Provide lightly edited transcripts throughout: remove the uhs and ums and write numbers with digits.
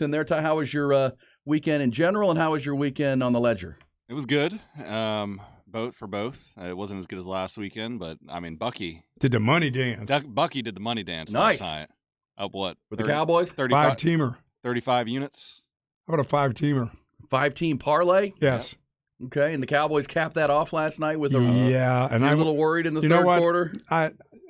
in there. Ty, how was your weekend in general, and how was your weekend on the Ledger? It was good. Both. It wasn't as good as last weekend, but I mean, Bucky did the money dance. Bucky did the money dance Nice. last night. Up what? With the Cowboys? 35, 5-teamer. 35 units. How about a 5-teamer? 5-team parlay? Yes. Okay, and the Cowboys capped that off last night with a and you're I'm a little worried in the you know third what? quarter.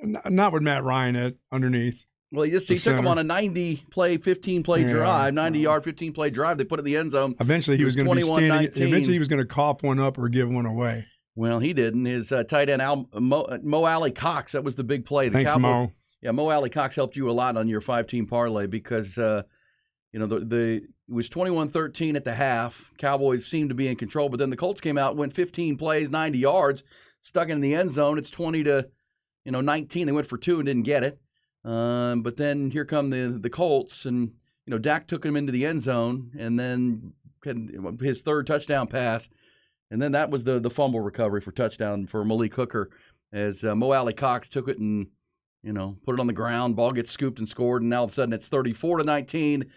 Not with Matt Ryan underneath. Well, he took him on a 90-play, 15-play drive, 90-yard, 15-play drive. They put it in the end zone. Eventually, he was going to be standing. 21-19. Eventually, he was going to cough one up or give one away. Well, he didn't. His tight end, Mo Alley Cox, that was the big play. Thanks, Mo. Yeah, Mo Alley Cox helped you a lot on your 5-team parlay because, it was 21-13 at the half. Cowboys seemed to be in control, but then the Colts came out, went 15 plays, 90 yards, stuck it in the end zone. It's 20-19. They went for 2 and didn't get it. But then here come the Colts, and Dak took him into the end zone, and then his third touchdown pass, and then that was the fumble recovery for touchdown for Malik Hooker, as Mo Alley Cox took it and put it on the ground. Ball gets scooped and scored, and now all of a sudden it's 34-19,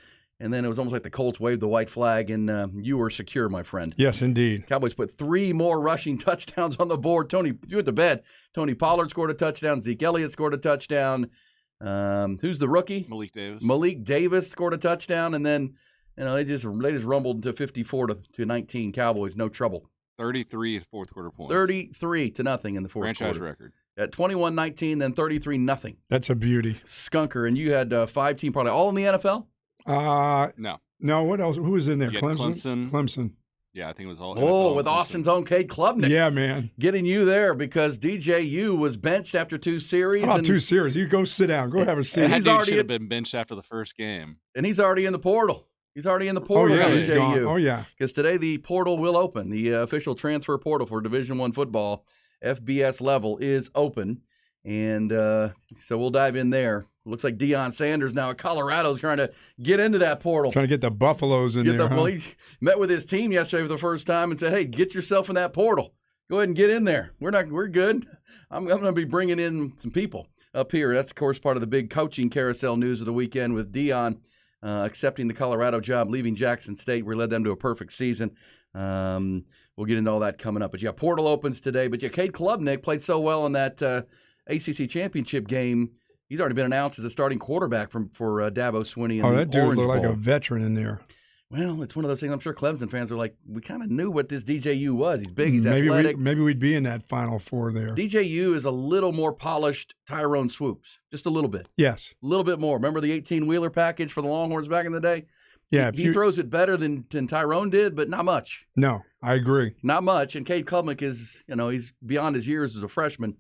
and then it was almost like the Colts waved the white flag, and you were secure, my friend. Yes, indeed. Cowboys put 3 more rushing touchdowns on the board. Tony, you went to bed. Tony Pollard scored a touchdown. Zeke Elliott scored a touchdown. Who's the rookie? Malik Davis scored a touchdown, and then they just rumbled to 54-19. Cowboys, no trouble. 33 fourth quarter points. 33-0 in the fourth franchise quarter. record. At 21-19, then 33-0. That's a beauty. Skunker, and you had 5-team parlay, all in the NFL. No. What else? Who was in there? Clemson. Yeah, I think it was all. Oh, with Austin's own Cade Klubnik. Yeah, man. Getting you there because DJU was benched after 2 series. How about 2 series? You go sit down. Go have a seat. That dude should have been benched after the first game. And he's already in the portal. Oh, yeah, he's gone. DJU. Oh, yeah. Because today the portal will open. The official transfer portal for Division I football, FBS level, is open. And so we'll dive in there. Looks like Deion Sanders now at Colorado is trying to get into that portal. Trying to get the Buffaloes in there. Well, he met with his team yesterday for the first time and said, "Hey, get yourself in that portal. Go ahead and get in there. We're good. I'm going to be bringing in some people up here." That's, of course, part of the big coaching carousel news of the weekend with Deion accepting the Colorado job, leaving Jackson State, where he led them to a perfect season. We'll get into all that coming up. But, yeah, portal opens today. But, yeah, Cade Klubnik played so well in that ACC championship game. He's already been announced as a starting quarterback for Dabo Swinney in the that dude Orange looked like Bowl. a veteran in there. Well, it's one of those things. I'm sure Clemson fans are like, we kind of knew what this DJU was. He's big, he's athletic. Maybe we'd be in that Final Four there. DJU is a little more polished Tyrone Swoops, just a little bit. Yes. A little bit more. Remember the 18-wheeler package for the Longhorns back in the day? Yeah. He throws it better than Tyrone did, but not much. No, I agree. Not much. And Cade Klubnik is, he's beyond his years as a freshman.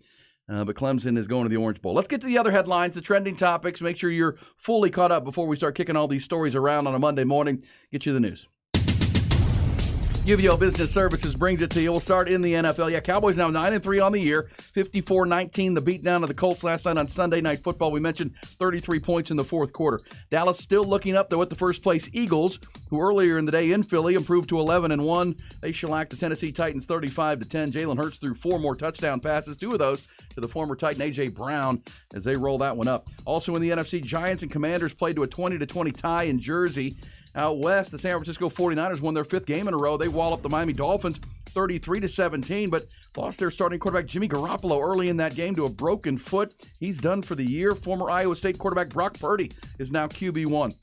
But Clemson is going to the Orange Bowl. Let's get to the other headlines, the trending topics. Make sure you're fully caught up before we start kicking all these stories around on a Monday morning. Get you the news. UVO Business Services brings it to you. We'll start in the NFL. Yeah, Cowboys now 9-3 on the year, 54-19. The beatdown of the Colts last night on Sunday Night Football. We mentioned 33 points in the fourth quarter. Dallas still looking up, though, at the first-place Eagles, who earlier in the day in Philly improved to 11-1. They shellacked the Tennessee Titans 35-10. Jalen Hurts threw 4 more touchdown passes, 2 of those to the former Titan A.J. Brown as they roll that one up. Also in the NFC, Giants and Commanders played to a 20-20 tie in Jersey. Out west, the San Francisco 49ers won their 5th game in a row. They walloped the Miami Dolphins 33-17, but lost their starting quarterback Jimmy Garoppolo early in that game to a broken foot. He's done for the year. Former Iowa State quarterback Brock Purdy is now QB1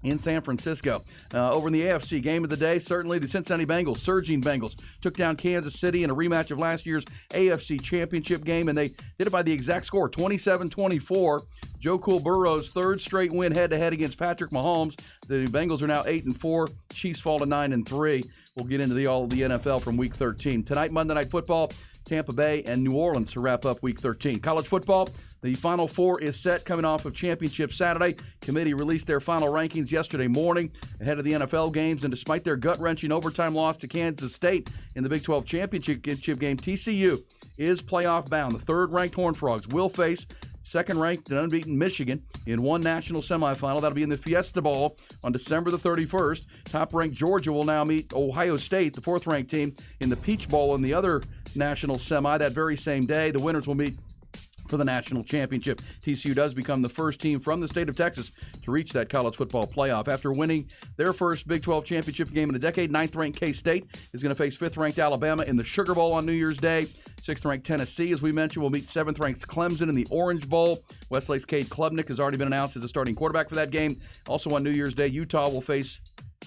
in San Francisco. Over in the AFC, game of the day, certainly the Cincinnati Bengals, surging Bengals, took down Kansas City in a rematch of last year's AFC Championship game, and they did it by the exact score, 27-24. Joe Cool Burrow's 3rd straight win head-to-head against Patrick Mahomes. The Bengals are now 8-4. Chiefs fall to 9-3. We'll get into all of the NFL from Week 13. Tonight, Monday Night Football, Tampa Bay and New Orleans to wrap up Week 13. College football, the Final Four is set coming off of Championship Saturday. Committee released their final rankings yesterday morning ahead of the NFL games, and despite their gut-wrenching overtime loss to Kansas State in the Big 12 Championship game, TCU is playoff bound. The 3rd-ranked Horned Frogs will face second-ranked and unbeaten Michigan in one national semifinal. That'll be in the Fiesta Bowl on December the 31st. Top-ranked Georgia will now meet Ohio State, the 4th-ranked team, in the Peach Bowl in the other national semi that very same day. The winners will meet for the national championship. TCU does become the first team from the state of Texas to reach that college football playoff. After winning their first Big 12 championship game in a decade, 9th-ranked K-State is going to face 5th-ranked Alabama in the Sugar Bowl on New Year's Day. 6th-ranked Tennessee, as we mentioned, will meet 7th-ranked Clemson in the Orange Bowl. Westlake's Cade Klubnik has already been announced as the starting quarterback for that game. Also on New Year's Day, Utah will face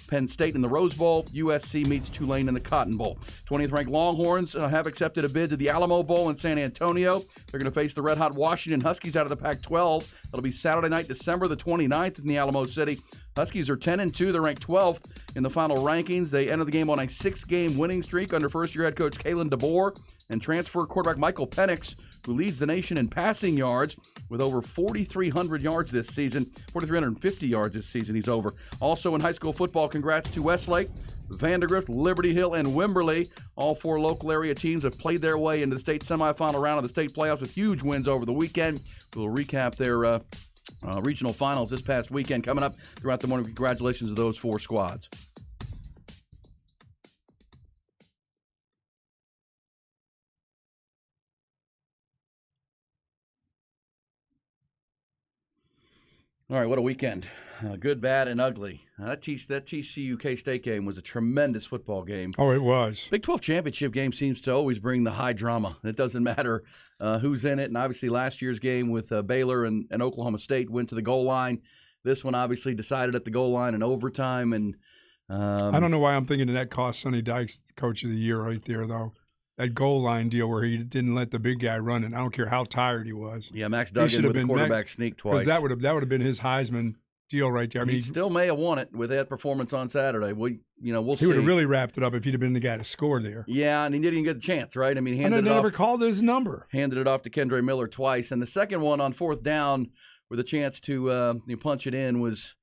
Penn State in the Rose Bowl. USC meets Tulane in the Cotton Bowl. 20th-ranked Longhorns have accepted a bid to the Alamo Bowl in San Antonio. They're going to face the red-hot Washington Huskies out of the Pac-12. That'll be Saturday night, December the 29th in the Alamo City. Huskies are 10-2. They're ranked 12th in the final rankings. They enter the game on a 6-game winning streak under first-year head coach Kalen DeBoer and transfer quarterback Michael Penix, who leads the nation in passing yards with over 4,300 yards this season, 4,350 yards this season he's over. Also in high school football, congrats to Westlake, Vandergrift, Liberty Hill, and Wimberley. All 4 local area teams have played their way into the state semifinal round of the state playoffs with huge wins over the weekend. We'll recap their regional finals this past weekend coming up throughout the morning. Congratulations to those 4 squads. All right, what a weekend. Good, bad, and ugly. That TCU K-State game was a tremendous football game. Oh, it was. Big 12 championship game seems to always bring the high drama. It doesn't matter who's in it. And obviously last year's game with Baylor and Oklahoma State went to the goal line. This one obviously decided at the goal line in overtime. And I don't know why I'm thinking that cost Sonny Dykes Coach of the Year right there, though. That goal line deal where he didn't let the big guy run, and I don't care how tired he was. Yeah, Max Duggan with the quarterback sneak twice. Because that would have been his Heisman deal right there. I mean, he still may have won it with that performance on Saturday. We'll see. He would have really wrapped it up if he'd have been the guy to score there. Yeah, and he didn't even get the chance, right? I mean, they never called his number. Handed it off to Kendre Miller twice, and the second one on 4th down with a chance to punch it in was,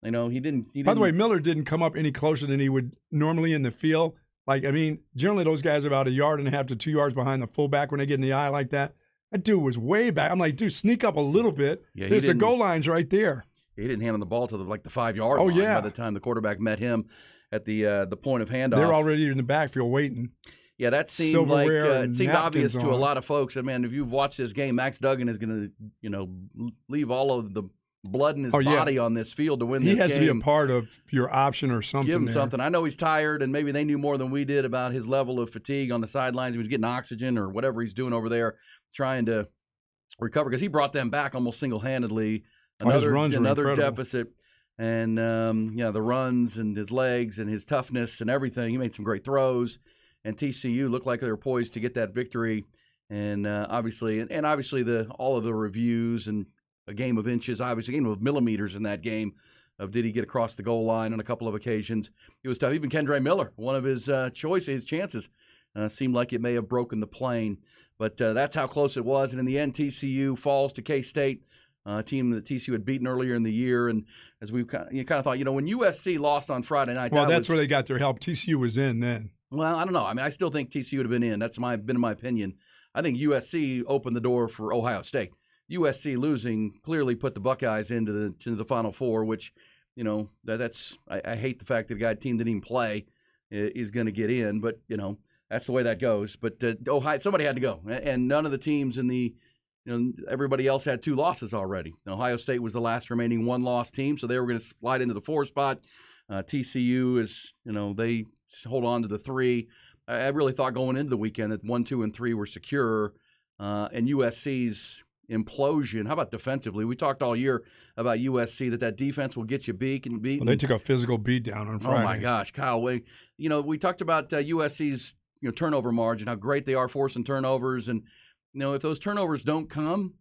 he didn't. By the way, Miller didn't come up any closer than he would normally in the field. Generally those guys are about 1.5 yards to 2 yards behind the fullback when they get in the eye like that. That dude was way back. I'm like, dude, sneak up a little bit. Yeah, there's the goal lines right there. He didn't hand him the ball to the 5-yard line by the time the quarterback met him at the point of handoff. They're already in the backfield waiting. Yeah, that seemed it seemed obvious to a lot of folks. And, man, if you've watched this game, Max Duggan is going to, leave all of the blood in his body on this field to win this game. He has to be a part of your option or something. Give him something. I know he's tired, and maybe they knew more than we did about his level of fatigue on the sidelines. He was getting oxygen or whatever he's doing over there, trying to recover because he brought them back almost single-handedly. Another deficit. And, the runs and his legs and his toughness and everything. He made some great throws. And TCU looked like they were poised to get that victory. And obviously all of the reviews and a game of inches, obviously a game of millimeters in that game of did he get across the goal line on a couple of occasions. It was tough. Even Kendre Miller, one of his chances, seemed like it may have broken the plane. But that's how close it was. And in the end, TCU falls to K-State, a team that TCU had beaten earlier in the year. And as we kind of thought, when USC lost on Friday night. Well, that's where they got their help. TCU was in then. Well, I don't know. I mean, I still think TCU would have been in. That's been my opinion. I think USC opened the door for Ohio State. USC losing clearly put the Buckeyes into the Final Four, which, that's I hate the fact that a team didn't even play is going to get in, but that's the way that goes. But Ohio, somebody had to go, and none of the teams in the everybody else had 2 losses already. Ohio State was the last remaining 1-loss team, so they were going to slide into the 4 spot. TCU is they hold on to the 3. I really thought going into the weekend that 1, 2, and 3 were secure, and USC's implosion. How about defensively? We talked all year about USC that defense will get you beaten. Well, they took a physical beat down on Friday. Oh my gosh, Kyle Wing. We talked about USC's turnover margin, how great they are forcing turnovers, and if those turnovers don't come,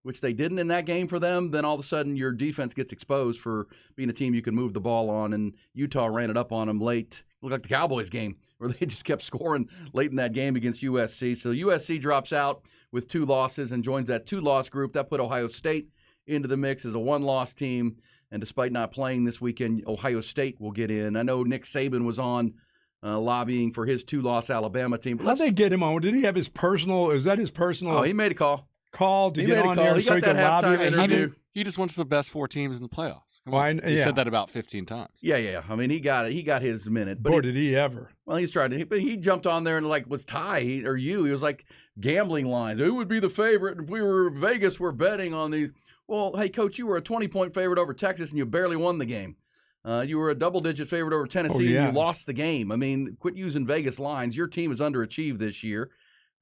which they didn't in that game for them, then all of a sudden your defense gets exposed for being a team you can move the ball on, and Utah ran it up on them late. Looked like the Cowboys game where they just kept scoring late in that game against USC. So USC drops out with 2 losses and joins that 2-loss group. That put Ohio State into the mix as a 1-loss team. And despite not playing this weekend, Ohio State will get in. I know Nick Saban was on lobbying for his 2-loss Alabama team. How'd they get him on? Did he have his personal? Is that his personal? Oh, he made a call. call to He get made a on call. there He so got he that could lobby halftime him? interview. He just wants the best 4 teams in the playoffs. Come Well, on. He yeah. said that about 15 times. Yeah. I mean, he got it. He got his minute. But Boy, did he ever. well, he's trying to. But he jumped on there and like was Ty or you. He was like gambling lines. Who would be the favorite if we were Vegas? We're betting on these. Well, hey, coach, you were a 20-point favorite over Texas and you barely won the game. You were a double-digit favorite over Tennessee and you lost the game. I mean, quit using Vegas lines. Your team has underachieved this year.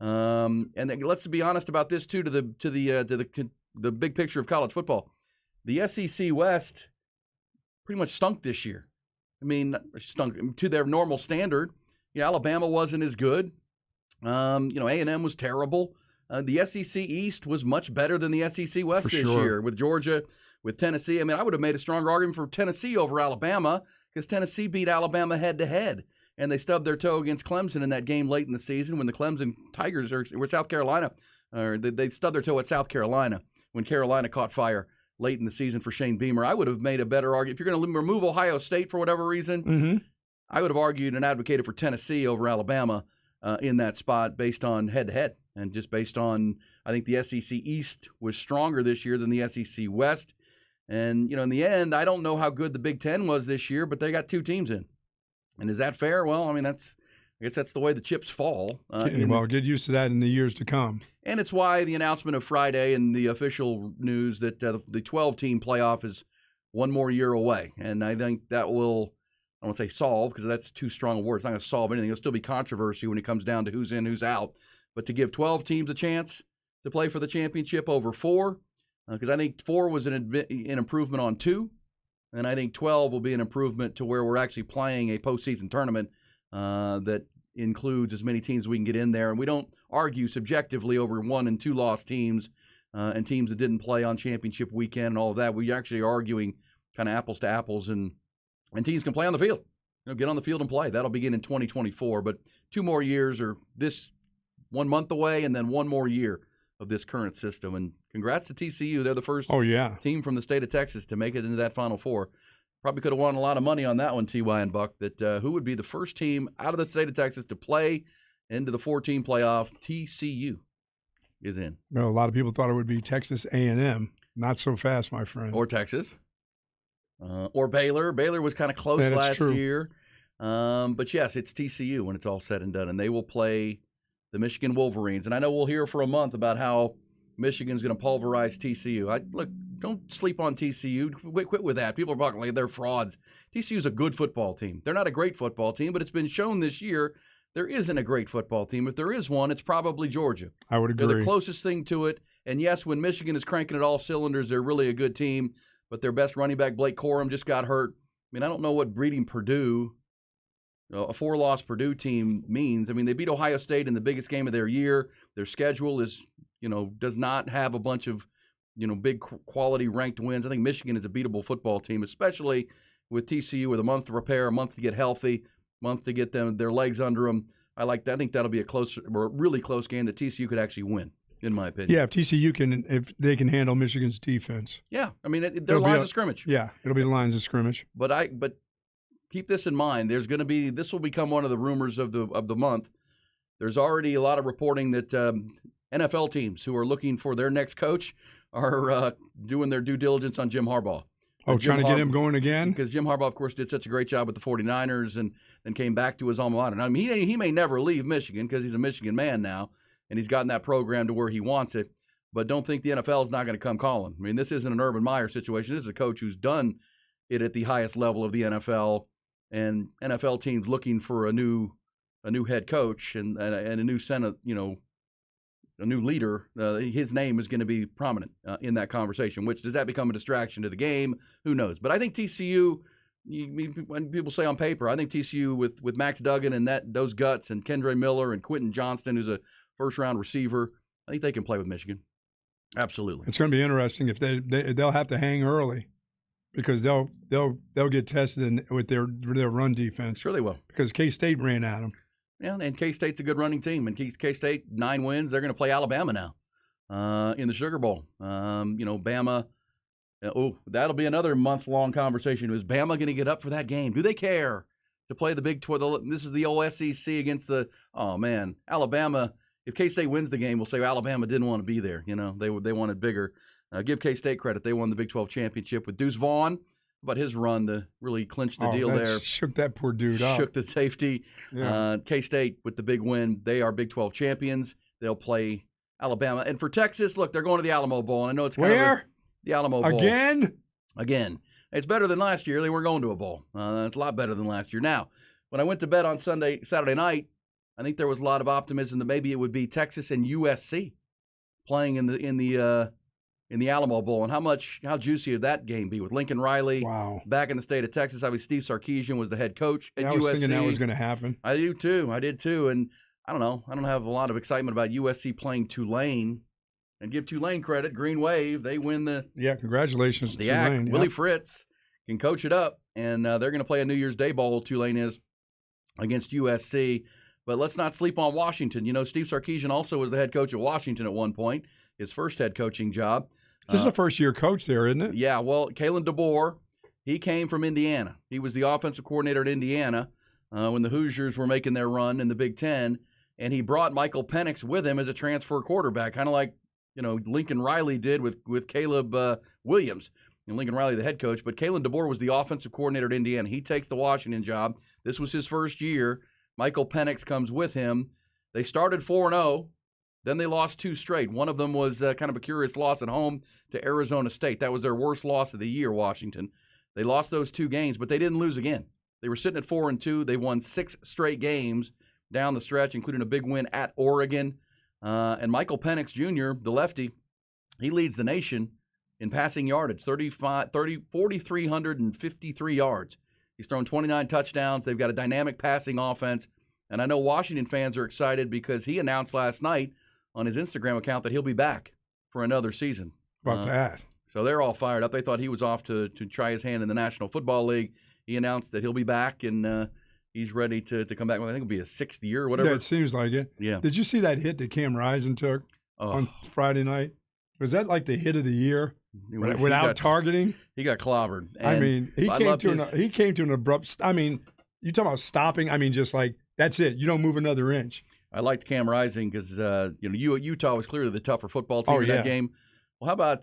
And then let's be honest about this too. To the big picture of college football, the SEC West pretty much stunk this year. I mean, stunk to their normal standard. Yeah, Alabama wasn't as good. A&M was terrible. The SEC East was much better than the SEC West this year with Georgia, with Tennessee. I mean, I would have made a stronger argument for Tennessee over Alabama because Tennessee beat Alabama head-to-head, and they stubbed their toe against Clemson in that game late in the season when the Clemson Tigers were South Carolina, or they stubbed their toe at South Carolina when Carolina caught fire late in the season for Shane Beamer. I would have made a better argument. If you're going to remove Ohio State for whatever reason, I would have argued and advocated for Tennessee over Alabama in that spot based on head-to-head and just based on, I think the SEC East was stronger this year than the SEC West. And, in the end, I don't know how good the Big Ten was this year, but they got 2 teams in. And is that fair? Well, I mean, I guess that's the way the chips fall. Get used to that in the years to come. And it's why the announcement of Friday and the official news that the 12-team playoff is one more year away. And I think that will, I don't want to say solve because that's too strong a word. It's not going to solve anything. There'll still be controversy when it comes down to who's in, who's out. But to give 12 teams a chance to play for the championship over 4, because I think 4 was an improvement on 2, and I think 12 will be an improvement to where we're actually playing a postseason tournament that includes as many teams as we can get in there. And we don't argue subjectively over 1 and 2 loss teams and teams that didn't play on championship weekend and all of that. We actually are arguing kind of apples to apples, and teams can play on the field. Get on the field and play. That'll begin in 2024, but 2 more years, or this 1 month away and then 1 more year of this current system. And congrats to TCU. They're the first team from the state of Texas to make it into that Final Four. Probably could have won a lot of money on that one, T.Y. and Buck, that who would be the first team out of the state of Texas to play into the 4-team playoff. TCU is in. Well, a lot of people thought it would be Texas A&M. Not so fast, my friend. Or Texas. Or Baylor. Baylor was kind of close last year. But, yes, it's TCU when it's all said and done. And they will play the Michigan Wolverines. And I know we'll hear for a month about how Michigan's going to pulverize TCU. Look, don't sleep on TCU. Quit with that. People are talking like they're frauds. TCU's a good football team. They're not a great football team, but it's been shown this year there isn't a great football team. If there is one, it's probably Georgia. I would agree. They're the closest thing to it. And, yes, when Michigan is cranking at all cylinders, they're really a good team. But their best running back, Blake Corum, just got hurt. I mean, I don't know what breeding Purdue, a 4-loss Purdue team means. I mean, they beat Ohio State in the biggest game of their year. Their schedule is, does not have a bunch of, big quality ranked wins. I think Michigan is a beatable football team, especially with TCU with a month to prepare, a month to get healthy, a month to get their legs under them. I think that'll be a really close game that TCU could actually win, in my opinion. Yeah, if they can handle Michigan's defense. Yeah, I mean, they're lines of scrimmage. Yeah, it'll be the lines of scrimmage. But keep this in mind. This will become one of the rumors of the month. There's already a lot of reporting that NFL teams who are looking for their next coach are doing their due diligence on Jim Harbaugh. Trying to get him going again? Because Jim Harbaugh, of course, did such a great job with the 49ers and then came back to his alma mater. Now, I mean, he may never leave Michigan because he's a Michigan man now, and he's gotten that program to where he wants it. But don't think the NFL is not going to come calling. I mean, this isn't an Urban Meyer situation. This is a coach who's done it at the highest level of the NFL, and NFL teams looking for a new head coach and a new Senate, a new leader. His name is going to be prominent in that conversation. Which, does that become a distraction to the game? Who knows? But I think TCU, when people say on paper, I think TCU with Max Duggan and those guts and Kendre Miller and Quentin Johnston, who's a first-round receiver, I think they can play with Michigan. Absolutely. It's going to be interesting if they'll have to hang early because they'll get tested with their run defense. Sure they will. Because K-State ran at them. Yeah, and K-State's a good running team. And K-State, 9 wins. They're going to play Alabama now in the Sugar Bowl. Bama. That'll be another month-long conversation. Is Bama going to get up for that game? Do they care to play the Big 12? This is the old SEC against Alabama. if K-State wins the game, we'll say Alabama didn't want to be there. They wanted bigger. Give K-State credit. They won the Big 12 championship with Deuce Vaughn, but his run to really clinch the deal there. Shook that poor dude up. Shook the safety. Yeah. K-State with the big win. They are Big 12 champions. They'll play Alabama. And for Texas, look, they're going to the Alamo Bowl. And I know it's kind of the Alamo Bowl. Again? It's better than last year. They weren't going to a bowl. It's a lot better than last year. Now, when I went to bed on Saturday night, I think there was a lot of optimism that maybe it would be Texas and USC playing in the Alamo Bowl, and how juicy would that game be with Lincoln Riley back in the state of Texas? Obviously, Steve Sarkisian was the head coach at USC. I was thinking that was going to happen. I did too, and I don't know. I don't have a lot of excitement about USC playing Tulane, and give Tulane credit. Green Wave, they win the congratulations to Tulane. Willie Fritz can coach it up, and they're going to play a New Year's Day Bowl. Tulane is against USC. But let's not sleep on Washington. Steve Sarkisian also was the head coach at Washington at one point, his first head coaching job. This is a first-year coach there, isn't it? Yeah, well, Kalen DeBoer, he came from Indiana. He was the offensive coordinator at Indiana when the Hoosiers were making their run in the Big Ten, and he brought Michael Penix with him as a transfer quarterback, kind of like Lincoln Riley did with Caleb Williams. And Lincoln Riley, the head coach, but Kalen DeBoer was the offensive coordinator at Indiana. He takes the Washington job. This was his first year. Michael Penix comes with him. They started 4-0. Then they lost 2 straight. One of them was kind of a curious loss at home to Arizona State. That was their worst loss of the year, Washington. They lost those 2 games, but they didn't lose again. They were sitting at 4-2. They won 6 straight games down the stretch, including a big win at Oregon. And Michael Penix Jr., the lefty, he leads the nation in passing yardage, 4,353 yards. He's thrown 29 touchdowns. They've got a dynamic passing offense. And I know Washington fans are excited because he announced last night on his Instagram account that he'll be back for another season. How about that? So they're all fired up. They thought he was off to try his hand in the National Football League. He announced that he'll be back, and he's ready to come back. I think it'll be his 6th year or whatever. Yeah, it seems like it. Yeah. Did you see that hit that Cam Rising took on Friday night? Was that like the hit of the year without targeting? He got clobbered. I mean, he came to an abrupt. I mean, you talking about stopping? I mean, just like that's it. You don't move another inch. I liked Cam Rising because Utah was clearly the tougher football team in that game. Well, how about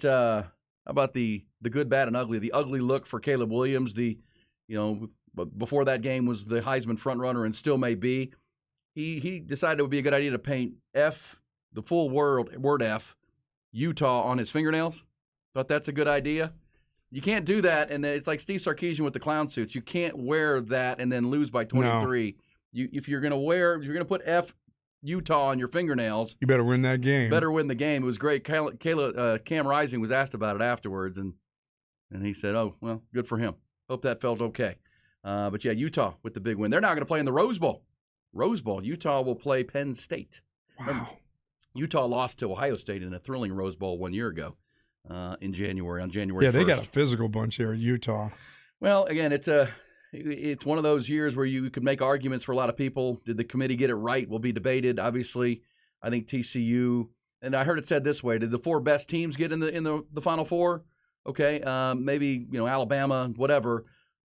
the good, bad, and ugly? The ugly look for Caleb Williams. Before that game was the Heisman frontrunner and still may be. He decided it would be a good idea to paint the full word F, Utah on his fingernails. Thought that's a good idea. You can't do that, and it's like Steve Sarkisian with the clown suits. You can't wear that and then lose by 23. No. If you're gonna put F Utah on your fingernails, you better win that game. Better win the game. It was great. Cam Rising was asked about it afterwards, and he said, "Oh, well, good for him. Hope that felt okay." But yeah, Utah with the big win. They're now going to play in the Rose Bowl. Utah will play Penn State. Wow. Remember, Utah lost to Ohio State in a thrilling Rose Bowl 1 year ago in January, on January 1st. Yeah, they got a physical bunch here at Utah. Well, again, it's one of those years where you could make arguments for a lot of people. Did the committee get it right? Will be debated. Obviously, I think TCU, and I heard it said this way: did the 4 best teams get in the Final Four? Okay, maybe Alabama, whatever.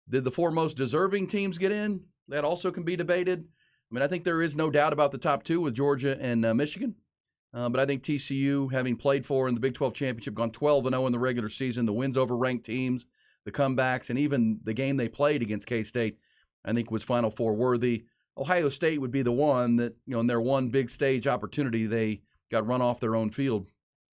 Did the 4 most deserving teams get in? That also can be debated. I mean, I think there is no doubt about the top 2 with Georgia and Michigan. But I think TCU, having played in the Big 12 championship, gone 12-0 in the regular season, the wins over ranked teams, the comebacks, and even the game they played against K-State, I think was Final Four worthy. Ohio State would be the one that, in their one big stage opportunity, they got run off their own field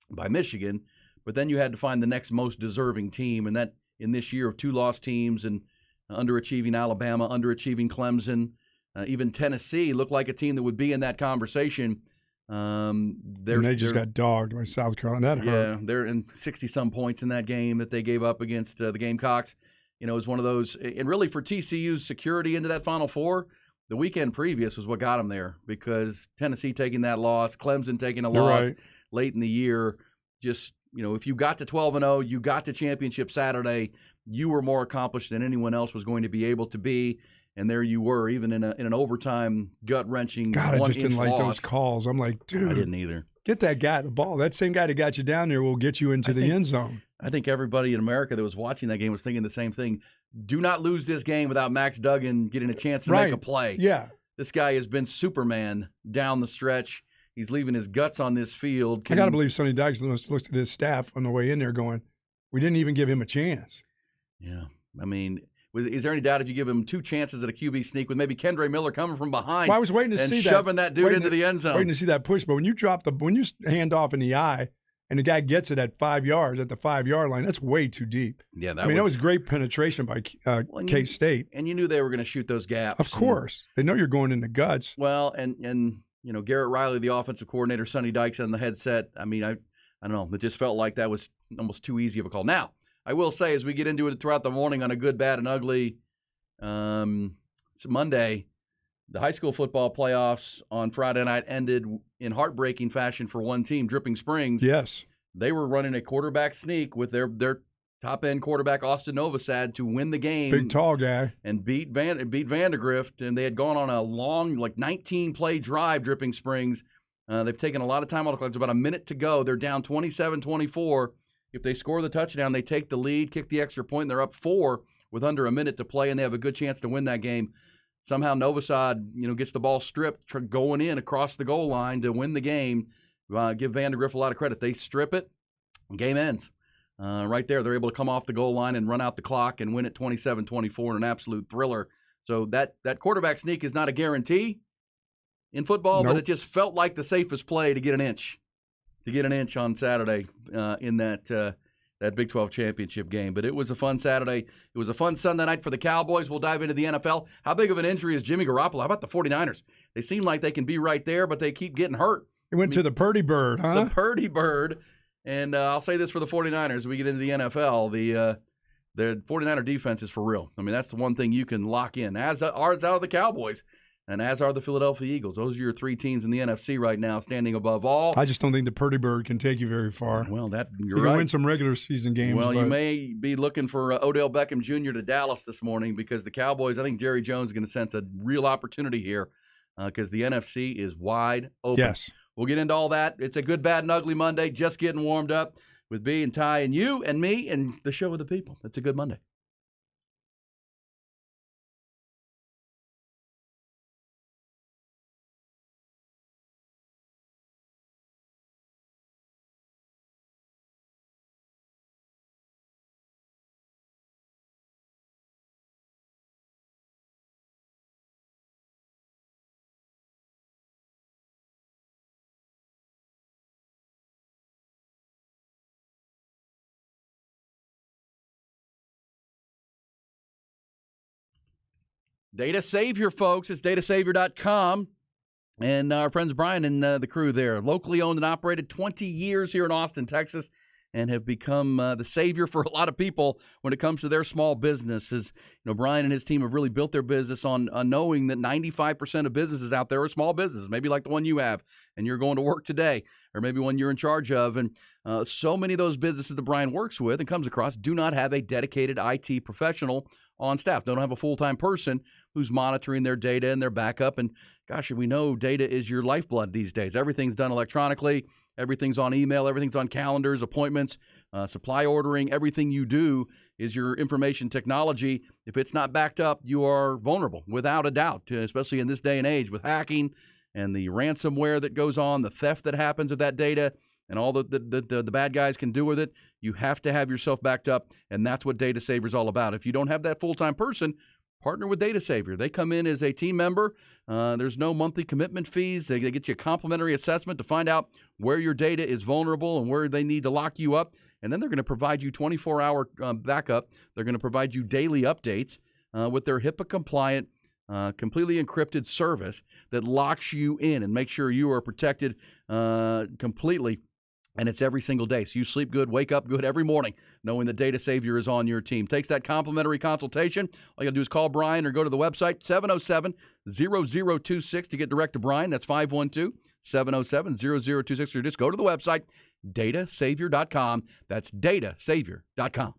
by Michigan. But then you had to find the next most deserving team, and that in this year of 2 lost teams and underachieving Alabama, underachieving Clemson, even Tennessee looked like a team that would be in that conversation. And they just got dogged by South Carolina. That hurt. Yeah, they're in 60-some points in that game that they gave up against the Gamecocks. It was one of those. And really for TCU's security into that Final Four, the weekend previous was what got them there because Tennessee taking that loss, Clemson taking a loss late in the year. Just, if you got to 12-0, you got to championship Saturday, you were more accomplished than anyone else was going to be able to be. And there you were, even in an overtime, gut-wrenching God, I just didn't like those calls. I'm like, dude. I didn't either. Get that guy the ball. That same guy that got you down there will get you into the end zone. I think everybody in America that was watching that game was thinking the same thing. Do not lose this game without Max Duggan getting a chance to make a play. Yeah. This guy has been Superman down the stretch. He's leaving his guts on this field. I got to believe Sonny Dykes looks at his staff on the way in there going, we didn't even give him a chance. Yeah. I mean, is there any doubt if you give him 2 chances at a QB sneak with maybe Kendre Miller coming from behind? Well, I was waiting to and see shoving that dude into the end zone. Waiting to see that push. But when you hand off in the eye and the guy gets it at 5 yards, at the 5-yard line, that's way too deep. Yeah, that was great penetration by K-State. And you knew they were going to shoot those gaps. Of course. They know you're going in the guts. Well, and Garrett Riley, the offensive coordinator, Sonny Dykes on the headset. I mean, I don't know. It just felt like that was almost too easy of a call. Now, I will say, as we get into it throughout the morning on a good, bad, and ugly, it's Monday, the high school football playoffs on Friday night ended in heartbreaking fashion for one team, Dripping Springs. Yes. They were running a quarterback sneak with their top-end quarterback, Austin Novosad, to win the game. Big, tall guy. And beat Vandergrift, and they had gone on a long, 19-play drive, Dripping Springs. They've taken a lot of time on the clock. It's about a minute to go. They're down 27-24. If they score the touchdown, they take the lead, kick the extra point, and they're up 4 with under a minute to play, and they have a good chance to win that game. Somehow Novosad, gets the ball stripped, going in across the goal line to win the game. Give Vandergrift a lot of credit. They strip it, game ends. Right there, they're able to come off the goal line and run out the clock and win it 27-24 in an absolute thriller. So that quarterback sneak is not a guarantee in football, Nope. but it just felt like the safest play to get an inch. On Saturday in that Big 12 championship game. But it was a fun Saturday. It was a fun Sunday night for the Cowboys. We'll dive into the NFL. How big of an injury is Jimmy Garoppolo? How about the 49ers? They seem like they can be right there, but they keep getting hurt. He went to the Purdy Bird, huh? The Purdy Bird. And I'll say this for the 49ers. We get into the NFL. The 49er defense is for real. I mean, that's the one thing you can lock in, as are the Cowboys. And as are the Philadelphia Eagles. Those are your 3 teams in the NFC right now, standing above all. I just don't think the Purdy Bird can take you very far. Well, you're you right. can win some regular season games. Well, but you may be looking for Odell Beckham Jr. to Dallas this morning because the Cowboys, I think Jerry Jones is going to sense a real opportunity here because the NFC is wide open. Yes. We'll get into all that. It's a good, bad, and ugly Monday, just getting warmed up with B and Ty and you and me and the show of the people. It's a good Monday. Data Savior, folks. It's datasavior.com. And our friends Brian and the crew there, locally owned and operated 20 years here in Austin, Texas, and have become the savior for a lot of people when it comes to their small businesses. Brian and his team have really built their business on knowing that 95% of businesses out there are small businesses, maybe like the one you have, and you're going to work today, or maybe one you're in charge of. And so many of those businesses that Brian works with and comes across do not have a dedicated IT professional on staff. They don't have a full-time person who's monitoring their data and their backup. And gosh, we know data is your lifeblood these days. Everything's done electronically. Everything's on email. Everything's on calendars, appointments, supply ordering. Everything you do is your information technology. If it's not backed up, you are vulnerable, without a doubt, especially in this day and age with hacking and the ransomware that goes on, the theft that happens of that data, and all the bad guys can do with it. You have to have yourself backed up, and that's what Data Savior is all about. If you don't have that full-time person, partner with Data Savior. They come in as a team member. There's no monthly commitment fees. They get you a complimentary assessment to find out where your data is vulnerable and where they need to lock you up. And then they're going to provide you 24-hour backup. They're going to provide you daily updates with their HIPAA-compliant, completely encrypted service that locks you in and makes sure you are protected completely. And it's every single day. So you sleep good, wake up good every morning, knowing that Data Savior is on your team. Takes that complimentary consultation. All you got to do is call Brian or go to the website, 707-0026 to get direct to Brian. That's 512-707-0026. Or just go to the website, datasavior.com. That's datasavior.com.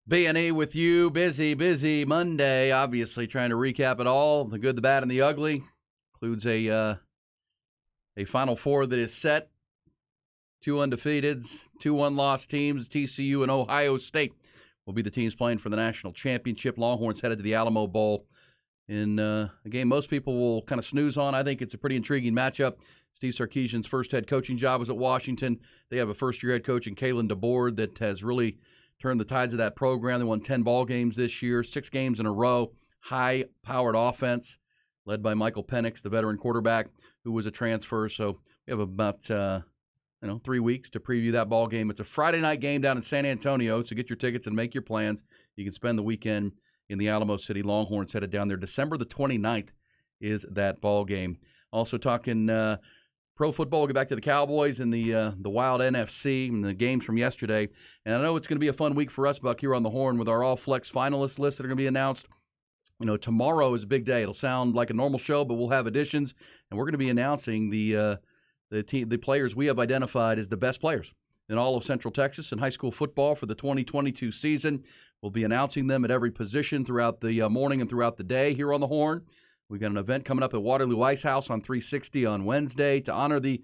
B&E with you. Busy Monday. Obviously, trying to recap it all. The good, the bad, and the ugly. Includes a Final Four that is set. 2 undefeateds, 2 one-loss teams. TCU and Ohio State will be the teams playing for the national championship. Longhorns headed to the Alamo Bowl in a game most people will kind of snooze on. I think it's a pretty intriguing matchup. Steve Sarkisian's first head coaching job was at Washington. They have a first-year head coach in Kalen DeBoer that has really turned the tides of that program. They won 10 ball games this year, 6 games in a row. High-powered offense led by Michael Penix, the veteran quarterback, who was a transfer. So we have about 3 weeks to preview that ball game. It's a Friday night game down in San Antonio, so get your tickets and make your plans. You can spend the weekend in the Alamo City. Longhorns headed down there. December the 29th is that ball game. Also talking pro football. We'll get back to the Cowboys and the Wild NFC and the games from yesterday. And I know it's going to be a fun week for us, Buck, here on the Horn with our All-Flex finalist list that are going to be announced. Tomorrow is a big day. It'll sound like a normal show, but we'll have additions, and we're going to be announcing the players we have identified as the best players in all of Central Texas in high school football for the 2022 season. We'll be announcing them at every position throughout the morning and throughout the day here on the Horn. We've got an event coming up at Waterloo Ice House on 360 on Wednesday to honor the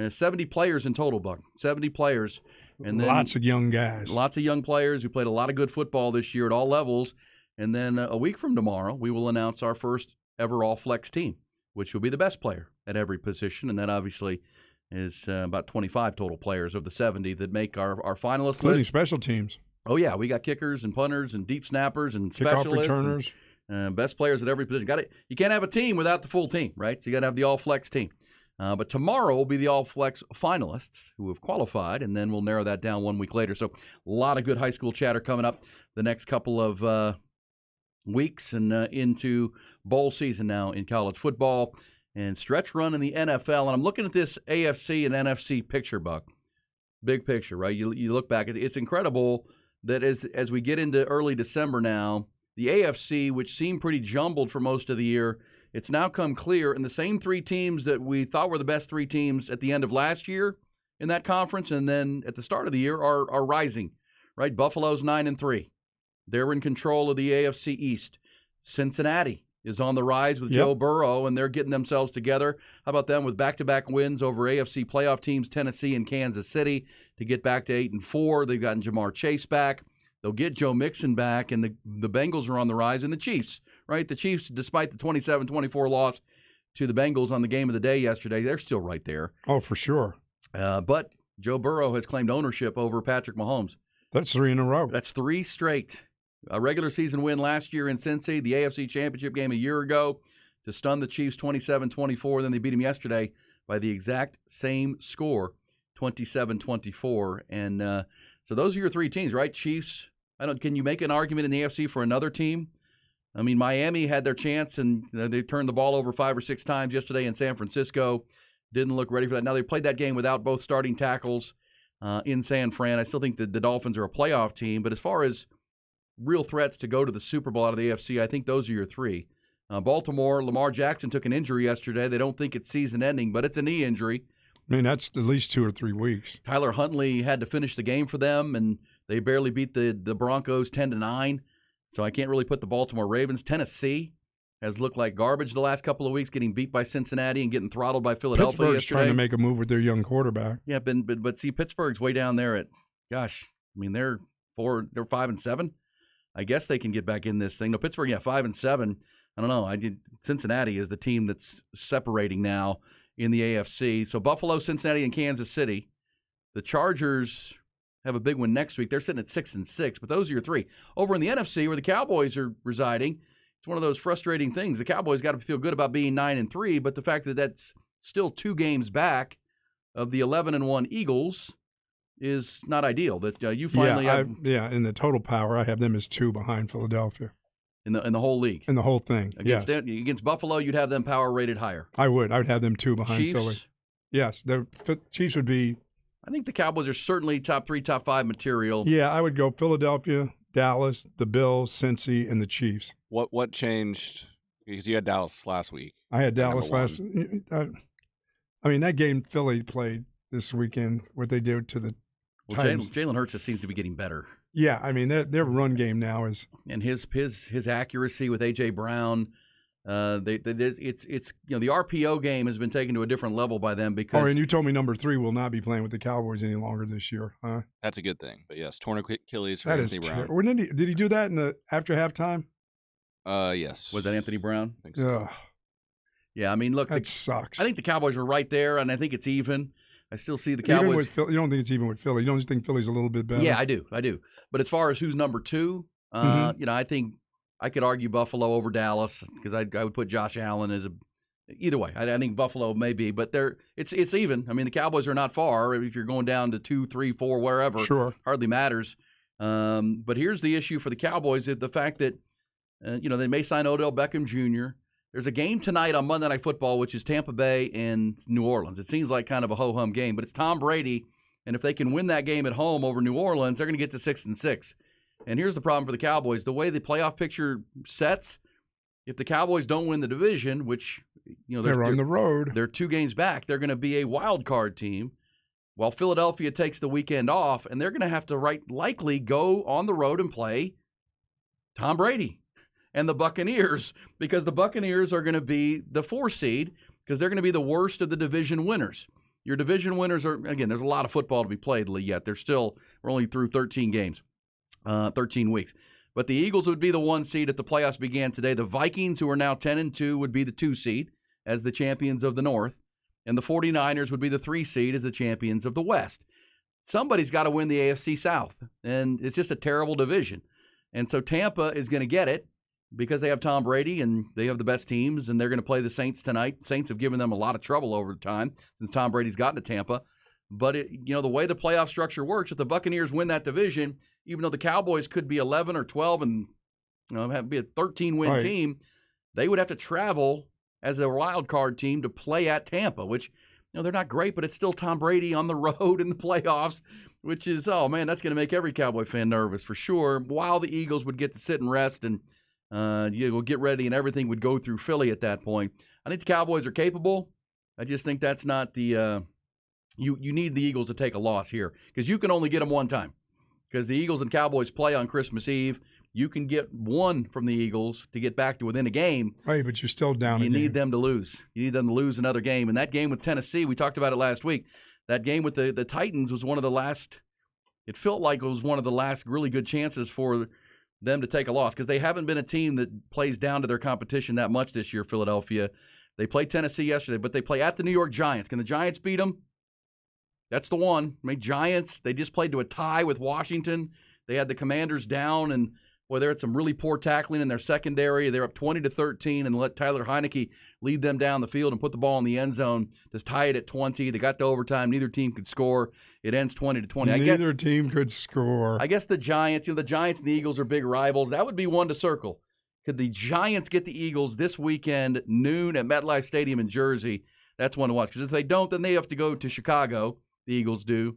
70 players in total, Buck. 70 players. And then lots of young guys. Lots of young players who played a lot of good football this year at all levels. And then a week from tomorrow, we will announce our first ever All-Flex team, which will be the best player at every position. And that obviously is about 25 total players of the 70 that make our finalist including list. Special teams. Oh, yeah. We got kickers and punters and deep snappers and Kickoff specialists. returners. Best players at every position. You can't have a team without the full team, right? So you got to have the All-Flex team. But tomorrow will be the All-Flex finalists who have qualified, and then we'll narrow that down 1 week later. So a lot of good high school chatter coming up the next couple of weeks and into bowl season now in college football and stretch run in the NFL. And I'm looking at this AFC and NFC picture, Buck. Big picture, right? You look back, it's incredible that as we get into early December now, the AFC, which seemed pretty jumbled for most of the year, it's now come clear, and the same 3 teams that we thought were the best 3 teams at the end of last year in that conference and then at the start of the year are rising, right? Buffalo's 9-3. They're in control of the AFC East. Cincinnati is on the rise with Joe Burrow, and they're getting themselves together. How about them with back-to-back wins over AFC playoff teams, Tennessee and Kansas City, to get back to 8-4. They've gotten Jamar Chase back. They'll get Joe Mixon back, and the Bengals are on the rise. And the Chiefs, right? The Chiefs, despite the 27-24 loss to the Bengals on the game of the day yesterday, they're still right there. Oh, for sure. But Joe Burrow has claimed ownership over Patrick Mahomes. That's 3 in a row. That's 3 straight. A regular season win last year in Cincy, the AFC Championship game a year ago to stun the Chiefs 27-24. Then they beat them yesterday by the exact same score, 27-24. And so those are your 3 teams, right? Chiefs. Can you make an argument in the AFC for another team? I mean, Miami had their chance, and they turned the ball over 5 or 6 times yesterday in San Francisco. Didn't look ready for that. Now, they played that game without both starting tackles in San Fran. I still think that the Dolphins are a playoff team, but as far as real threats to go to the Super Bowl out of the AFC, I think those are your 3. Baltimore, Lamar Jackson took an injury yesterday. They don't think it's season-ending, but it's a knee injury. I mean, that's at least 2 or 3 weeks. Tyler Huntley had to finish the game for them, and they barely beat the Broncos 10-9. So I can't really put the Baltimore Ravens. Tennessee has looked like garbage the last couple of weeks, getting beat by Cincinnati and getting throttled by Philadelphia Pittsburgh's yesterday. trying to make a move with their young quarterback. Yeah, but see, Pittsburgh's way down there at, they're 5-7. I guess they can get back in this thing. No, Pittsburgh, 5-7. I don't know. Cincinnati is the team that's separating now in the AFC. So Buffalo, Cincinnati, and Kansas City. The Chargers have a big one next week. They're sitting at 6-6, but those are your 3. Over in the NFC, where the Cowboys are residing, it's one of those frustrating things. The Cowboys got to feel good about being 9-3, but the fact that that's still 2 games back of the 11-1 Eagles is not ideal. That you finally have in the total power, I have them as 2 behind Philadelphia in the whole league. In the whole thing. Against Buffalo, you'd have them power rated higher. I would have them 2 behind Chiefs, Philly. Yes, the Chiefs would be. I think the Cowboys are certainly top 3, top 5 material. Yeah, I would go Philadelphia, Dallas, the Bills, Cincy, and the Chiefs. What changed? Because you had Dallas last week. I had Dallas last. I mean, that game Philly played this weekend, what they did to the Titans. Jalen Hurts just seems to be getting better. Yeah, I mean their run game now is. And his accuracy with A.J. Brown, it's the RPO game has been taken to a different level by them because. Oh, and you told me number 3 will not be playing with the Cowboys any longer this year, huh? That's a good thing. But yes, torn Achilles for That is Anthony Brown. When did he do that in the after halftime? Yes. Was that Anthony Brown? I think so. Ugh, Yeah, I mean, look, that sucks. I think the Cowboys are right there, and I think it's even. I still see the Cowboys. Even with Philly, you don't think it's even with Philly? You don't just think Philly's a little bit better? Yeah, I do. But as far as who's number 2, I think I could argue Buffalo over Dallas because I would put Josh Allen as either way. I think Buffalo may be, but it's even. I mean, the Cowboys are not far. If you're going down to 2, 3, 4, wherever, Sure. hardly matters. But here's the issue for the Cowboys: the fact that they may sign Odell Beckham Jr. There's a game tonight on Monday Night Football, which is Tampa Bay and New Orleans. It seems like kind of a ho-hum game, but it's Tom Brady, and if they can win that game at home over New Orleans, they're going to get to 6-6. And here's the problem for the Cowboys: the way the playoff picture sets, if the Cowboys don't win the division, which they're on the road, they're 2 games back. They're going to be a wild card team, while Philadelphia takes the weekend off, and they're going to have to likely go on the road and play Tom Brady and the Buccaneers, because the Buccaneers are going to be the 4 seed because they're going to be the worst of the division winners. Your division winners are, again, there's a lot of football to be played yet. We're only through 13 games, 13 weeks. But the Eagles would be the 1 seed if the playoffs began today. The Vikings, who are now 10-2, would be the 2 seed as the champions of the North. And the 49ers would be the 3 seed as the champions of the West. Somebody's got to win the AFC South, and it's just a terrible division. And so Tampa is going to get it, because they have Tom Brady and they have the best teams, and they're going to play the Saints tonight. Saints have given them a lot of trouble over time since Tom Brady's gotten to Tampa. But the way the playoff structure works, if the Buccaneers win that division, even though the Cowboys could be 11 or 12 and be a 13-win team, they would have to travel as a wild card team to play at Tampa, which they're not great, but it's still Tom Brady on the road in the playoffs, which is, oh man, that's going to make every Cowboy fan nervous for sure. While the Eagles would get to sit and rest and you'll get ready, and everything would go through Philly at that point. I think the Cowboys are capable. I just think that's not the you need the Eagles to take a loss here, because you can only get them one time, because the Eagles and Cowboys play on Christmas Eve. You can get one from the Eagles to get back to within a game. Right, but you're still down. You need them to lose. You need them to lose another game. And that game with Tennessee, we talked about it last week. That game with the Titans was one of the last. It felt like it was one of the last really good chances for them to take a loss, because they haven't been a team that plays down to their competition that much this year, Philadelphia. They played Tennessee yesterday, but they play at the New York Giants. Can the Giants beat them? That's the one. I mean, Giants, they just played to a tie with Washington. They had the Commanders down, and boy, they had some really poor tackling in their secondary. They're up 20-13 and let Tyler Heineke lead them down the field and put the ball in the end zone to tie it at 20. They got to overtime. Neither team could score. It ends 20-20. Neither team could score. I guess the Giants, the Giants and the Eagles are big rivals. That would be one to circle. Could the Giants get the Eagles this weekend, noon at MetLife Stadium in Jersey? That's one to watch. Because if they don't, then they have to go to Chicago. The Eagles do,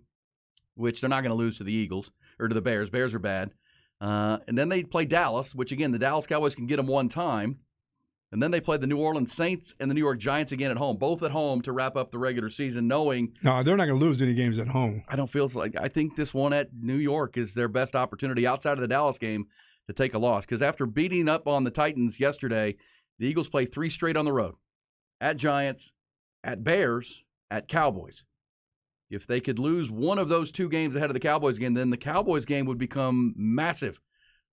which they're not going to lose to the Eagles or to the Bears. Bears are bad. And then they play Dallas, which, again, the Dallas Cowboys can get them one time. And then they play the New Orleans Saints and the New York Giants again at home, both at home to wrap up the regular season, knowing. No, they're not going to lose any games at home. I don't feel like. I think this one at New York is their best opportunity outside of the Dallas game to take a loss. Because after beating up on the Titans yesterday, the Eagles play 3 straight on the road. At Giants, at Bears, at Cowboys. If they could lose one of those 2 games ahead of the Cowboys game, then the Cowboys game would become massive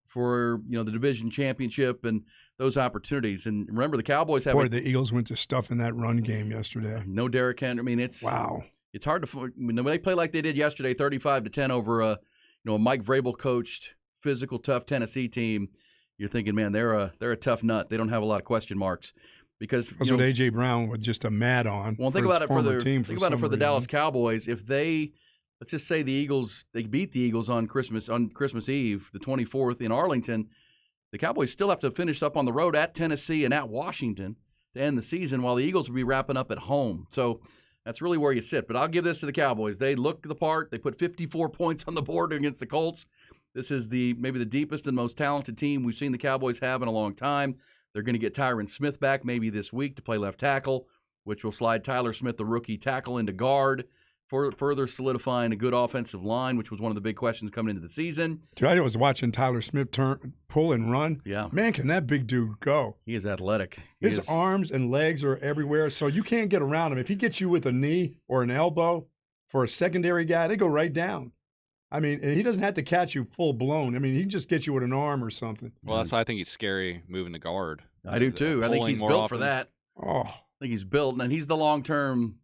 for the division championship and those opportunities. And remember, the Cowboys have. Boy, the Eagles went to stuff in that run game yesterday. No Derrick Henry. I mean, it's wow. It's hard to. When they play like they did yesterday, 35-10 over a Mike Vrabel coached, physical, tough Tennessee team. You're thinking, man, they're a tough nut. They don't have a lot of question marks. Because that's what A.J. Brown was just a mad on. Well, think about it for the Dallas Cowboys. If they, let's just say the Eagles, they beat the Eagles on Christmas Eve, the 24th in Arlington, the Cowboys still have to finish up on the road at Tennessee and at Washington to end the season, while the Eagles will be wrapping up at home. So that's really where you sit. But I'll give this to the Cowboys. They look the part. They put 54 points on the board against the Colts. This is maybe the deepest and most talented team we've seen the Cowboys have in a long time. They're going to get Tyron Smith back maybe this week to play left tackle, which will slide Tyler Smith, the rookie tackle, into guard further solidifying a good offensive line, which was one of the big questions coming into the season. Dude, I was watching Tyler Smith pull and run. Yeah. Man, can that big dude go? He is athletic. His arms and legs are everywhere, so you can't get around him. If he gets you with a knee or an elbow for a secondary guy, they go right down. I mean, and he doesn't have to catch you full blown. I mean, he can just get you with an arm or something. Well, that's why I think he's scary moving to guard. I do too. I think he's built for that. Oh, I think he's built, and he's the long-term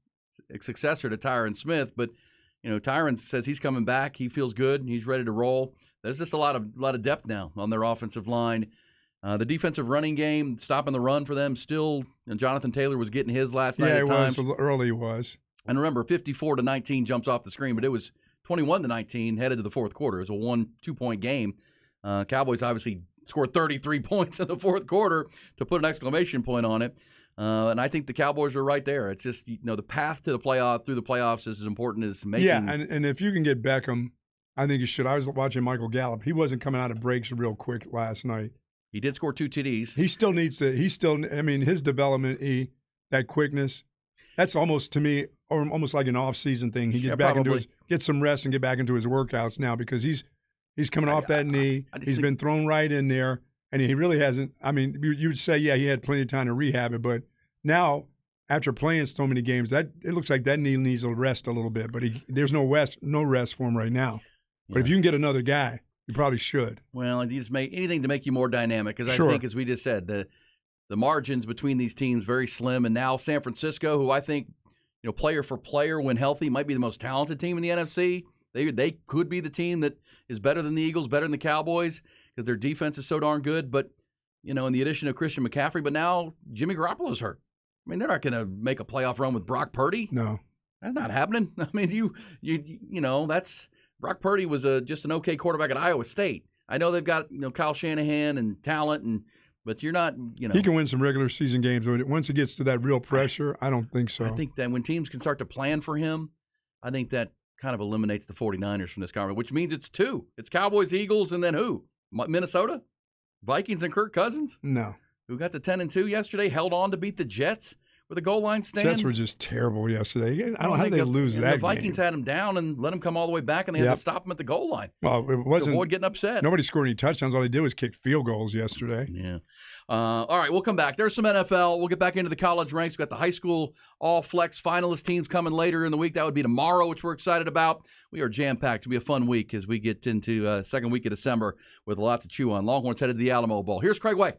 successor to Tyron Smith. But Tyron says he's coming back. He feels good. He's ready to roll. There's just a lot of depth now on their offensive line. The defensive running game, stopping the run for them, still. And Jonathan Taylor was getting his last night. Yeah, at times. was early. Was. And remember, 54-19 jumps off the screen, but it was 21-19 headed to the fourth quarter. It was a 1-2-point game. Cowboys obviously scored 33 points in the fourth quarter to put an exclamation point on it. And I think the Cowboys are right there. It's just the path to the through the playoffs is as important as making. Yeah, and if you can get Beckham, I think you should. I was watching Michael Gallup. He wasn't coming out of breaks real quick last night. He did score 2 TDs. He still needs to. I mean, his development, that quickness. That's almost, to me, almost like an off-season thing. He gets back into get some rest and get back into his workouts now because he's coming off that knee. He's been thrown right in there, and he really hasn't. I mean, you'd say, yeah, he had plenty of time to rehab it, but now after playing so many games, it looks like that knee needs to rest a little bit. But there's no rest for him right now. But if you can get another guy, you probably should. Well, you just make anything to make you more dynamic because I think, as we just said, the margins between these teams very slim, and now San Francisco, who I think, player for player, when healthy, might be the most talented team in the NFC. They could be the team that is better than the Eagles, better than the Cowboys, because their defense is so darn good. But in the addition of Christian McCaffrey, but now Jimmy Garoppolo's hurt. I mean, they're not going to make a playoff run with Brock Purdy. No, that's not happening. I mean, that's Brock Purdy was just an okay quarterback at Iowa State. I know they've got Kyle Shanahan and talent but you're not, He can win some regular season games, but once it gets to that real pressure, I don't think so. I think that when teams can start to plan for him, I think that kind of eliminates the 49ers from this conference, which means it's 2. It's Cowboys, Eagles, and then who? Minnesota? Vikings and Kirk Cousins? No. Who got to 10-2 yesterday, held on to beat the Jets with a goal line stand. Jets were just terrible yesterday. I don't know how they lose that game. The Vikings had them down and let them come all the way back, and they had to stop them at the goal line. Well, it wasn't. To avoid getting upset. Nobody scored any touchdowns. All they did was kick field goals yesterday. Yeah. All right, we'll come back. There's some NFL. We'll get back into the college ranks. We've got the high school all-flex finalist teams coming later in the week. That would be tomorrow, which we're excited about. We are jam-packed. It'll be a fun week as we get into second week of December with a lot to chew on. Longhorns headed to the Alamo Bowl. Here's Craig Way.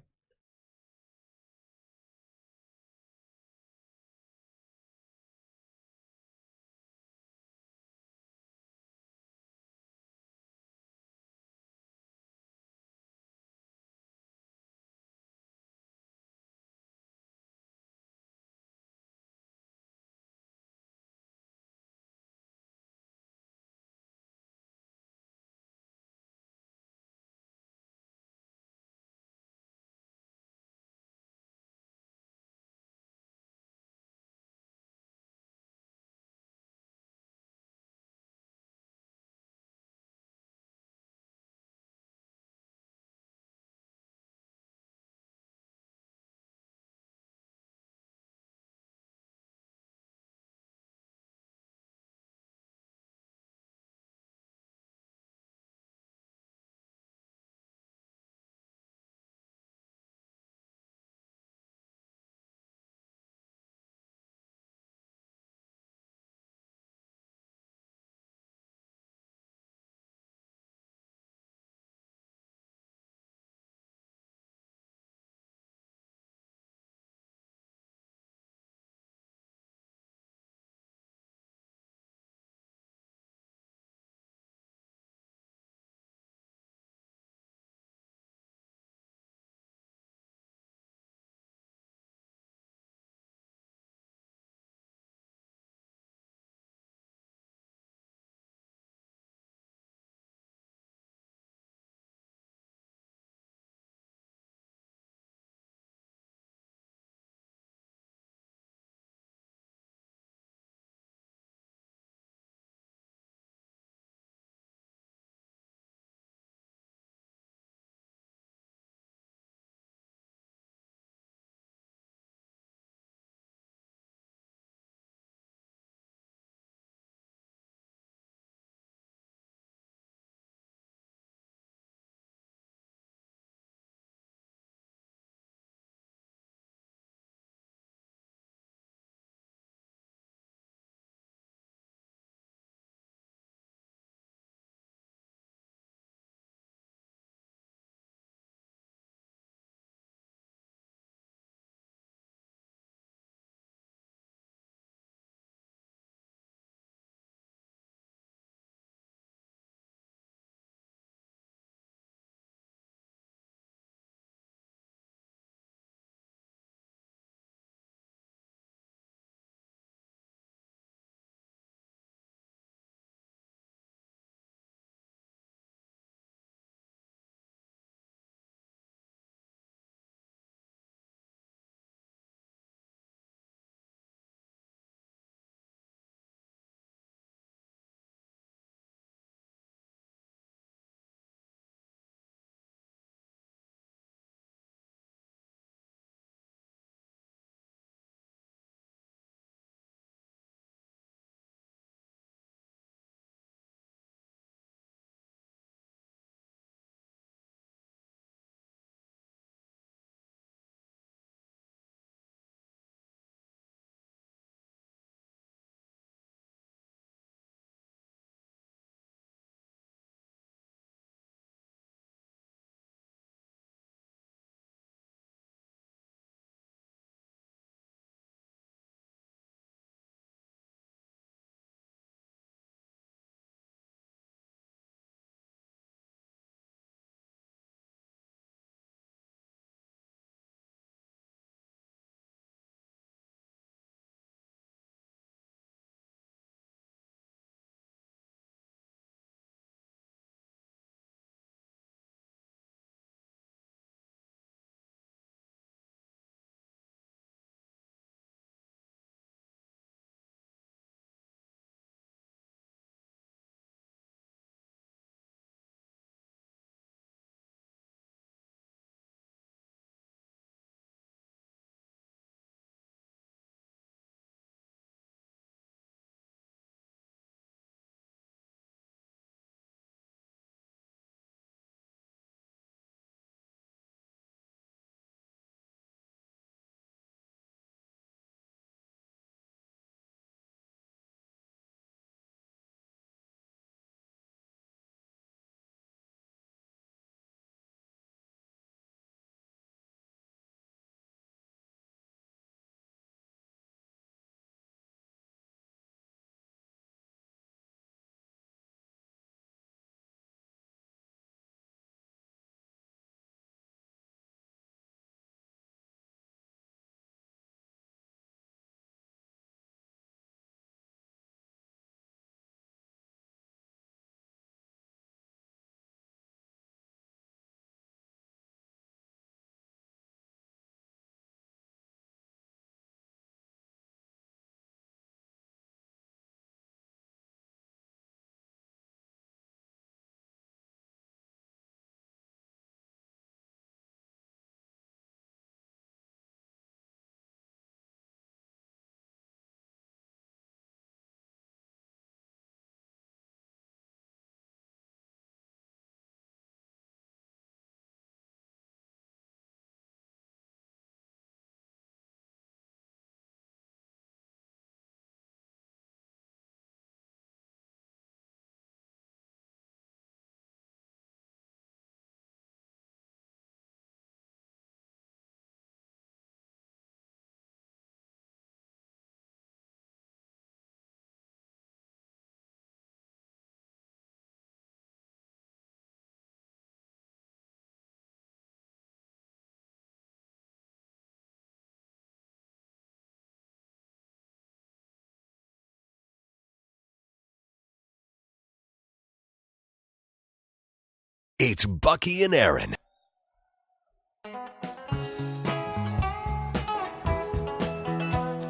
It's Bucky and Aaron.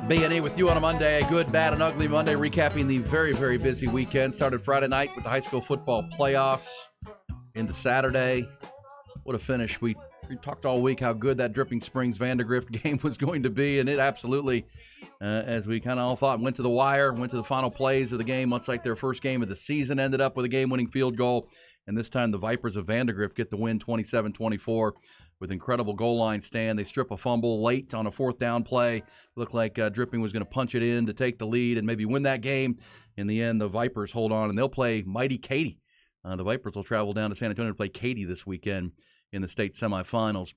B&E with you on a Monday, a good, bad, and ugly Monday, recapping the very, very busy weekend. Started Friday night with the high school football playoffs into Saturday. What a finish. We talked all week how good that Dripping Springs Vandergrift game was going to be, and it absolutely, as we kind of all thought, went to the wire, went to the final plays of the game, much like their first game of the season, ended up with a game-winning field goal, and this time the Vipers of Vandergrift get the win 27-24 with incredible goal line stand. They strip a fumble late on a fourth down play. Looked like Dripping was going to punch it in to take the lead and maybe win that game. In the end, the Vipers hold on, and they'll play mighty Katy. The Vipers will travel down to San Antonio to play Katy this weekend in the state semifinals.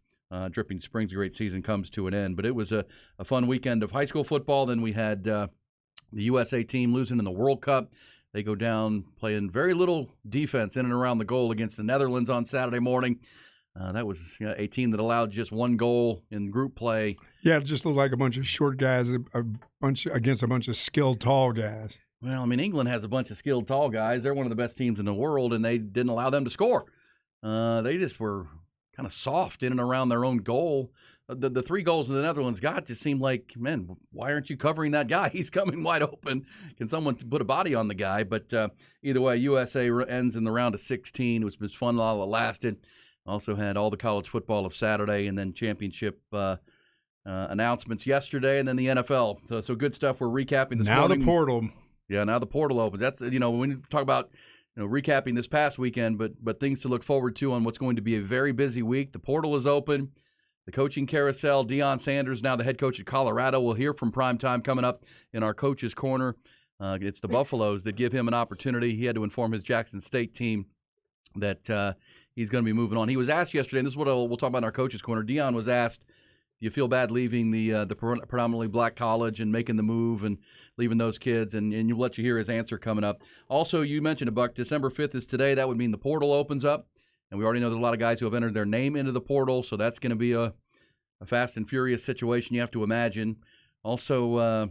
Dripping Springs' great season comes to an end. But it was a fun weekend of high school football. Then we had the USA team losing in the World Cup. They go down playing very little defense in and around the goal against the Netherlands on Saturday morning. That was a team that allowed just one goal in group play. Yeah, it just looked like a bunch of short guys against a bunch of skilled tall guys. Well, I mean, England has a bunch of skilled tall guys. They're one of the best teams in the world, and they didn't allow them to score. They just were kind of soft in and around their own goal. The three goals the Netherlands got just seemed like, man, why aren't you covering that guy? He's coming wide open. Can someone put a body on the guy? But either way, USA ends in the round of 16, which was fun while it lasted. Also had all the college football of Saturday and then championship announcements yesterday, and then the NFL. So good stuff. We're recapping this now morning. The portal. Yeah, now the portal opens. That's, when we talk about recapping this past weekend, but things to look forward to on what's going to be a very busy week. The portal is open. The coaching carousel. Deion Sanders, now the head coach at Colorado. We'll hear from Primetime coming up in our Coach's Corner. It's the Buffaloes that give him an opportunity. He had to inform his Jackson State team that he's going to be moving on. He was asked yesterday, and this is what we'll talk about in our Coach's Corner. Deion was asked, do you feel bad leaving the predominantly black college and making the move and leaving those kids? And you'll let you hear his answer coming up. Also, you mentioned it, Buck, December 5th is today. That would mean the portal opens up. And we already know there's a lot of guys who have entered their name into the portal, so that's going to be a fast and furious situation you have to imagine. Also,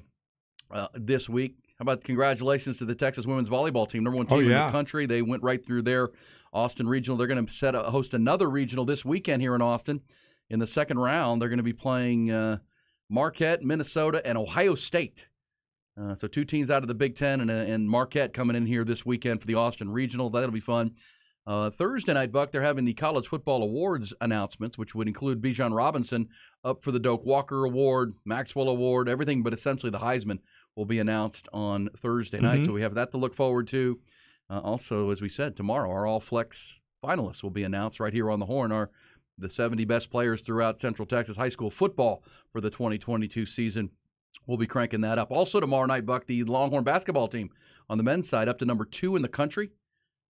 this week, how about congratulations to the Texas women's volleyball team, number one team in the country. They went right through their Austin regional. They're going to host another regional this weekend here in Austin. In the second round, they're going to be playing Marquette, Minnesota, and Ohio State. So two teams out of the Big Ten, and Marquette coming in here this weekend for the Austin regional. That'll be fun. Thursday night, Buck, they're having the College Football Awards announcements, which would include Bijan Robinson up for the Doak Walker Award, Maxwell Award, everything but essentially the Heisman will be announced on Thursday night. So we have that to look forward to. Also, as we said, tomorrow our All-Flex finalists will be announced right here on the Horn. The 70 best players throughout Central Texas high school football for the 2022 season. We'll be cranking that up. Also tomorrow night, Buck, the Longhorn basketball team on the men's side up to number 2 in the country.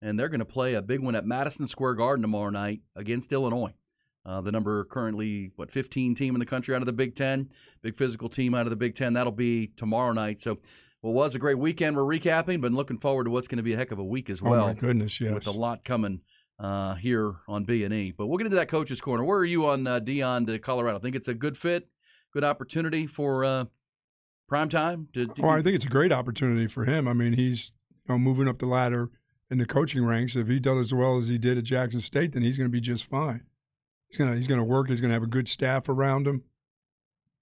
And they're going to play a big one at Madison Square Garden tomorrow night against Illinois. The number currently, 15 team in the country out of the Big Ten, big physical team out of the Big Ten. That'll be tomorrow night. So, well, it was a great weekend we're recapping, but looking forward to what's going to be a heck of a week as well. Oh, my goodness, yes. With a lot coming here on B&E. But we'll get into that Coach's Corner. Where are you on Deion to Colorado? Think it's a good fit, good opportunity for Primetime? I think it's a great opportunity for him. I mean, he's moving up the ladder in the coaching ranks. If he does as well as he did at Jackson State, then he's going to be just fine. He's going to work. He's going to have a good staff around him.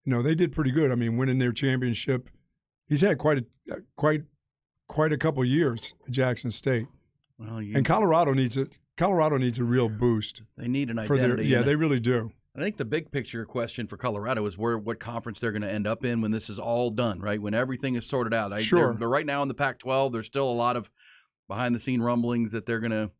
They did pretty good. I mean, winning their championship. He's had quite a couple years at Jackson State. Well, and Colorado needs a real boost. They need an identity. They really do. I think the big picture question for Colorado is what conference they're going to end up in when this is all done, right? When everything is sorted out. Sure. They're right now in the Pac-12. There's still a lot of behind-the-scene rumblings that they're going to,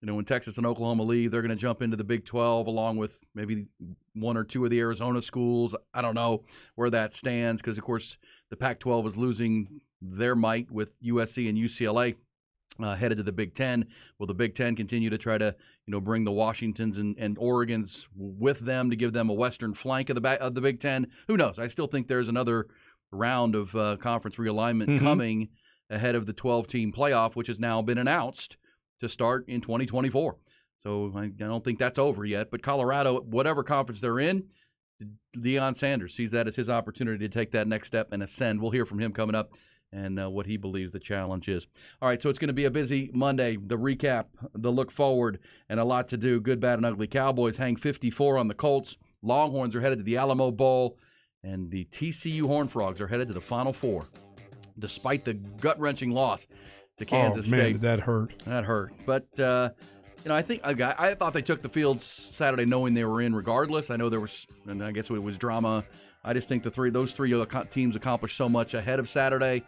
when Texas and Oklahoma leave, they're going to jump into the Big 12 along with maybe one or two of the Arizona schools. I don't know where that stands because, of course, the Pac-12 is losing their might with USC and UCLA headed to the Big Ten. Will the Big Ten continue to try to, bring the Washingtons and Oregons with them to give them a western flank of the Big Ten? Who knows? I still think there's another round of conference realignment coming ahead of the 12-team playoff, which has now been announced to start in 2024. So I don't think that's over yet. But Colorado, whatever conference they're in, Deion Sanders sees that as his opportunity to take that next step and ascend. We'll hear from him coming up and what he believes the challenge is. All right, so it's going to be a busy Monday. The recap, the look forward, and a lot to do. Good, bad, and ugly. Cowboys hang 54 on the Colts. Longhorns are headed to the Alamo Bowl, and the TCU Horned Frogs are headed to the Final Four, despite the gut-wrenching loss to Kansas State. Man, that hurt. That hurt. But, I thought they took the field Saturday knowing they were in regardless. I know there was, and I guess it was drama. I just think those three teams accomplished so much ahead of Saturday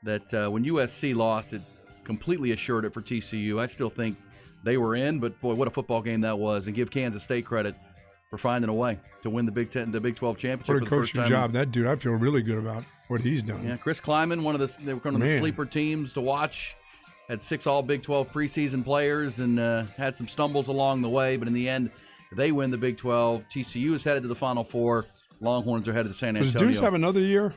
that when USC lost, it completely assured it for TCU. I still think they were in, but boy, what a football game that was. And give Kansas State credit for finding a way to win the Big 12 championship. What a for the first coaching time. job. That dude, I feel really good about what he's done. Yeah, Chris Kleiman, they were one of the sleeper teams to watch. Had 6 all Big 12 preseason players and had some stumbles along the way, but in the end, they win the Big 12. TCU is headed to the Final Four. Longhorns are headed to San Antonio. Does Deuce have another year?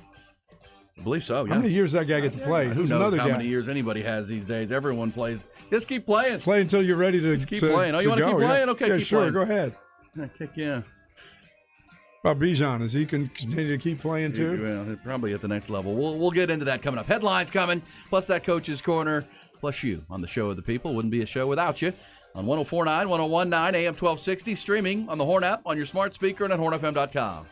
I believe so, yeah. How many years does that guy get to play? Who Who's knows another how guy? many years anybody has these days? Everyone plays. Just keep playing. Play until you're ready to Keep playing. Oh, you want to keep playing? Okay, yeah, keep sure. playing. Go ahead. Yeah. About Bijan, is he can continue to keep playing too? Well, probably at the next level. We'll get into that coming up. Headlines coming, plus that Coach's Corner, plus you on the Show of the People. Wouldn't be a show without you. On 104.9, 101.9, AM 1260, streaming on the Horn app, on your smart speaker, and at hornfm.com.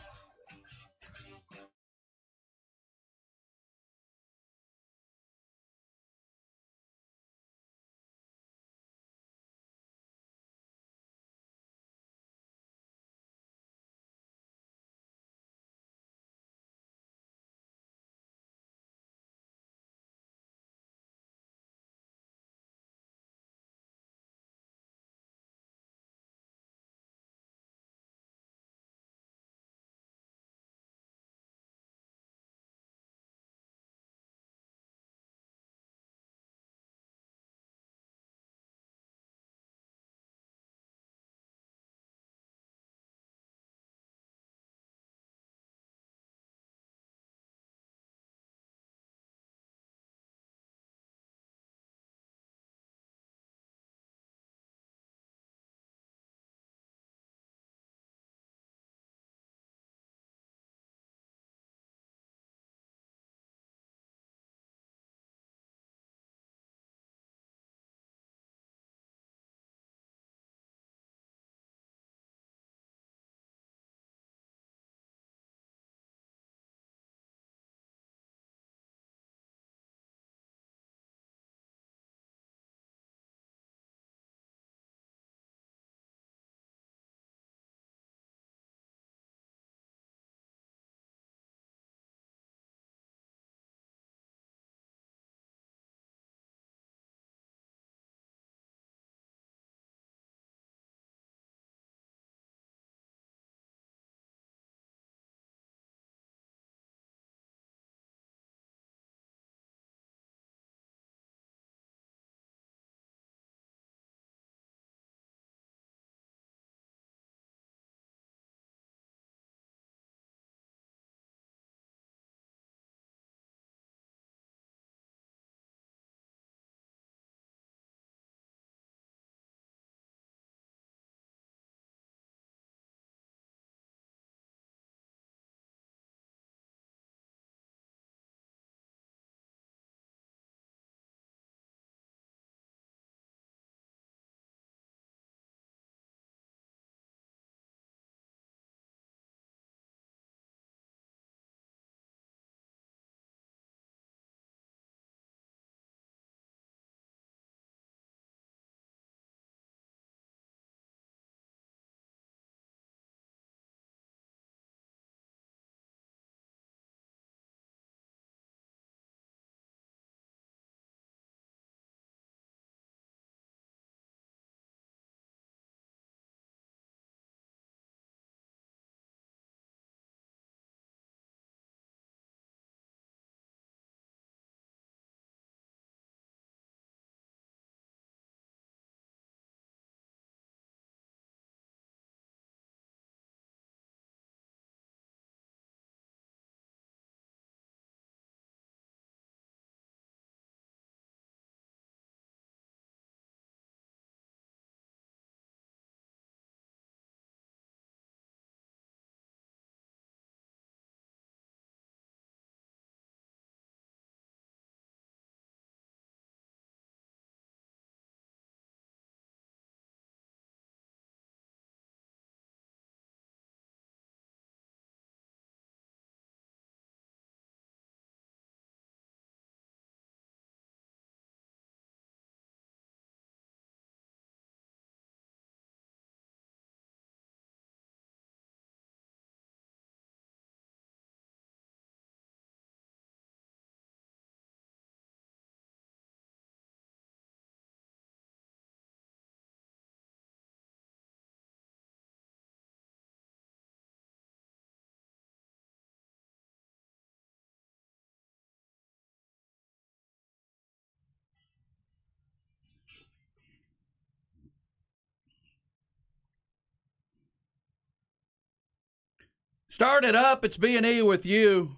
Start it up. It's B&E with you.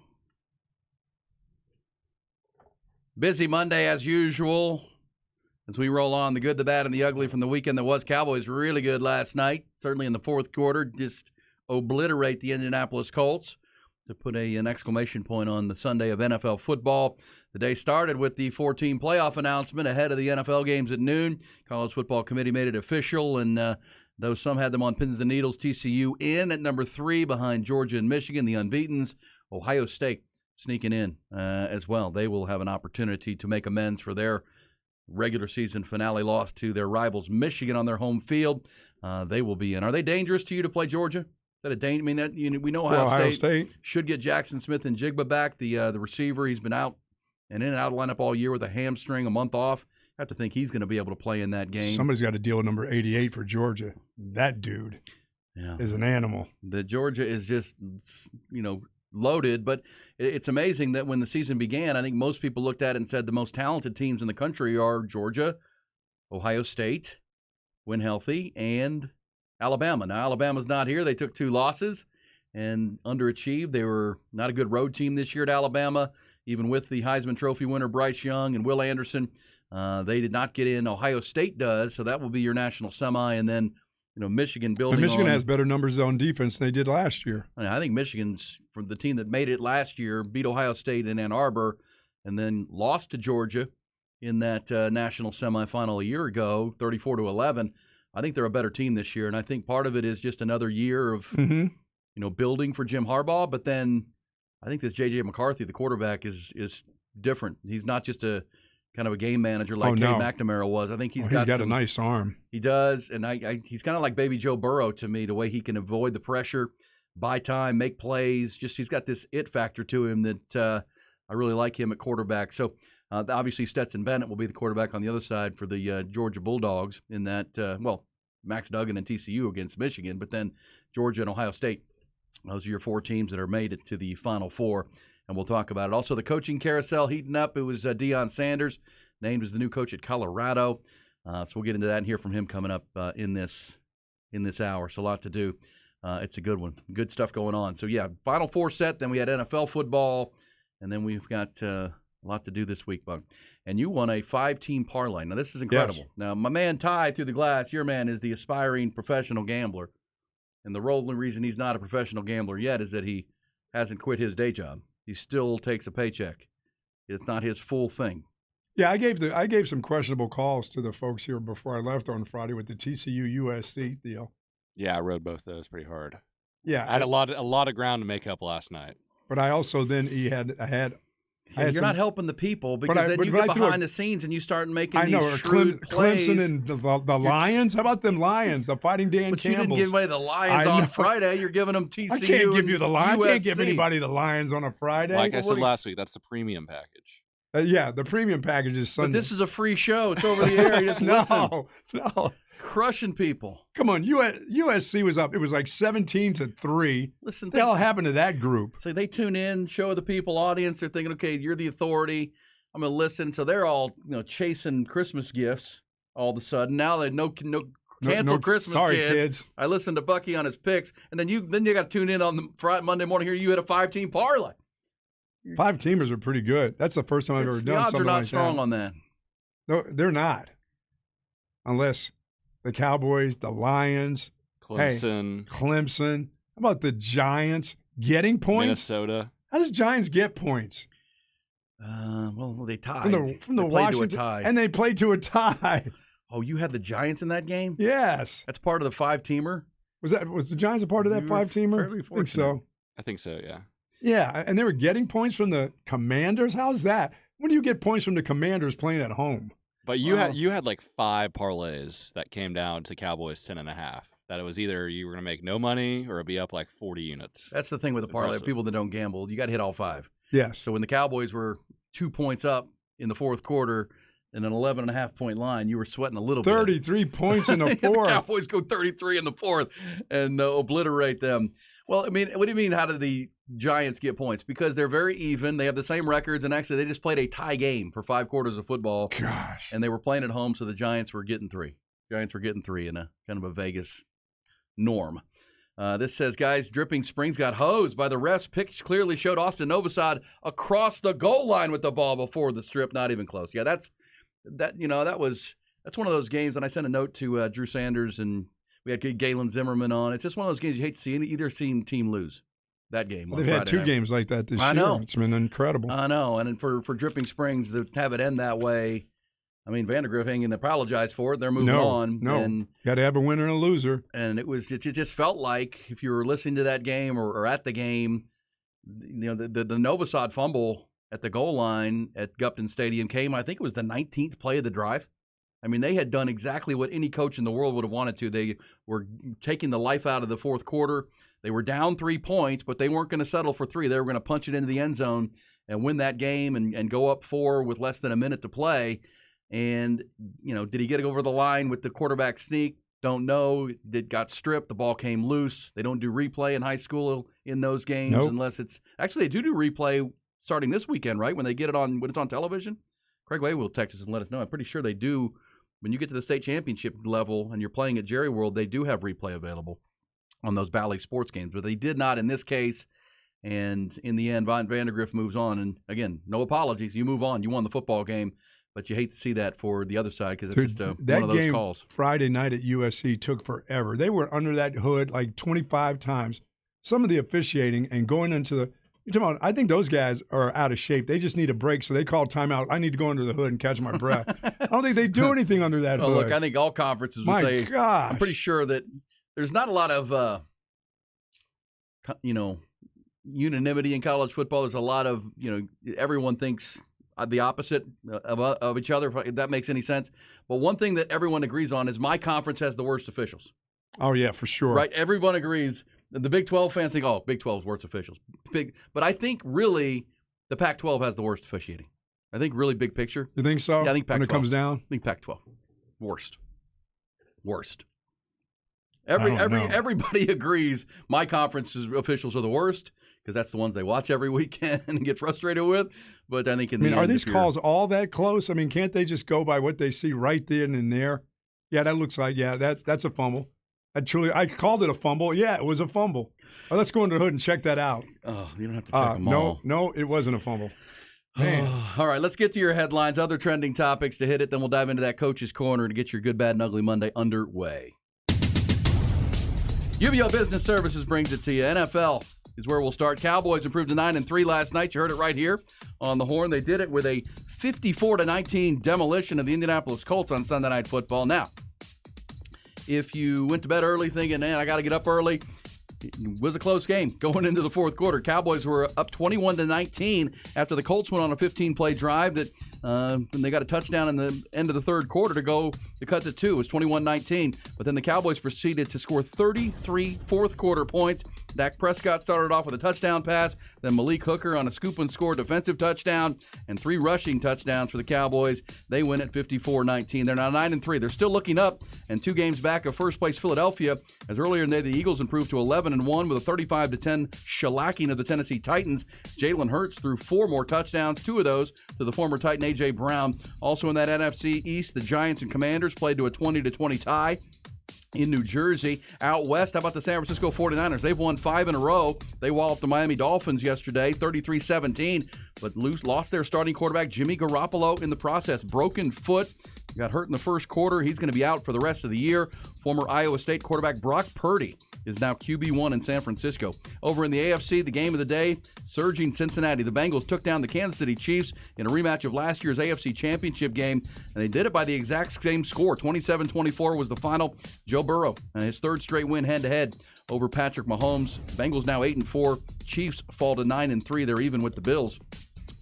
Busy Monday as usual. As we roll on the good, the bad, and the ugly from the weekend that was. Cowboys really good last night, certainly in the fourth quarter. Just obliterate the Indianapolis Colts to put an exclamation point on the Sunday of NFL football. The day started with the 4-team playoff announcement ahead of the NFL games at noon. College Football Committee made it official, and though some had them on pins and needles, TCU in at number 3 behind Georgia and Michigan, the unbeatens. Ohio State sneaking in as well. They will have an opportunity to make amends for their regular season finale loss to their rivals Michigan on their home field. They will be in. Are they dangerous to you to play Georgia? Is that I mean, we know Ohio State should get Jackson Smith and Jigba back. The receiver, he's been out and in and out of lineup all year with a hamstring, a month off. I have to think he's going to be able to play in that game. Somebody's got to deal with number 88 for Georgia. That dude is an animal. The Georgia is just, loaded, but it's amazing that when the season began, I think most people looked at it and said the most talented teams in the country are Georgia, Ohio State, when healthy, and Alabama. Now, Alabama's not here. They took 2 losses and underachieved. They were not a good road team this year at Alabama, even with the Heisman Trophy winner Bryce Young and Will Anderson. They did not get in. Ohio State does, so that will be your national semi, and then Michigan building. Michigan has better numbers on defense than they did last year. I think Michigan's from the team that made it last year, beat Ohio State in Ann Arbor, and then lost to Georgia in that national semifinal a year ago, 34-11. I think they're a better team this year, and I think part of it is just another year of building for Jim Harbaugh. But then I think this J.J. McCarthy, the quarterback, is different. He's not just a kind of a game manager like Cade McNamara was. I think he's got a nice arm. He does, and he's kind of like baby Joe Burrow to me, the way he can avoid the pressure, buy time, make plays. Just he's got this it factor to him that I really like him at quarterback. So obviously Stetson Bennett will be the quarterback on the other side for the Georgia Bulldogs in that, Max Duggan and TCU against Michigan, but then Georgia and Ohio State. Those are your 4 teams that are made it to the Final Four. And we'll talk about it. Also, the coaching carousel heating up. It was Deion Sanders named as the new coach at Colorado. So we'll get into that and hear from him coming up in this hour. So a lot to do. It's a good one. Good stuff going on. So, yeah, Final Four set. Then we had NFL football. And then we've got a lot to do this week, Bug. And you won a 5-team parlay. Now, this is incredible. Yes. Now, my man Ty through the glass, your man is the aspiring professional gambler. And the only reason he's not a professional gambler yet is that he hasn't quit his day job. He still takes a paycheck. It's not his full thing. Yeah, I gave some questionable calls to the folks here before I left on Friday with the TCU USC deal. Yeah, I rode both those pretty hard. Yeah, I had a lot of ground to make up last night. But I also then you're not helping the people because then you get behind the scenes and you start making these shrewd plays. Clemson and the Lions. How about them Lions? The Fighting Dan Campbells. You didn't give away the Lions on Friday. You're giving them TCU. I can't give you the Lions. USC. I can't give anybody the Lions on a Friday. Like I said last week, that's the premium package. Yeah, the premium package is Sunday. But this is a free show. It's over the air. You just listen. No. Crushing people. Come on, USC was up. It was like 17-3. Listen, what the hell happened to that group? So they tune in, show the people audience. They're thinking, okay, you're the authority. I'm going to listen. So they're all chasing Christmas gifts all of a sudden. Now they no cancel Christmas kids. I listened to Bucky on his picks, and then you got to tune in on the Friday, Monday morning. Here you had a 5-team parlay. 5-teamers are pretty good. That's the first time I've ever done something like that. The odds are not strong on that. No, they're not. Unless the Cowboys, the Lions, Clemson. How about the Giants getting points? Minnesota. How does Giants get points? Well, they tied. From the Washington, to a tie. And they played to a tie. Oh, you had the Giants in that game? Yes. That's part of the 5-teamer? Was the Giants a part of that 5-teamer? I think so. I think so, yeah. Yeah, and they were getting points from the Commanders? How's that? When do you get points from the Commanders playing at home? But you had like 5 parlays that came down to Cowboys 10.5. That it was either you were going to make no money or it'd be up like 40 units. That's the thing with the parlay. People that don't gamble, you got to hit all 5. Yes. So when the Cowboys were 2 points up in the fourth quarter and an 11.5-point line, you were sweating a little 33 points in the fourth. The Cowboys go 33 in the fourth and obliterate them. Well, I mean, what do you mean, how did the Giants get points? Because they're very even. They have the same records, and actually they just played a tie game for 5 quarters of football. Gosh. And they were playing at home, so the Giants were getting 3. Giants were getting 3 in a kind of a Vegas norm. This says, guys, Dripping Springs got hosed by the refs. Pitch clearly showed Austin Novosad across the goal line with the ball before the strip. Not even close. Yeah, that's one of those games. And I sent a note to Drew Sanders, and we had Galen Zimmerman on. It's just one of those games you hate to see either team lose that game. They've had two games like that this year. I know. It's been incredible. I know. And for Dripping Springs to have it end that way, I mean, Vandergrift ain't going to apologize for it. They're moving on. No, got to have a winner and a loser. And it just felt like if you were listening to that game or at the game, you know, the Novosad fumble at the goal line at Gupton Stadium came, I think it was the 19th play of the drive. I mean, they had done exactly what any coach in the world would have wanted to. They were taking the life out of the fourth quarter. They were down 3 points, but they weren't going to settle for 3. They were going to punch it into the end zone and win that game and go up 4 with less than a minute to play. And, you know, did he get over the line with the quarterback sneak? Don't know. It got stripped. The ball came loose. They don't do replay in high school in those games unless it's – actually, they do replay starting this weekend, right, when they get it on – when it's on television? Craig Way will text us and let us know. I'm pretty sure they do. When you get to the state championship level and you're playing at Jerry World, they do have replay available on those Valley sports games. But they did not in this case. And in the end, Vandergrift moves on. And, again, no apologies. You move on. You won the football game. But you hate to see that for the other side because it's just one of those calls. Friday night at USC took forever. They were under that hood like 25 times. Some of the officiating and going into the – you're talking about, I think those guys are out of shape. They just need a break, so they call timeout. I need to go under the hood and catch my breath. I don't think they do anything under that hood. Look, I think all conferences would say – gosh. I'm pretty sure that there's not a lot of, unanimity in college football. There's a lot of, everyone thinks – the opposite of each other, if that makes any sense. But one thing that everyone agrees on is my conference has the worst officials. Oh, yeah, for sure. Right? Everyone agrees. The Big 12 fans think, Big 12's worst officials. But I think really the Pac-12 has the worst officiating. I think really big picture. You think so? Yeah, I think Pac-12. When it comes down? I think Pac-12. Worst. Everybody agrees my conference's officials are the worst. Because that's the ones they watch every weekend and get frustrated with. But I think are these calls all that close? I mean, can't they just go by what they see right then and there? Yeah, that looks like, that's a fumble. I called it a fumble. Yeah, it was a fumble. Let's go under the hood and check that out. Oh, you don't have to check them all. No, it wasn't a fumble. All right, let's get to your headlines, other trending topics to hit it. Then we'll dive into that Coach's Corner to get your Good, Bad, and Ugly Monday underway. UBEO Business Services brings it to you. NFL is where we'll start. Cowboys improved to 9-3 last night. You heard it right here on the horn. They did it with a 54-19 demolition of the Indianapolis Colts on Sunday Night Football. Now, if you went to bed early thinking, I got to get up early, it was a close game going into the fourth quarter. Cowboys were up 21-19 after the Colts went on a 15-play drive that and they got a touchdown in the end of the third quarter to cut to 2. It was 21-19. But then the Cowboys proceeded to score 33 fourth-quarter points. Dak Prescott started off with a touchdown pass. Then Malik Hooker on a scoop-and-score defensive touchdown and 3 rushing touchdowns for the Cowboys. They win at 54-19. They're now 9-3. They're still looking up and 2 games back of first-place Philadelphia, as earlier in the day the Eagles improved to 11-1 with a 35-10 shellacking of the Tennessee Titans. Jalen Hurts threw 4 more touchdowns, 2 of those to the former Titan A.J. Brown. Also in that NFC East, the Giants and Commanders played to a 20-20 tie in New Jersey. Out west, how about the San Francisco 49ers? They've won 5 in a row. They walloped the Miami Dolphins yesterday, 33-17, but lost their starting quarterback, Jimmy Garoppolo, in the process. Broken foot. Got hurt in the first quarter. He's going to be out for the rest of the year. Former Iowa State quarterback Brock Purdy is now QB1 in San Francisco. Over in the AFC, the game of the day, surging Cincinnati. The Bengals took down the Kansas City Chiefs in a rematch of last year's AFC Championship game, and they did it by the exact same score. 27-24 was the final. Joe Burrow, his 3rd straight win head-to-head over Patrick Mahomes. Bengals now 8-4. Chiefs fall to 9-3. They're even with the Bills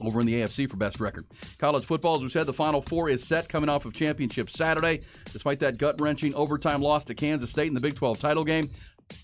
over in the AFC for best record. College football, as we said, the Final Four is set coming off of Championship Saturday. Despite that gut-wrenching overtime loss to Kansas State in the Big 12 title game,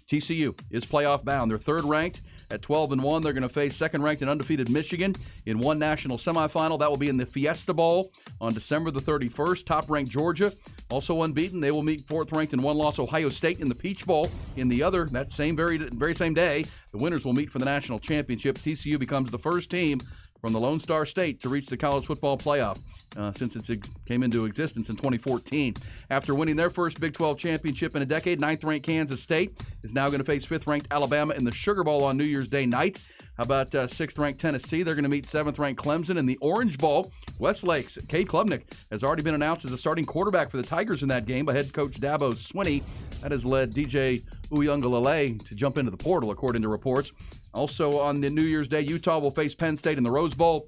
TCU is playoff bound. They're 3rd ranked at 12-1. They're going to face 2nd ranked and undefeated Michigan in one national semifinal. That will be in the Fiesta Bowl on December the 31st. Top-ranked Georgia, also unbeaten. They will meet 4th ranked and 1-loss Ohio State in the Peach Bowl in the other, that same very same day. The winners will meet for the national championship. TCU becomes the first team from the Lone Star State to reach the college football playoff since it came into existence in 2014. After winning their first Big 12 championship in a decade, 9th-ranked Kansas State is now going to face 5th-ranked Alabama in the Sugar Bowl on New Year's Day night. How about 6th-ranked Tennessee? They're going to meet 7th-ranked Clemson in the Orange Bowl. Westlake's Cade Klubnik has already been announced as the starting quarterback for the Tigers in that game by head coach Dabo Swinney. That has led DJ Uiagalelei to jump into the portal, according to reports. Also on the New Year's Day, Utah will face Penn State in the Rose Bowl.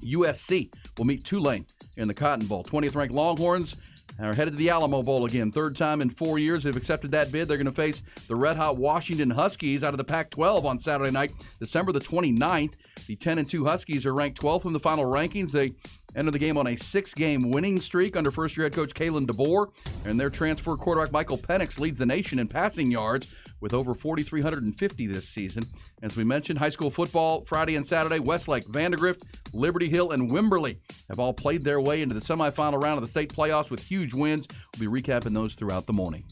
USC will meet Tulane in the Cotton Bowl. 20th-ranked Longhorns are headed to the Alamo Bowl again. 3rd time in 4 years they've accepted that bid. They're going to face the red-hot Washington Huskies out of the Pac-12 on Saturday night, December the 29th. The 10-2 Huskies are ranked 12th in the final rankings. They enter the game on a 6-game winning streak under first-year head coach Kalen DeBoer, and their transfer quarterback Michael Penix leads the nation in passing yards with over 4,350 this season. As we mentioned, high school football Friday and Saturday, Westlake, Vandergrift, Liberty Hill, and Wimberley have all played their way into the semifinal round of the state playoffs with huge wins. We'll be recapping those throughout the morning.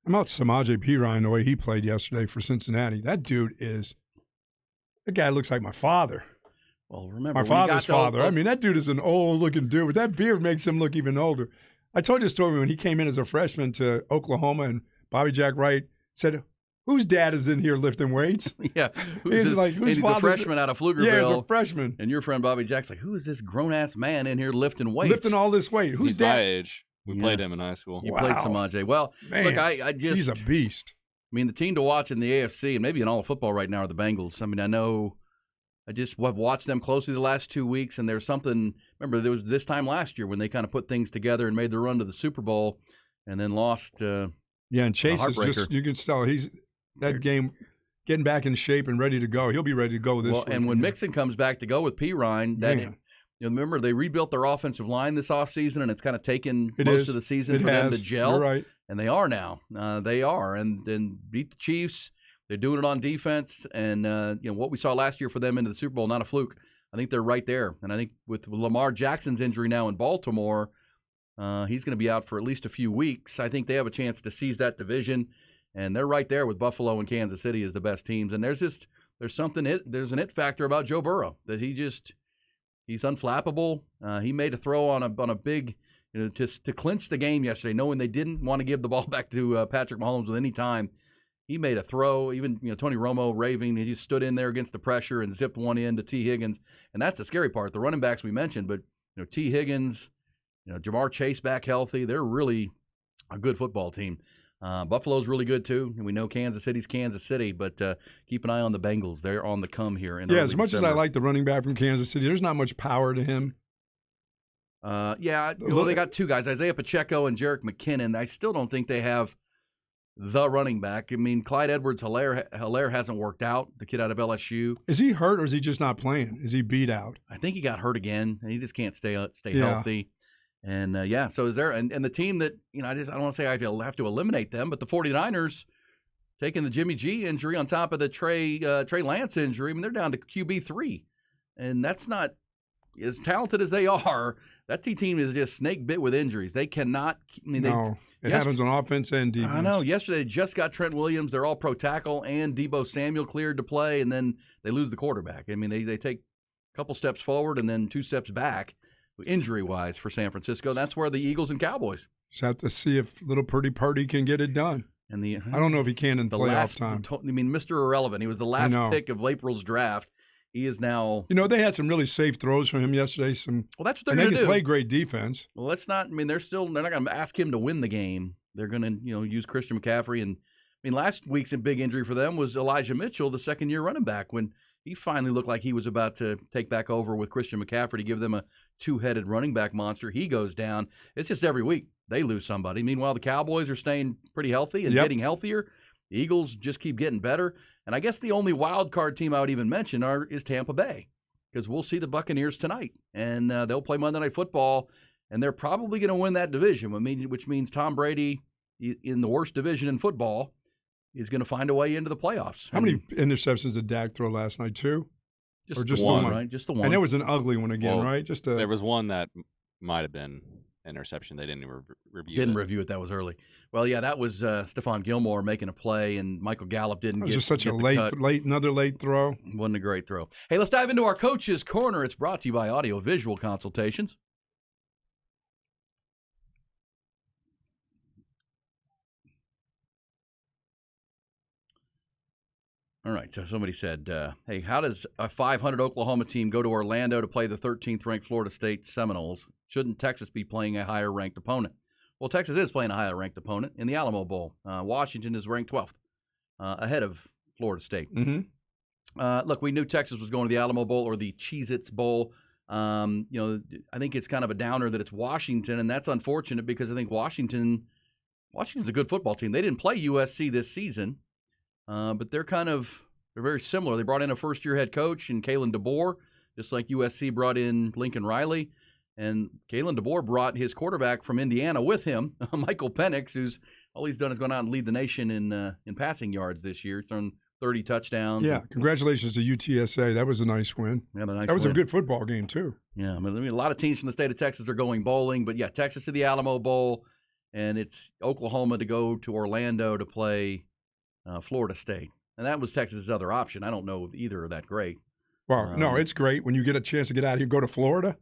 I'm out Samaje Perine the way he played yesterday for Cincinnati. That guy looks like my father. Well, remember, my father's father. I mean, that dude is an old-looking dude, but that beard makes him look even older. I told you a story when he came in as a freshman to Oklahoma, and Bobby Jack Wright said, "Whose dad is in here lifting weights?" Yeah, he's like, "Who's a freshman out of Pflugerville?" Yeah, he's a freshman. And your friend Bobby Jack's like, "Who is this grown-ass man in here lifting weights? Lifting all this weight? Who's He's dad?" my age. We played him in high school. You played Samaje. Well, man, look, I just he's a beast. I mean, the team to watch in the AFC and maybe in all of football right now are the Bengals. I mean, I just have watched them closely the last 2 weeks, and there's something. Remember, there was this time last year when they kind of put things together and made the run to the Super Bowl, and then lost. Yeah, and Chase is just—you can tell he's that game getting back in shape and ready to go. He'll be ready to go this week. And when Mixon comes back to go with Perine, remember they rebuilt their offensive line this offseason, and it's kind of taken most of the season for them to gel. You're right. And they are now. They are, and beat the Chiefs. They're doing it on defense, and what we saw last year for them into the Super Bowl, not a fluke. I think they're right there, and I think with Lamar Jackson's injury now in Baltimore, he's going to be out for at least a few weeks. I think they have a chance to seize that division, and they're right there with Buffalo and Kansas City as the best teams. And there's an it factor about Joe Burrow that he's unflappable. He made a throw on a big. Just to clinch the game yesterday, knowing they didn't want to give the ball back to Patrick Mahomes with any time. He made a throw. Even Tony Romo raving. He just stood in there against the pressure and zipped one in to T. Higgins. And that's the scary part. The running backs we mentioned, but T. Higgins, Jamar Chase back healthy. They're really a good football team. Buffalo's really good too, and we know Kansas City's Kansas City. But keep an eye on the Bengals. They're on the come here. As much as I like the running back from Kansas City, there's not much power to him. They got two guys, Isaiah Pacheco and Jerick McKinnon. I still don't think they have the running back. I mean, Clyde Edwards-Helaire hasn't worked out, the kid out of LSU. Is he hurt or is he just not playing? Is he beat out? I think he got hurt again, and he just can't stay healthy. And, so is there – and the team that, I don't want to say I have to eliminate them, but the 49ers taking the Jimmy G injury on top of the Trey Lance injury, I mean, they're down to QB3. And that's not – as talented as they are, that team is just snake bit with injuries. They cannot – It happens on offense and defense. I know. Yesterday, they just got Trent Williams. They're all pro tackle, and Deebo Samuel cleared to play, and then they lose the quarterback. I mean, they take a couple steps forward and then 2 steps back, injury-wise, for San Francisco. That's where the Eagles and Cowboys. Just have to see if little Purdy can get it done. And I don't know if he can in playoff time. Mr. Irrelevant. He was the last pick of April's draft. He is now. They had some really safe throws from him yesterday. Well, that's what they're going to do. They play great defense. Well, let's not. I mean, they're not going to ask him to win the game. They're going to, use Christian McCaffrey. And last week's big injury for them was Elijah Mitchell, the second-year running back, when he finally looked like he was about to take back over with Christian McCaffrey to give them a 2-headed running back monster. He goes down. It's just every week they lose somebody. Meanwhile, the Cowboys are staying pretty healthy and getting healthier. The Eagles just keep getting better. And I guess the only wild card team I would even mention is Tampa Bay, because we'll see the Buccaneers tonight, and they'll play Monday Night Football, and they're probably going to win that division, which means Tom Brady, in the worst division in football, is going to find a way into the playoffs. How many interceptions did Dak throw last night? 2? Just one, right? Just the one. And it was an ugly one again, right? There was one that might have been interception. They didn't even review Didn't it. review it. That was early. Well, yeah, that was Stephon Gilmore making a play, and Michael Gallup didn't It get was just such a get the cut. another late throw. Wasn't a great throw. Hey, let's dive into our Coach's Corner. It's brought to you by Audio Visual Consultations. All right, so somebody said, hey, how does a 500 Oklahoma team go to Orlando to play the 13th-ranked Florida State Seminoles? Shouldn't Texas be playing a higher-ranked opponent? Well, Texas is playing a higher-ranked opponent in the Alamo Bowl. Washington is ranked 12th, ahead of Florida State. Mm-hmm. Look, we knew Texas was going to the Alamo Bowl or the Cheez-Its Bowl. I think it's kind of a downer that it's Washington, and that's unfortunate because I think Washington's a good football team. They didn't play USC this season. But they're very similar. They brought in a first-year head coach in Kalen DeBoer, just like USC brought in Lincoln Riley. And Kalen DeBoer brought his quarterback from Indiana with him, Michael Penix, who's all he's done is gone out and lead the nation in passing yards this year. He's thrown 30 touchdowns. Yeah, congratulations to UTSA. That was a nice win. That was a good football game, too. Yeah, I mean, a lot of teams from the state of Texas are going bowling. But, yeah, Texas to the Alamo Bowl, and it's Oklahoma to go to Orlando to play Florida State. And that was Texas's other option. I don't know either are that great. Well, no, it's great when you get a chance to get out here, go to Florida.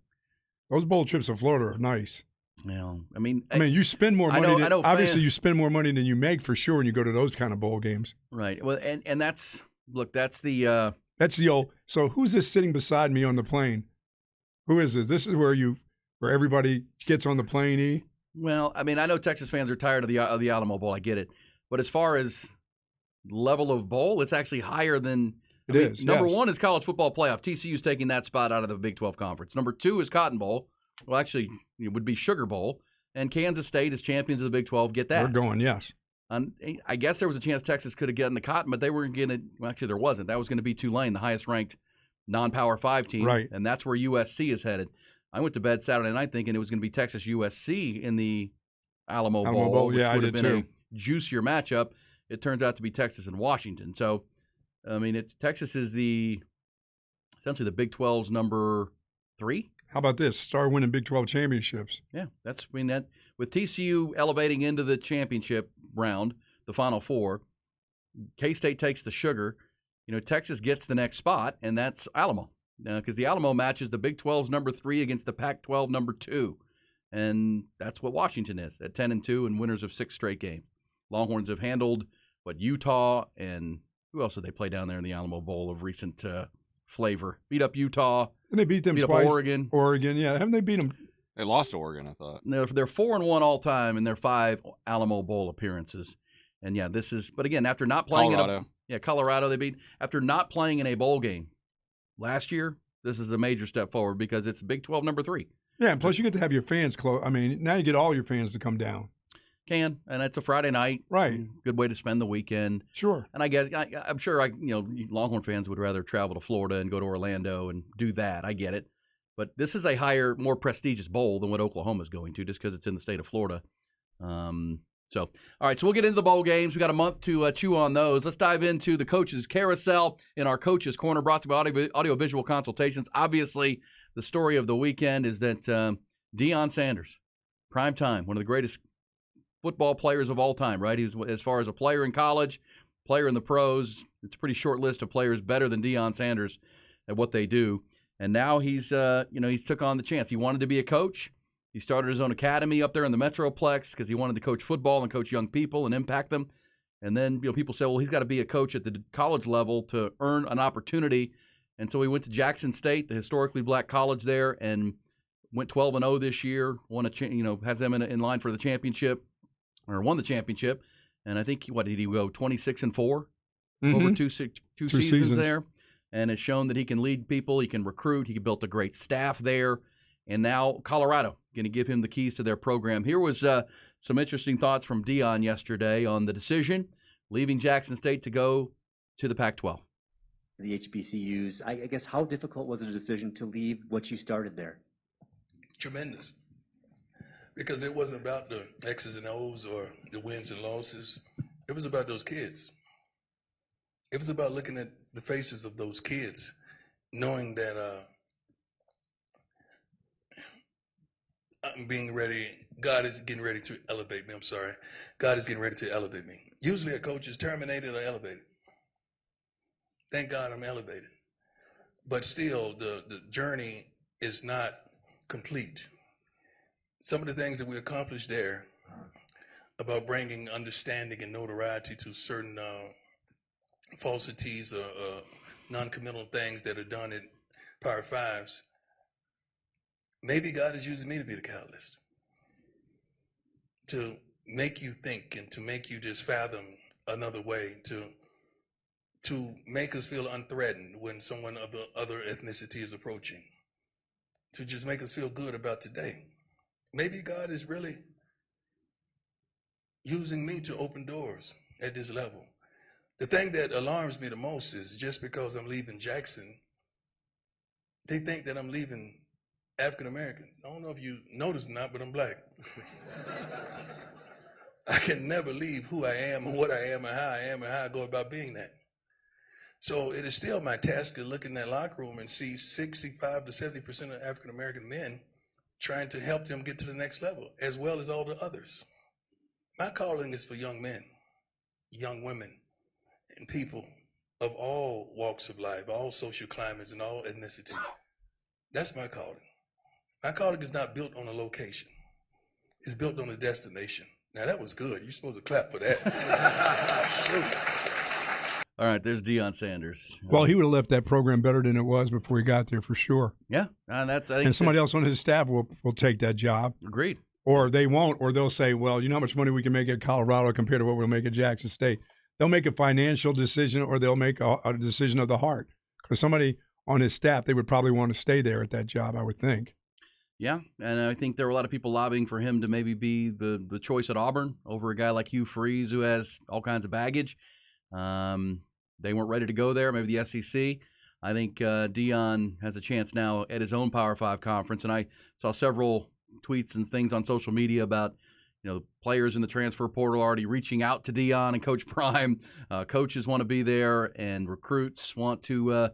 Those bowl trips to Florida are nice. Yeah, I mean, you spend more money. I know obviously, you spend more money than you make for sure when you go to those kind of bowl games. Right. Well, and that's the that's the old. So who's this sitting beside me on the plane? Who is this? This is where everybody gets on the plane. Well, I mean, I know Texas fans are tired of the Alamo Bowl. I get it, but as far as level of bowl, it's actually higher than it is. Number one is college football playoff. TCU's taking that spot out of the Big 12 conference. Number two is Cotton Bowl. Well, actually, it would be Sugar Bowl. And Kansas State is champions of the Big 12. Get that. They're going, yes. And I guess there was a chance Texas could have gotten the Cotton, but they were going to – well, actually, there wasn't. That was going to be Tulane, the highest-ranked non-Power 5 team. Right. And that's where USC is headed. I went to bed Saturday night thinking it was going to be Texas-USC in the Alamo Bowl, which would have been a juicier matchup. It turns out to be Texas and Washington. So, I mean, Texas is essentially the Big 12's number 3. How about this? Start winning Big 12 championships. Yeah, with TCU elevating into the championship round, the Final Four, K-State takes the Sugar. Texas gets the next spot, and that's Alamo, because the Alamo matches the Big 12's number 3 against the Pac-12 number 2, and that's what Washington is at 10-2 and winners of 6 straight games. Longhorns have handled Utah, and who else did they play down there in the Alamo Bowl of recent flavor? Beat up Utah. And they beat them twice. Up Oregon. Oregon, yeah. Haven't they beat them? They lost to Oregon, I thought. No, they're 4-1 all time in their 5 Alamo Bowl appearances. And yeah, but again, after not playing Colorado they beat after not playing in a bowl game last year. This is a major step forward because it's Big 12 number 3. Yeah, and plus you get to have your fans close. I mean, now you get all your fans to come down. And it's a Friday night. Right. Good way to spend the weekend. Sure. And I guess I'm sure Longhorn fans would rather travel to Florida and go to Orlando and do that. I get it. But this is a higher, more prestigious bowl than what Oklahoma's going to, just because it's in the state of Florida. All right, so we'll get into the bowl games. We got a month to chew on those. Let's dive into the Coach's Carousel in our Coach's Corner, brought to you by Audio Visual Consultations. Obviously, the story of the weekend is that Deion Sanders, prime time, one of the greatest football players of all time, right? He was, as far as a player in college, player in the pros. It's a pretty short list of players better than Deion Sanders at what they do. And now he's took on the chance. He wanted to be a coach. He started his own academy up there in the Metroplex because he wanted to coach football and coach young people and impact them. And then people say, well, he's got to be a coach at the college level to earn an opportunity. And so he went to Jackson State, the historically black college there, and went 12-0 this year. Has them in line for the championship, or won the championship. And I think what did he go 26-4 over two seasons there, and has shown that he can lead people, he can recruit, he built a great staff there. And now Colorado going to give him the keys to their program. Here was some interesting thoughts from Deion yesterday on the decision, leaving Jackson State to go to the Pac-12. The HBCUs, I guess, how difficult was it a decision to leave what you started there? Tremendous. Because it wasn't about the X's and O's or the wins and losses. It was about those kids. It was about looking at the faces of those kids, knowing that I'm being ready. God is getting ready to elevate me. I'm sorry. God is getting ready to elevate me. Usually a coach is terminated or elevated. Thank God I'm elevated. But still, the journey is not complete. Some of the things that we accomplished there about bringing understanding and notoriety to certain falsities or non-committal things that are done in Power Fives, maybe God is using me to be the catalyst to make you think and to make you just fathom another way, to make us feel unthreatened when someone of the other ethnicity is approaching, to just make us feel good about today. Maybe God is really using me to open doors at this level. The thing that alarms me the most is just because I'm leaving Jackson, they think that I'm leaving African American. I don't know if you noticed or not, but I'm black. I can never leave who I am and what I am and how I am and how I go about being that. So it is still my task to look in that locker room and see 65 to 70% of African American men trying to help them get to the next level, as well as all the others. My calling is for young men, young women, and people of all walks of life, all social climates, and all ethnicities. That's my calling. My calling is not built on a location. It's built on a destination. Now, that was good. You're supposed to clap for that. All right, there's Deion Sanders. Well, he would have left that program better than it was before he got there, for sure. Yeah, and I think And somebody else on his staff will take that job. Agreed. Or they won't, or they'll say, well, you know how much money we can make at Colorado compared to what we'll make at Jackson State. They'll make a financial decision, or they'll make a decision of the heart. Because somebody on his staff, they would probably want to stay there at that job, I would think. Yeah, and I think there were a lot of people lobbying for him to maybe be the choice at Auburn over a guy like Hugh Freeze, who has all kinds of baggage. They weren't ready to go there, maybe the SEC. I think Deion has a chance now at his own Power 5 conference, and I saw several tweets and things on social media about players in the transfer portal already reaching out to Deion and Coach Prime. Coaches want to be there, and recruits want to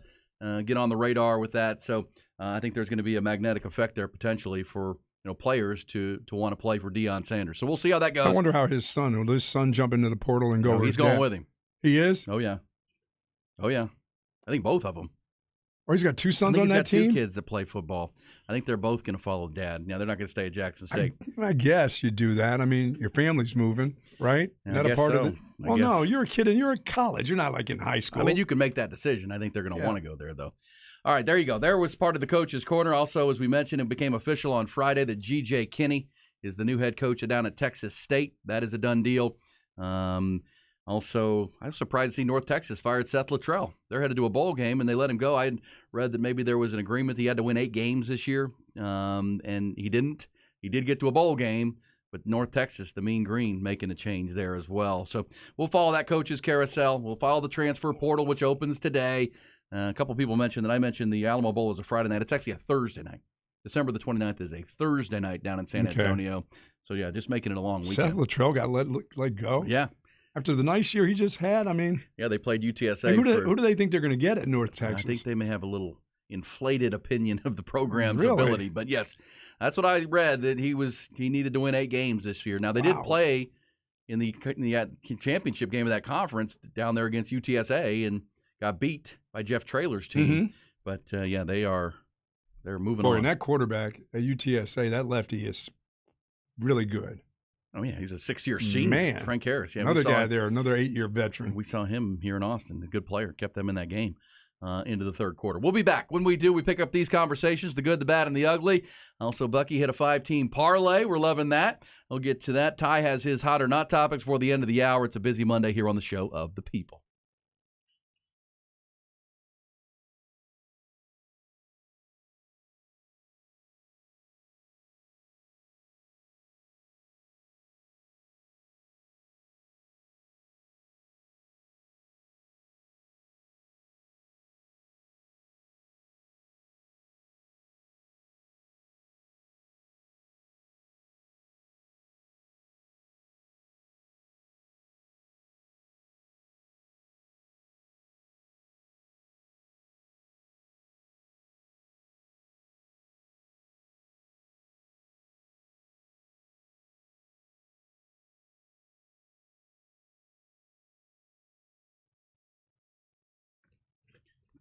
get on the radar with that. So I think there's going to be a magnetic effect there potentially for players to want to play for Deion Sanders. So we'll see how that goes. I wonder how will his son jump into the portal and go? He's going with him. He is? Oh yeah. I think both of them. Or he's got two sons on that team? team? Two kids that play football. I think they're both going to follow Dad. Now, they're not going to stay at Jackson State. I guess you do that. I mean, your family's moving, right? Yeah, Is that a part of it? Well, guess. no, you're a kid and you're in college. You're not like in high school. I mean, you can make that decision. I think they're going to want to go there, though. All right, there you go. There was part of the Coach's Corner. Also, as we mentioned, it became official on Friday that G.J. Kinney is the new head coach down at Texas State. That is a done deal. Also, I was surprised to see North Texas fired Seth Luttrell. They're headed to a bowl game, and they let him go. I had read that maybe there was an agreement he had to win 8 games this year, and he didn't. He did get to a bowl game, but North Texas, the Mean Green, making a change there as well. So we'll follow that coach's carousel. We'll follow the transfer portal, which opens today. A couple people mentioned that I mentioned the Alamo Bowl is a Friday night. It's actually a Thursday night. December the 29th is a Thursday night down in San Antonio. So, yeah, just making it a long weekend. Seth Luttrell got let go? Yeah. After the nice year he just had, I mean. Yeah, they played UTSA. Who do they think they're going to get at North Texas? I think they may have a little inflated opinion of the program's Really? ability. But, yes, that's what I read, that he needed to win 8 games this year. Now, they did play in the championship game of that conference down there against UTSA and got beat by Jeff Traylor's team. Mm-hmm. But, yeah, they're moving Boy, on. and that quarterback at UTSA, that lefty is really good. Oh, yeah, he's a 6-year senior. Man. Frank Harris. Yeah, Another guy there, another 8-year veteran. We saw him here in Austin, a good player, kept them in that game into the third quarter. We'll be back. When we do, we pick up these conversations, the good, the bad, and the ugly. Also, Bucky hit a 5-team parlay. We're loving that. We'll get to that. Ty has his hot or not topics for the end of the hour. It's a busy Monday here on the Show of the People.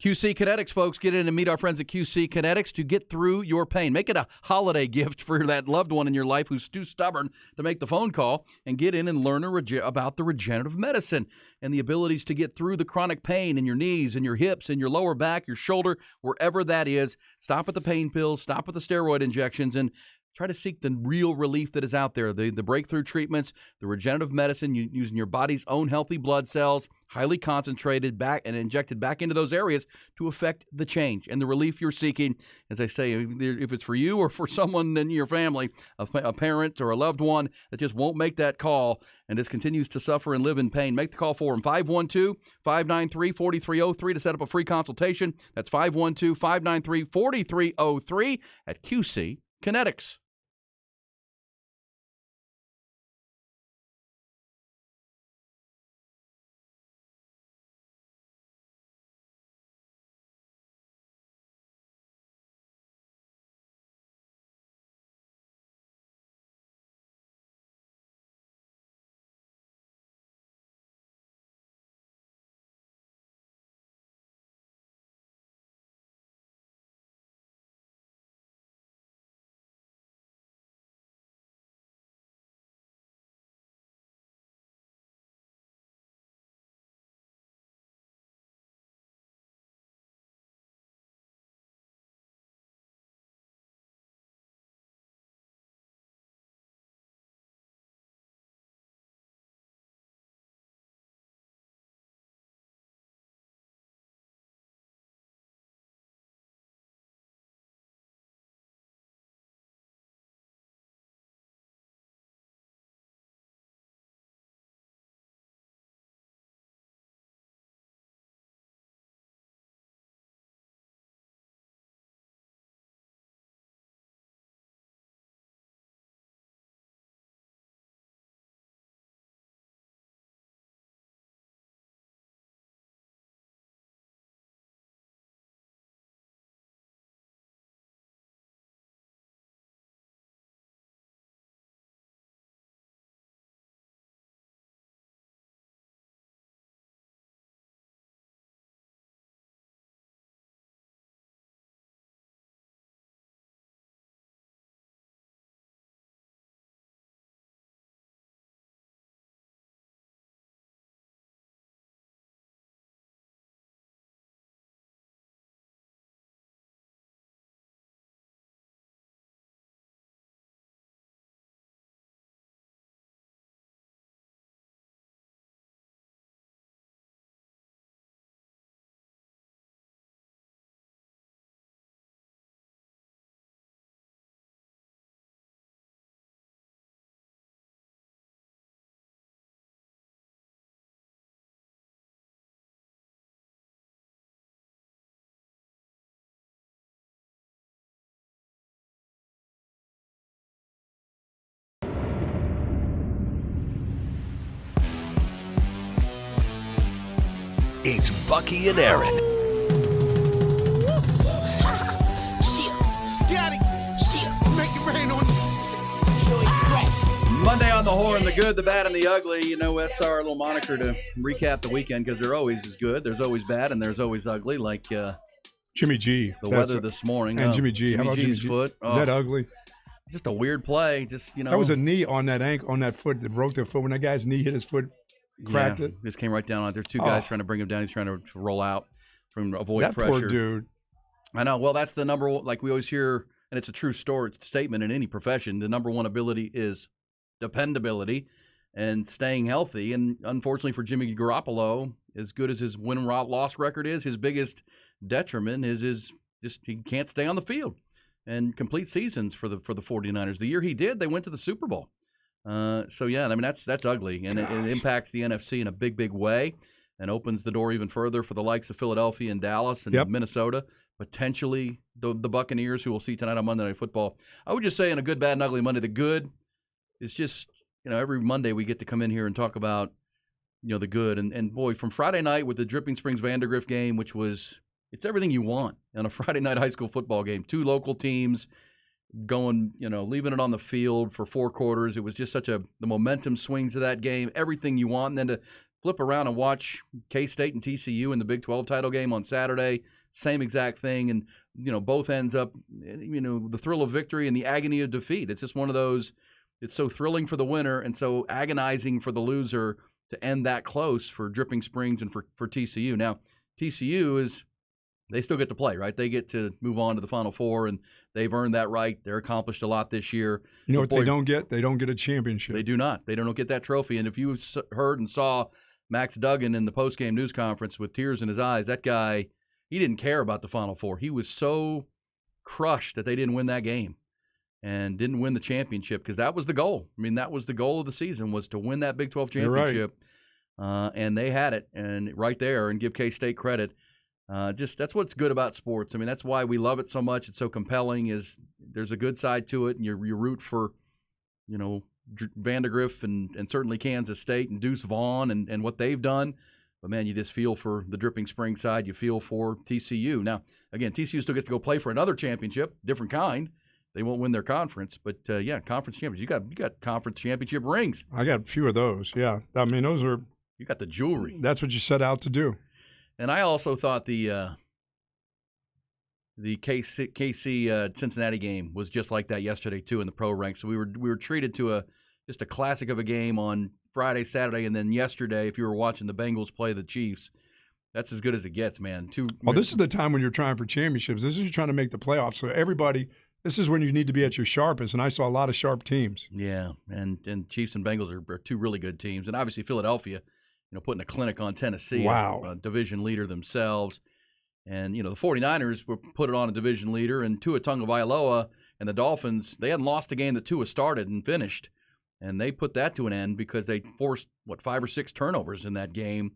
QC Kinetics, folks, get in and meet our friends at QC Kinetics to get through your pain. Make it a holiday gift for that loved one in your life who's too stubborn to make the phone call, and get in and learn about the regenerative medicine and the abilities to get through the chronic pain in your knees and your hips and your lower back, your shoulder, wherever that is. Stop at the pain pills, stop at the steroid injections, and try to seek the real relief that is out there. The breakthrough treatments, the regenerative medicine, using your body's own healthy blood cells, highly concentrated back and injected back into those areas to affect the change and the relief you're seeking. As I say, if it's for you or for someone in your family, a parent or a loved one that just won't make that call and just continues to suffer and live in pain, make the call for them. 512-593-4303 to set up a free consultation. That's 512-593-4303 at QC Kinetics. It's Bucky and Aaron. Monday on the Horn, the good, the bad, and the ugly. You know, that's our little moniker to recap the weekend, because there always is good, there's always bad, and there's always ugly, like Jimmy G. the weather this morning. And Jimmy G. How about Jimmy Jimmy G's G? foot? Is that ugly? Just a weird play. Just, you know. That was a knee on that ankle, on that foot that broke the foot. When that guy's knee hit his foot, cracked it. Just came right down on it. There are two guys trying to bring him down. He's trying to roll out from avoid that pressure. Poor dude. I know. Well, that's the number one, like we always hear, and it's a true statement in any profession. The number one ability is dependability and staying healthy. And unfortunately for Jimmy Garoppolo, as good as his win-loss record is, his biggest detriment is just he can't stay on the field and complete seasons for the 49ers. The year he did, they went to the Super Bowl. So yeah, I mean that's ugly, and it impacts the NFC in a big way, and opens the door even further for the likes of Philadelphia and Dallas and Minnesota, potentially the Buccaneers, who we'll see tonight on Monday Night Football. I would just say, in a good, bad, and ugly Monday, the good is just, every Monday we get to come in here and talk about the good, and boy, from Friday night with the Dripping Springs Vandergrift game, which was, it's everything you want on a Friday night high school football game. Two local teams going, leaving it on the field for 4 quarters. It was just the momentum swings of that game, everything you want. And then flip around and watch K-State and TCU in the Big 12 title game on Saturday. Same exact thing, and both ends up, the thrill of victory and the agony of defeat. It's just one of those. It's so thrilling for the winner and so agonizing for the loser to end that close for Dripping Springs and for TCU. Now, TCU they still get to play, right? They get to move on to the Final Four, and they've earned that right. They're accomplished a lot this year. You know what they don't get? They don't get a championship. They do not. They don't get that trophy. And if you heard and saw Max Duggan in the postgame news conference with tears in his eyes, that guy, he didn't care about the Final Four. He was so crushed that they didn't win that game and didn't win the championship, because that was the goal. I mean, that was the goal of the season, was to win that Big 12 championship. Right. And they had it, and right there, and give K-State credit. That's what's good about sports. I mean, that's why we love it so much. It's so compelling. Is there's a good side to it, and you root for, Vandegrift and certainly Kansas State and Deuce Vaughn and what they've done. But, man, you just feel for the Dripping Springs side. You feel for TCU. Now, again, TCU still gets to go play for another championship, different kind. They won't win their conference. But, conference champions. You got conference championship rings. I got a few of those, yeah. I mean, those are – you got the jewelry. That's what you set out to do. And I also thought the KC Cincinnati game was just like that yesterday, too, in the pro ranks. So we were treated to just a classic of a game on Friday, Saturday, and then yesterday, if you were watching the Bengals play the Chiefs, that's as good as it gets, man. This is the time when you're trying for championships. This is you're trying to make the playoffs. So everybody, this is when you need to be at your sharpest, and I saw a lot of sharp teams. Yeah, and Chiefs and Bengals are two really good teams, and obviously Philadelphia, putting a clinic on Tennessee. Wow. A division leader themselves. And, the 49ers were put it on a division leader, and Tua Tagovailoa and the Dolphins, they hadn't lost a game that Tua started and finished. And they put that to an end because they forced, 5 or 6 turnovers in that game.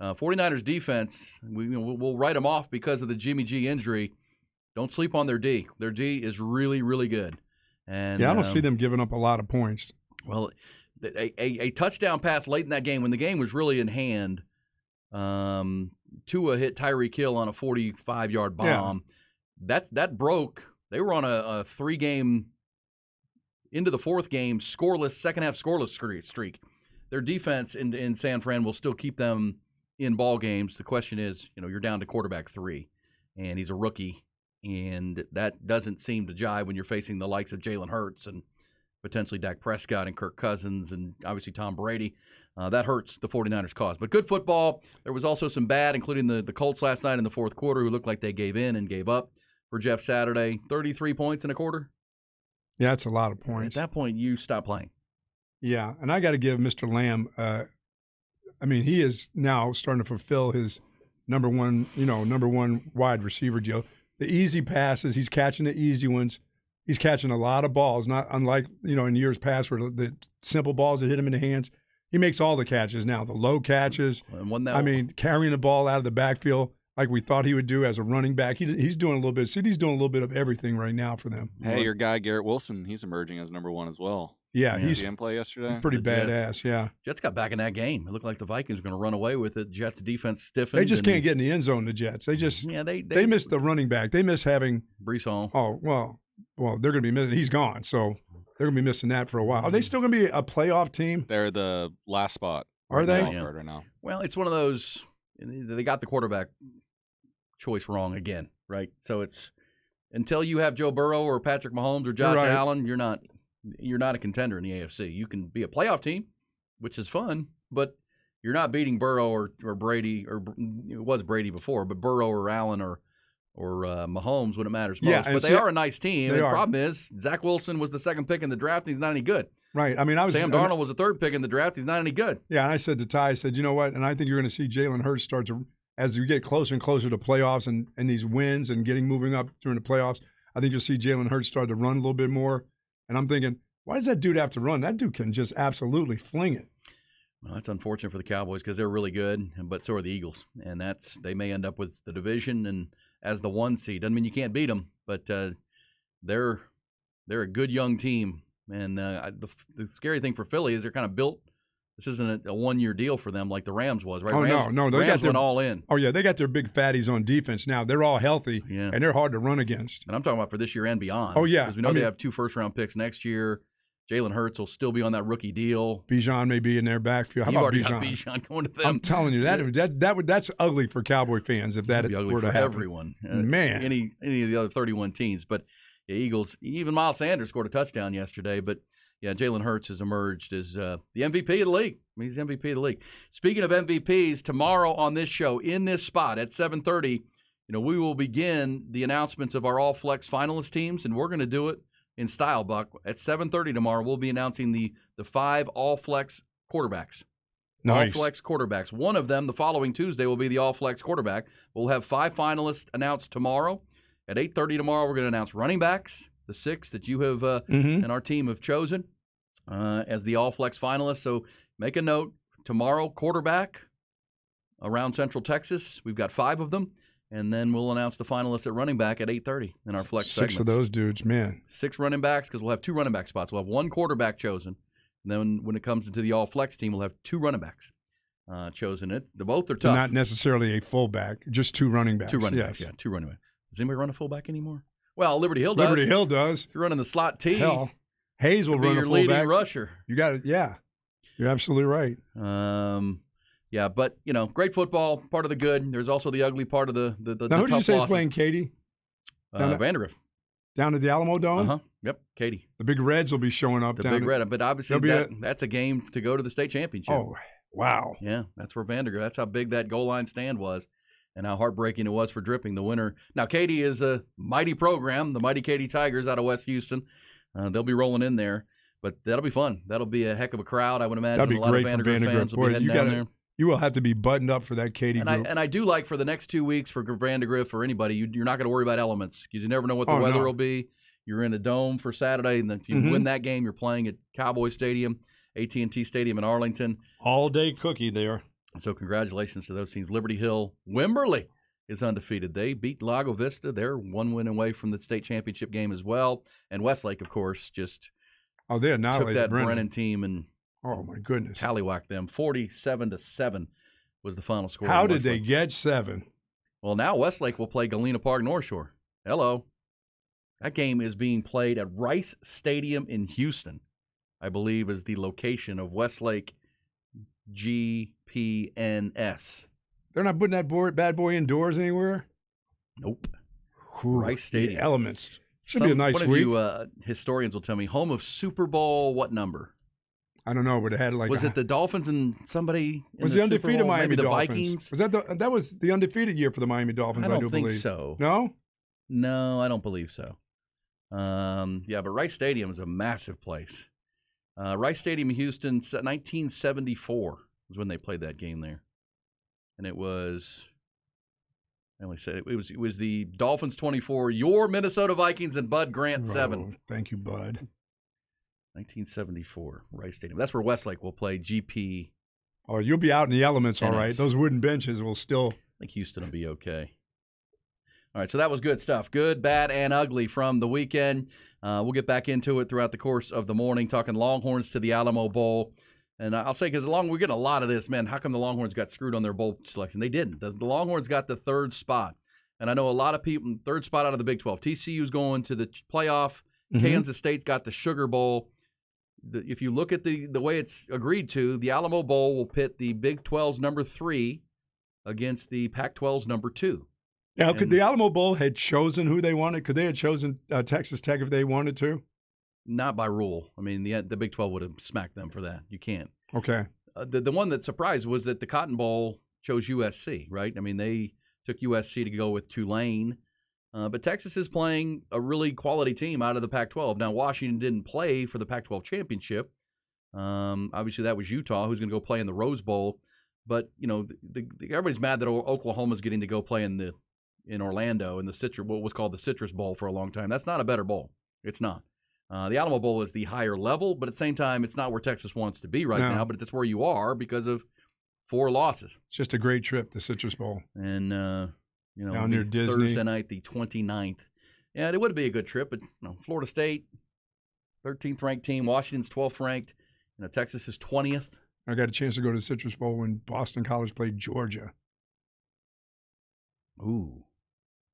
49ers defense, we'll write them off because of the Jimmy G injury. Don't sleep on their D. Their D is really, really good. And I don't see them giving up a lot of points. Well, a touchdown pass late in that game when the game was really in hand. Tua hit Tyreek Hill on a 45-yard bomb. Yeah. That broke. They were on a 3-game into the 4th game second half scoreless streak. Their defense in San Fran will still keep them in ball games. The question is, you're down to quarterback 3, and he's a rookie, and that doesn't seem to jive when you're facing the likes of Jalen Hurts and potentially Dak Prescott and Kirk Cousins and obviously Tom Brady. That hurts the 49ers' cause. But good football. There was also some bad, including the Colts last night in the 4th quarter, who looked like they gave in and gave up for Jeff Saturday. 33 points in a quarter. Yeah, that's a lot of points. At that point, you stop playing. Yeah, and I got to give Mr. Lamb, he is now starting to fulfill his number one wide receiver deal. The easy passes, he's catching the easy ones. He's catching a lot of balls, not unlike, in years past where the simple balls that hit him in the hands. He makes all the catches now, the low catches. Carrying the ball out of the backfield like we thought he would do as a running back. He's doing a little bit. He's doing a little bit of everything right now for them. Hey, your guy Garrett Wilson, he's emerging as number 1 as well. Yeah, he's in play yesterday. Pretty badass. Yeah, Jets got back in that game. It looked like the Vikings were going to run away with it. Jets defense stiffened. They just can't get in the end zone. The Jets. They just they missed the running back. They miss having Breece Hall. Oh well, they're going to be missing. He's gone, so they're going to be missing that for a while. Are they still going to be a playoff team? They're the last spot. Are they? Right now. Well, it's one of those. They got the quarterback choice wrong again, right? So it's until you have Joe Burrow or Patrick Mahomes or Josh Allen, you're not a contender in the AFC. You can be a playoff team, which is fun, but you're not beating Burrow or Brady, or it was Brady before, but Burrow or Allen or Mahomes when it matters most. But they are a nice team. And the problem is Zach Wilson was the 2nd pick in the draft, and he's not any good. Right. Sam Darnold was the 3rd pick in the draft. He's not any good. Yeah, and I said to Ty, I said, you know what? And I think you're going to see Jalen Hurts start to, as you get closer and closer to playoffs and these wins and moving up during the playoffs, I think you'll see Jalen Hurts start to run a little bit more. And I'm thinking, why does that dude have to run? That dude can just absolutely fling it. Well, that's unfortunate for the Cowboys because they're really good, but so are the Eagles. And they may end up with the division and as the 1 seed. Doesn't mean you can't beat them, but they're a good young team. And the scary thing for Philly is they're kind of built. This isn't a 1-year deal for them like the Rams was, right? Oh, no. They Rams went all in. Oh, yeah. They got their big fatties on defense now. They're all healthy, and they're hard to run against. And I'm talking about for this year and beyond. Oh, yeah. Because we know they have 2 first-round picks next year. Jalen Hurts will still be on that rookie deal. Bijan may be in their backfield. How You've about already Bijan? got Bijan going to them. I'm telling you, that's ugly for Cowboy fans if that It'd be ugly were to for happen. everyone. Man. Any of the other 31 teams. But the Eagles, even Miles Sanders scored a touchdown yesterday. But, yeah, Jalen Hurts has emerged as the MVP of the league. I mean, he's MVP of the league. Speaking of MVPs, tomorrow on this show, in this spot at 7:30, we will begin the announcements of our All-Flex finalist teams, and we're going to do it in style, Buck. At 7:30 tomorrow, we'll be announcing the 5 All-Flex quarterbacks. Nice. All-Flex quarterbacks. One of them, the following Tuesday, will be the All-Flex quarterback. We'll have 5 finalists announced tomorrow. At 8:30 tomorrow, we're going to announce running backs, the 6 that you have and our team have chosen as the All-Flex finalists. So make a note. Tomorrow, quarterback around Central Texas. We've got 5 of them. And then we'll announce the finalists at running back at 8:30 in our flex 6 segments. of those dudes, man. 6 running backs because we'll have 2 running back spots. We'll have 1 quarterback chosen. And then when it comes into the all-flex team, we'll have 2 running backs chosen. Both are tough. Not necessarily a fullback, just 2 running backs. 2 running backs, yeah, 2 running backs. Does anybody run a fullback anymore? Well, Liberty Hill does. Liberty Hill does. If you're running the slot T, Hell, Hayes will be run a your leading fullback. rusher. You got it. Yeah, you're absolutely right. Yeah, but, great football, part of the good. There's also the ugly part of the Now, who did you tough say is losses. playing Katy Vandergrift. down at the Alamo Dome? Uh-huh. Yep, Katie. The Big Reds will be showing up. The down Big at- Red. But obviously that's a game to go to the state championship. Oh, wow. Yeah, that's where Vandergrift. That's how big that goal line stand was and how heartbreaking it was for Dripping, the winner. Now, Katy is a mighty program, the mighty Katy Tigers out of West Houston. They'll be rolling in there, but that'll be fun. That'll be a heck of a crowd, I would imagine. That'd be a lot great of for Vandergrift fans will Boy, be heading down there. you will have to be buttoned up for that Katy group. And I do like for the next 2 weeks for Vandergrift, for anybody, you're not going to worry about elements because you never know what the weather will be. You're in a dome for Saturday, and if you win that game, you're playing at Cowboy Stadium, AT&T Stadium in Arlington. All-day cookie there. So congratulations to those teams. Liberty Hill, Wimberley is undefeated. They beat Lago Vista. They're 1 win away from the state championship game as well. And Westlake, of course, just they took annihilated that Brennan. Brennan team and Oh, my goodness. tallywhacked them. 47-7 was the final score. How in did they Westlake. get 7? Well, now Westlake will play Galena Park North Shore. Hello. That game is being played at Rice Stadium in Houston, I believe is the location of Westlake GPNS. They're not putting that bad boy indoors anywhere? Nope. Whew, Rice Stadium. the elements. Should be a nice one of week. you historians will tell me, home of Super Bowl what number? I don't know, but it had like Was it the Dolphins and somebody in was the the Super undefeated Bowl? Miami Maybe the Dolphins? Vikings? Was that was the undefeated year for the Miami Dolphins? I don't do think believe so. No. No, I don't believe so. Yeah, but Rice Stadium is a massive place. Rice Stadium in Houston, 1974 was when they played that game there, and it was. I only said it was the Dolphins 24, your Minnesota Vikings, and Bud Grant 7. Oh, thank you, Bud. 1974, Rice Stadium. That's where Westlake will play GP. Oh, you'll be out in the elements, all right. Tennis. Those wooden benches will still. I think Houston will be okay. All right, so that was good stuff. Good, bad, and ugly from the weekend. We'll get back into it throughout the course of the morning, talking Longhorns to the Alamo Bowl. And I'll say, because we're getting a lot of this, man, how come the Longhorns got screwed on their bowl selection? They didn't. The Longhorns got the 3rd spot. And I know a lot of people, 3rd spot out of the Big 12. TCU's going to the playoff. Kansas State got the Sugar Bowl. If you look at the way it's agreed to, the Alamo Bowl will pit the Big 12's number 3 against the Pac-12's number 2. Now, could the Alamo Bowl had chosen who they wanted? Could they have chosen Texas Tech if they wanted to? Not by rule. I mean, the Big 12 would have smacked them for that. You can't. Okay. The one that surprised was that the Cotton Bowl chose USC, right? I mean, they took USC to go with Tulane. But Texas is playing a really quality team out of the Pac-12. Now, Washington didn't play for the Pac-12 championship. Obviously, that was Utah, who's going to go play in the Rose Bowl. But, everybody's mad that Oklahoma's getting to go play in Orlando in what was called the Citrus Bowl for a long time. That's not a better bowl. It's not. The Alamo Bowl is the higher level, but at the same time, it's not where Texas wants to be right now, but it's where you are because of 4 losses. It's just a great trip, the Citrus Bowl. And, down near Disney. Thursday night, the 29th. Yeah, it would be a good trip, but Florida State, 13th ranked team. Washington's 12th ranked. Texas is 20th. I got a chance to go to the Citrus Bowl when Boston College played Georgia. Ooh.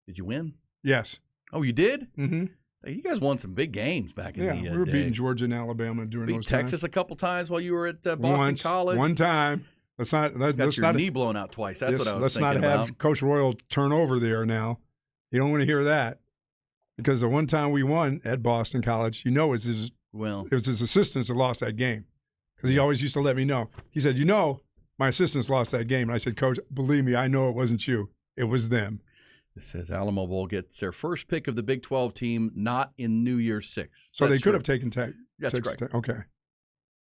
Did you win? Yes. Oh, you did? Mm-hmm. Hey, you guys won some big games back in Yeah, the we were day. beating Georgia and Alabama during Beat those Texas times. a couple times while you were at Boston College. One time. Let's not. Got Let's your not. knee blown out twice. That's what I was let's thinking not have about. Coach Royal turn over there now. You don't want to hear that because the one time we won at Boston College, it was his assistants that lost that game because he always used to let me know. He said, my assistants lost that game, and I said, Coach, believe me, I know it wasn't you. It was them. It says Alamo Bowl gets their first pick of the Big 12 team, not in New Year's 6. So That's they could true. have taken Tech. That's Texas correct. Tech. Okay.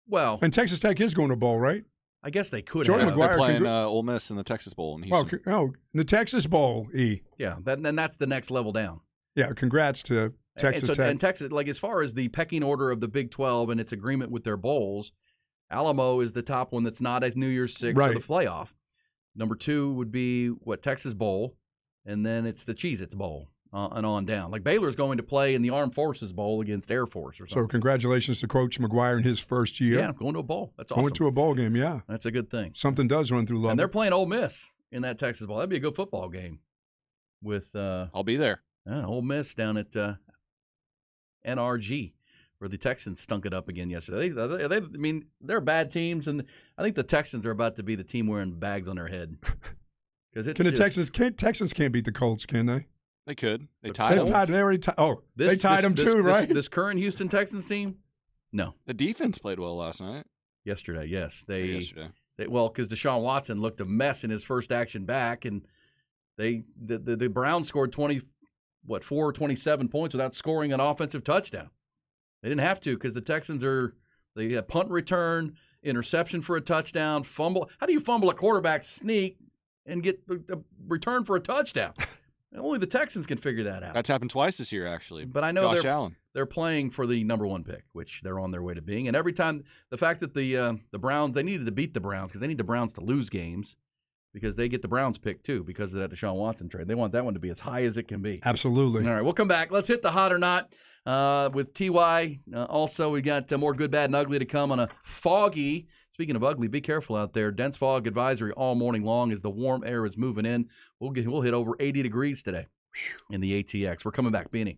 Well, And Texas Tech is going to bowl, right? I guess they could Jordan have. McGuire They're playing congr- Ole Miss in the Texas Bowl in Well, Houston. the Texas Bowl, Yeah, then that's the next level down. Yeah, congrats to Texas Tech. And Texas, like as far as the pecking order of the Big 12 and its agreement with their bowls, Alamo is the top one that's not at New Year's 6 or Right. the playoff. Number 2 would be Texas Bowl, and then it's the Cheez-Its Bowl and on down. Like Baylor's going to play in the Armed Forces Bowl against Air Force or So something. congratulations to Coach McGuire in his first year. Yeah, going to a bowl. That's awesome. Going to a bowl game, yeah. That's a good thing. Something does run through Lubbock. And they're playing Ole Miss in that Texas Bowl. That'd be a good football game with I'll be there. Ole Miss down at NRG, where the Texans stunk it up again yesterday. They're bad teams, and I think the Texans are about to be the team wearing bags on their head. Texans can't beat the Colts, can they? They could. They The tied They them. tied. They already tied. Oh, they tied them too, right? This current Houston Texans team? No. The defense played well last night. Yesterday, yes. Or yesterday. Because Deshaun Watson looked a mess in his first action back, and the Browns scored 4 or 27 points without scoring an offensive touchdown. They didn't have to because the Texans they had punt return, interception for a touchdown, fumble. How do you fumble a quarterback sneak and get a return for a touchdown? Only the Texans can figure that out. That's happened twice this year, actually. But I know Josh Allen. they're playing for the number 1 pick, which they're on their way to being. And every time, the fact that the Browns, they needed to beat the Browns because they need the Browns to lose games because they get the Browns pick too because of that Deshaun Watson trade. They want that one to be as high as it can be. Absolutely. All right, we'll come back. Let's hit the hot or not with TY. Also, we got more good, bad, and ugly to come on a foggy. Speaking of ugly, be careful out there. Dense fog advisory all morning long as the warm air is moving in. We'll hit over 80 degrees today in the ATX. We're coming back, Beanie.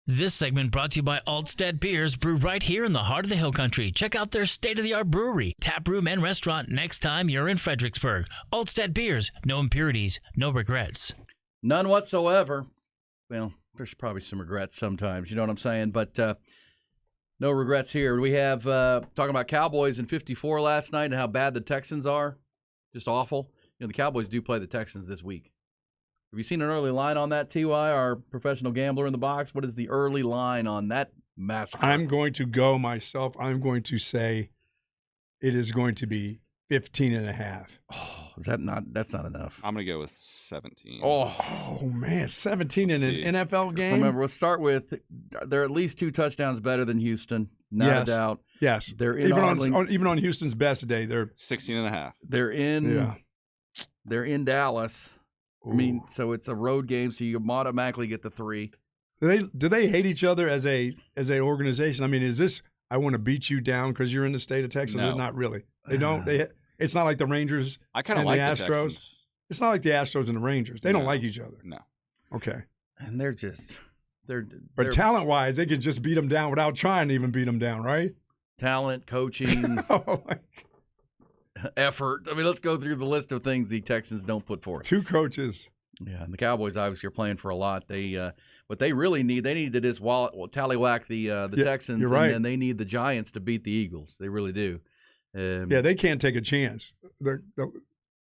This segment brought to you by Altstead Beers, brewed right here in the heart of the Hill Country. Check out their state-of-the-art brewery, tap room, and restaurant next time you're in Fredericksburg. Altstead Beers, no impurities, no regrets. None whatsoever. Well, there's probably some regrets sometimes, you know what I'm saying? But no regrets here. We have talking about Cowboys in 54 last night and how bad the Texans are. Just awful. You know, the Cowboys do play the Texans this week. Have you seen an early line on that, T.Y., our professional gambler in the box? What is the early line on that massacre? I'm going to go myself. I'm going to say it is going to be 15.5. Oh, that's not enough. I'm going to go with 17. Oh, man, 17 in See. an NFL game? Remember, we'll start with they're at least 2 touchdowns better than Houston. Not a Yes. doubt. Yes. They're in Arlington. Even on Houston's best day, they're 16.5. They're in Dallas. I mean, so it's a road game, so you automatically get the 3. Do they hate each other as an organization? I mean, is this I want to beat you down because you're in the state of Texas? No. Not really. They don't. It's not like the Rangers. I kind of and like the the Astros. Texans. It's not like the Astros and the Rangers. They don't No. like each other. No. Okay. And they're just But they're talent-wise, they can just beat them down without trying to even beat them down, right? talent, coaching, Oh, my- effort. I mean, let's go through the list of things the Texans don't put forth. 2 coaches. Yeah, and the Cowboys obviously are playing for a lot. They what they really need to just tallywhack the Yeah, Texans, you're right. and then they need the Giants to beat the Eagles. They really do. Yeah, they can't take a chance. The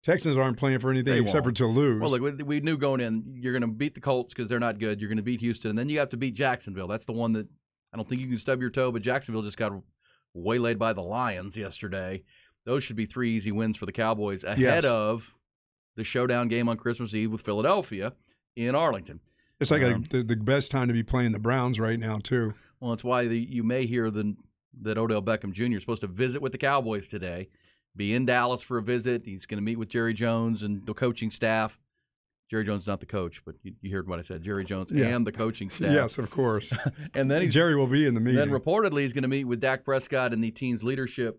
Texans aren't playing for anything They except won't. for to lose. Well, look, we knew going in, you're going to beat the Colts because they're not good. You're going to beat Houston, and then you have to beat Jacksonville. That's the one that I don't think you can stub your toe, but Jacksonville just got waylaid by the Lions yesterday. Those should be 3 easy wins for the Cowboys ahead Yes. of the showdown game on Christmas Eve with Philadelphia in Arlington. It's like the best time to be playing the Browns right now, too. Well, it's why you may hear that Odell Beckham Jr. is supposed to visit with the Cowboys today, be in Dallas for a visit. He's going to meet with Jerry Jones and the coaching staff. Jerry Jones is not the coach, but you heard what I said. Jerry Jones Yeah. and the coaching staff. Yes, of course. And then Jerry will be in the meeting. then reportedly he's going to meet with Dak Prescott and the team's leadership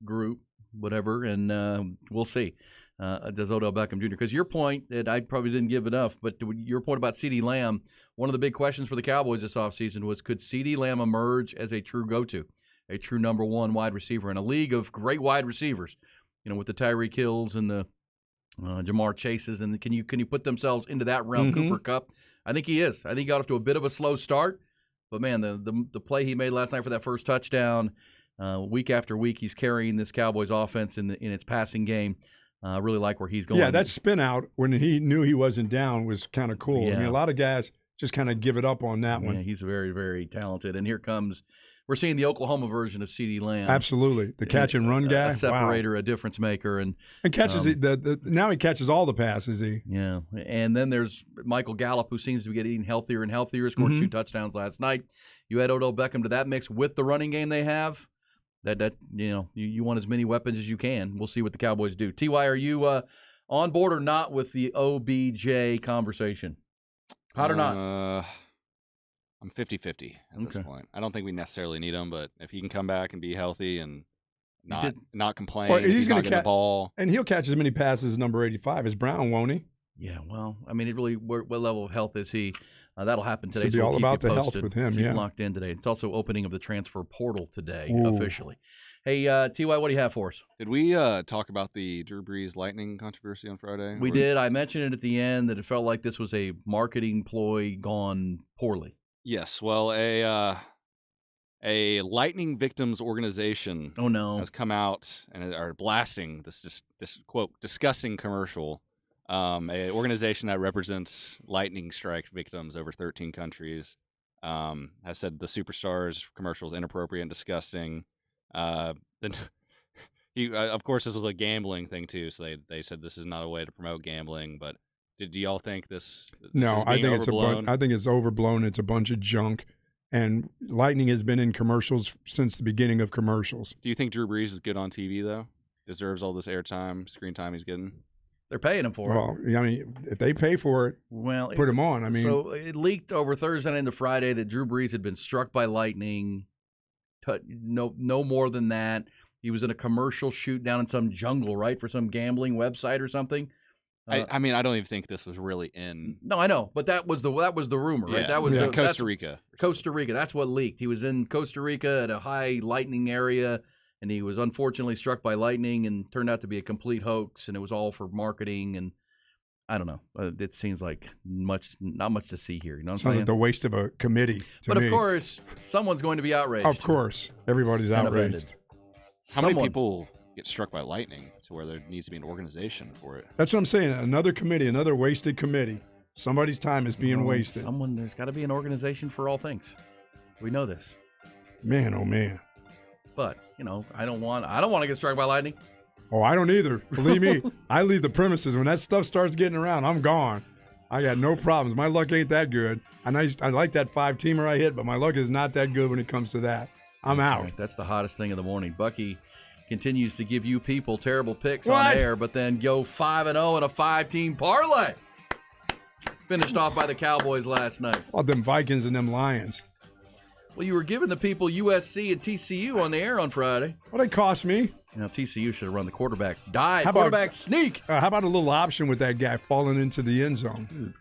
group, whatever, and we'll see. Does Odell Beckham Jr. Because your point that I probably didn't give enough, but your point about CeeDee Lamb, one of the big questions for the Cowboys this offseason was, could CeeDee Lamb emerge as a true go-to, a true number 1 wide receiver in a league of great wide receivers, with the Tyreek Hills and the Jamar Chases, and can you put themselves into that realm? Mhm. Cooper Kupp, I think he is. I think he got off to a bit of a slow start, but man, the play he made last night for that first touchdown, week after week, he's carrying this Cowboys offense in its passing game. I really like where he's going. Yeah, that spin out when he knew he wasn't down was kind of cool. I mean, Yeah. a lot of guys just kind of give it up on that Yeah, one. he's very, very talented. And here comes, we're seeing the Oklahoma version of CeeDee Lamb. Absolutely, the catch and run guy, a separator, a difference maker, and catches now he catches all the passes. yeah. And then there's Michael Gallup, who seems to be getting healthier and healthier. Scored 2 touchdowns last night. You add Odell Beckham to that mix with the running game they have. That you want as many weapons as you can. We'll see what the Cowboys do. Ty, are you on board or not with the OBJ conversation? Hot or not? I'm 50-50 at this Okay. point. I don't think we necessarily need him, but if he can come back and be healthy and did- not complain, Well, if he's he's gonna not getting the ball. And he'll catch as many passes as number 85 as Brown, won't he? Yeah, well, I mean, what level of health is he? That'll happen today. Should be so all we'll keep about you the health posted. with him, Keep yeah. locked in today. It's also opening of the transfer portal today Ooh. officially. Hey, Ty, what do you have for us? Did we talk about the Drew Brees Lightning controversy on Friday? We Or was- did. I mentioned it at the end that it felt like this was a marketing ploy gone poorly. Yes. Well, a Lightning victims organization Oh no! has come out and are blasting this quote disgusting commercial. A organization that represents lightning strike victims over 13 countries has said the Superstars commercial is inappropriate and disgusting. Then of course, this was a gambling thing too, so they said this is not a way to promote gambling. But do y'all think this No, is I being think it's overblown? I think it's overblown. It's a bunch of junk. And Lightning has been in commercials since the beginning of commercials. Do you think Drew Brees is good on TV though? Deserves all this airtime, screen time he's getting? They're paying him for it. Well, I mean, if they pay for it, Well, put him on. I mean, so it leaked over Thursday into Friday that Drew Brees had been struck by lightning. No more than that. He was in a commercial shoot down in some jungle, right, for some gambling website or something. I mean, I don't even think this was really in. No, I know, but that was the rumor, right? Yeah, That was yeah, the, Costa Rica. Costa Rica. That's what leaked. He was in Costa Rica at a high lightning area, and he was unfortunately struck by lightning and turned out to be a complete hoax, and it was all for marketing. And I don't know. It seems like not much to see here. You know what I'm Sounds saying? like the waste of a committee. But of course, someone's going to be outraged. Of course, everybody's and outraged. offended. How many Someone- people get struck by lightning to where there needs to be an organization for it? That's what I'm saying. Another committee, another wasted committee. Somebody's time is being wasted. There's got to be an organization for all things. We know this. Man, oh man. But I don't want to get struck by lightning. Oh, I don't either. Believe me, I leave the premises when that stuff starts getting around. I'm gone. I got no problems. My luck ain't that good. I like that 5-teamer I hit, but my luck is not that good when it comes to that. I'm out. Right. That's the hottest thing of the morning. Bucky continues to give you people terrible picks What? on air, but then go 5-0 in a 5-team parlay. Finished off by the Cowboys last night. Well, them Vikings and them Lions. Well, you were giving the people USC and TCU on the air on Friday. What it cost me? TCU should have run the quarterback. Dive, How about- quarterback sneak. How about a little option with that guy falling into the end zone?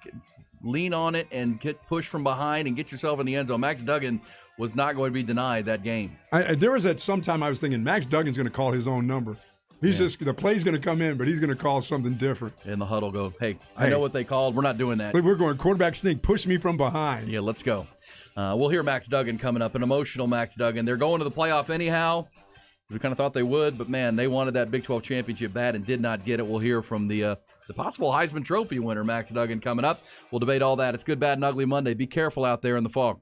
Lean on it and get pushed from behind and get yourself in the end zone. Max Duggan was not going to be denied that game. There was at some time I was thinking Max Duggan's going to call his own number. He's just the play's going to come in, but he's going to call something different. In the huddle, go, hey, I know what they called. We're not doing that. We're going quarterback sneak, push me from behind. Yeah, let's go. We'll hear Max Duggan coming up, an emotional Max Duggan. They're going to the playoff anyhow. We kind of thought they would, but man, they wanted that Big 12 championship bad and did not get it. We'll hear from the possible Heisman Trophy winner, Max Duggan, coming up. We'll debate all that. It's Good, Bad, and Ugly Monday. Be careful out there in the fog.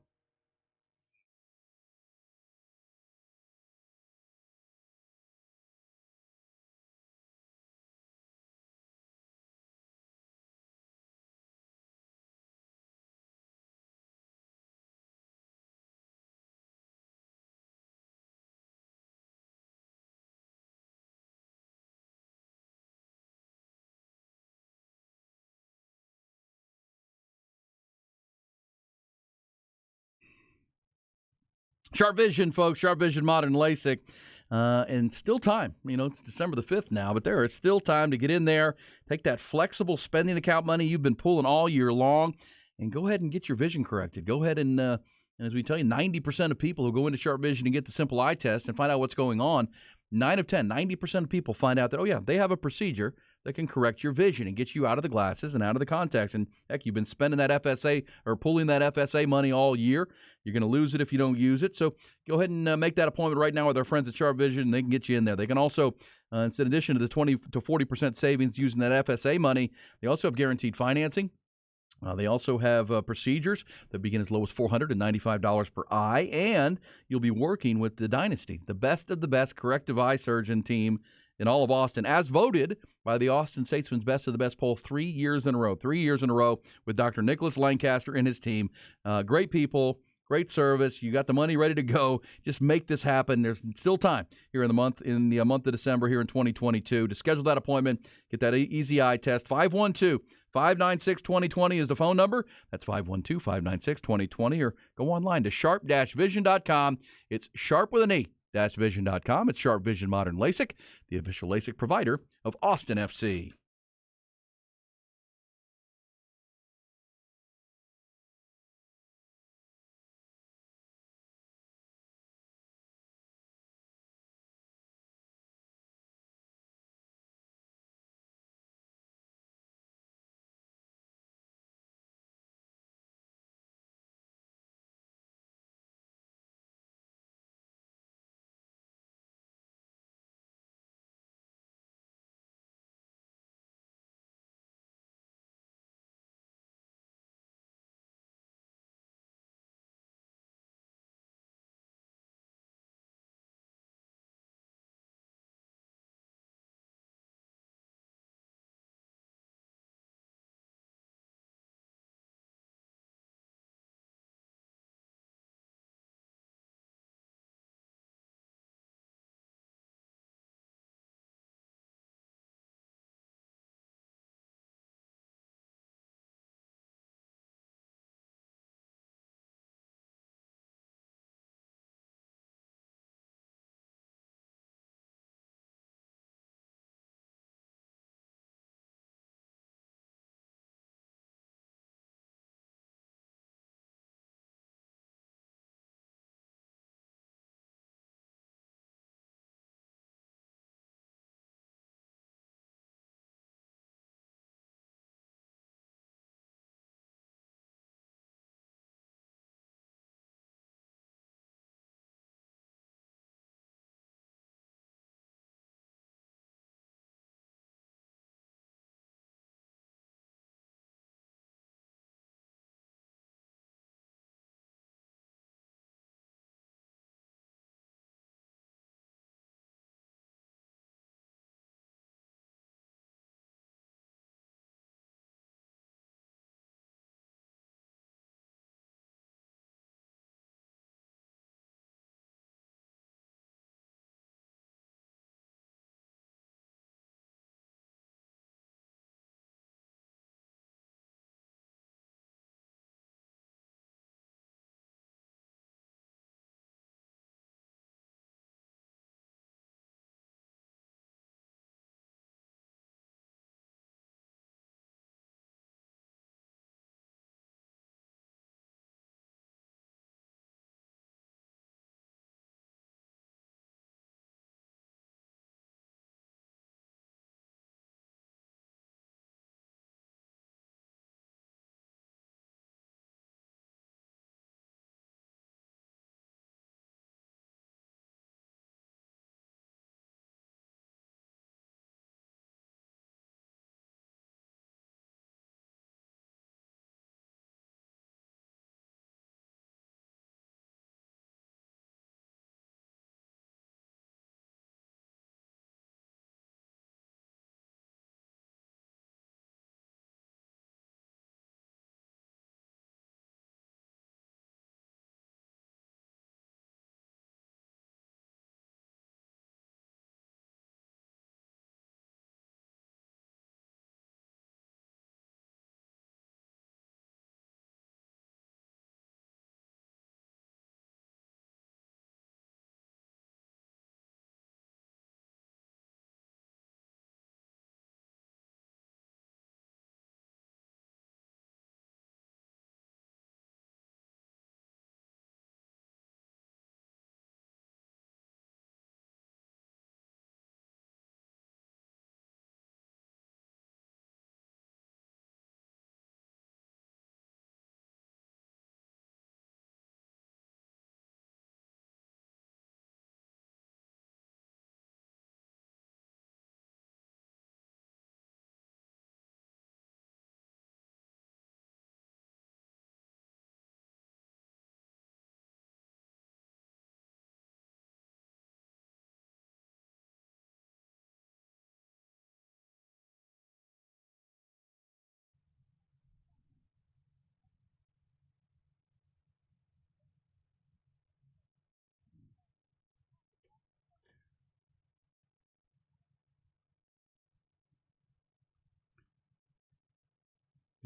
Sharp Vision, folks. Sharp Vision Modern LASIK. And still time. It's December the 5th now, but there is still time to get in there, take that flexible spending account money you've been pulling all year long, and go ahead and get your vision corrected. Go ahead and as we tell you, 90% of people who go into Sharp Vision and get the simple eye test and find out what's going on, 9 of 10, 90% of people find out that, oh, yeah, they have a procedure that can correct your vision and get you out of the glasses and out of the contacts. And, heck, you've been spending that FSA or pulling that FSA money all year. You're going to lose it if you don't use it. So go ahead and make that appointment right now with our friends at Sharp Vision, and they can get you in there. They can also, in addition to the 20 to 40% savings using that FSA money, they also have guaranteed financing. They also have procedures that begin as low as $495 per eye, and you'll be working with the Dynasty, the best of the best corrective eye surgeon team in all of Austin, as voted by the Austin Statesman's Best of the Best poll 3 years in a row. 3 years in a row with Dr. Nicholas Lancaster and his team. Great people, great service. You got the money ready to go. Just make this happen. There's still time here in the month of December here in 2022 to schedule that appointment. Get that easy eye test. 512-596-2020 is the phone number. That's 512-596-2020, or go online to sharp-vision.com. It's sharp with an E. Vision.com. It's Sharp Vision Modern LASIK, the official LASIK provider of Austin FC.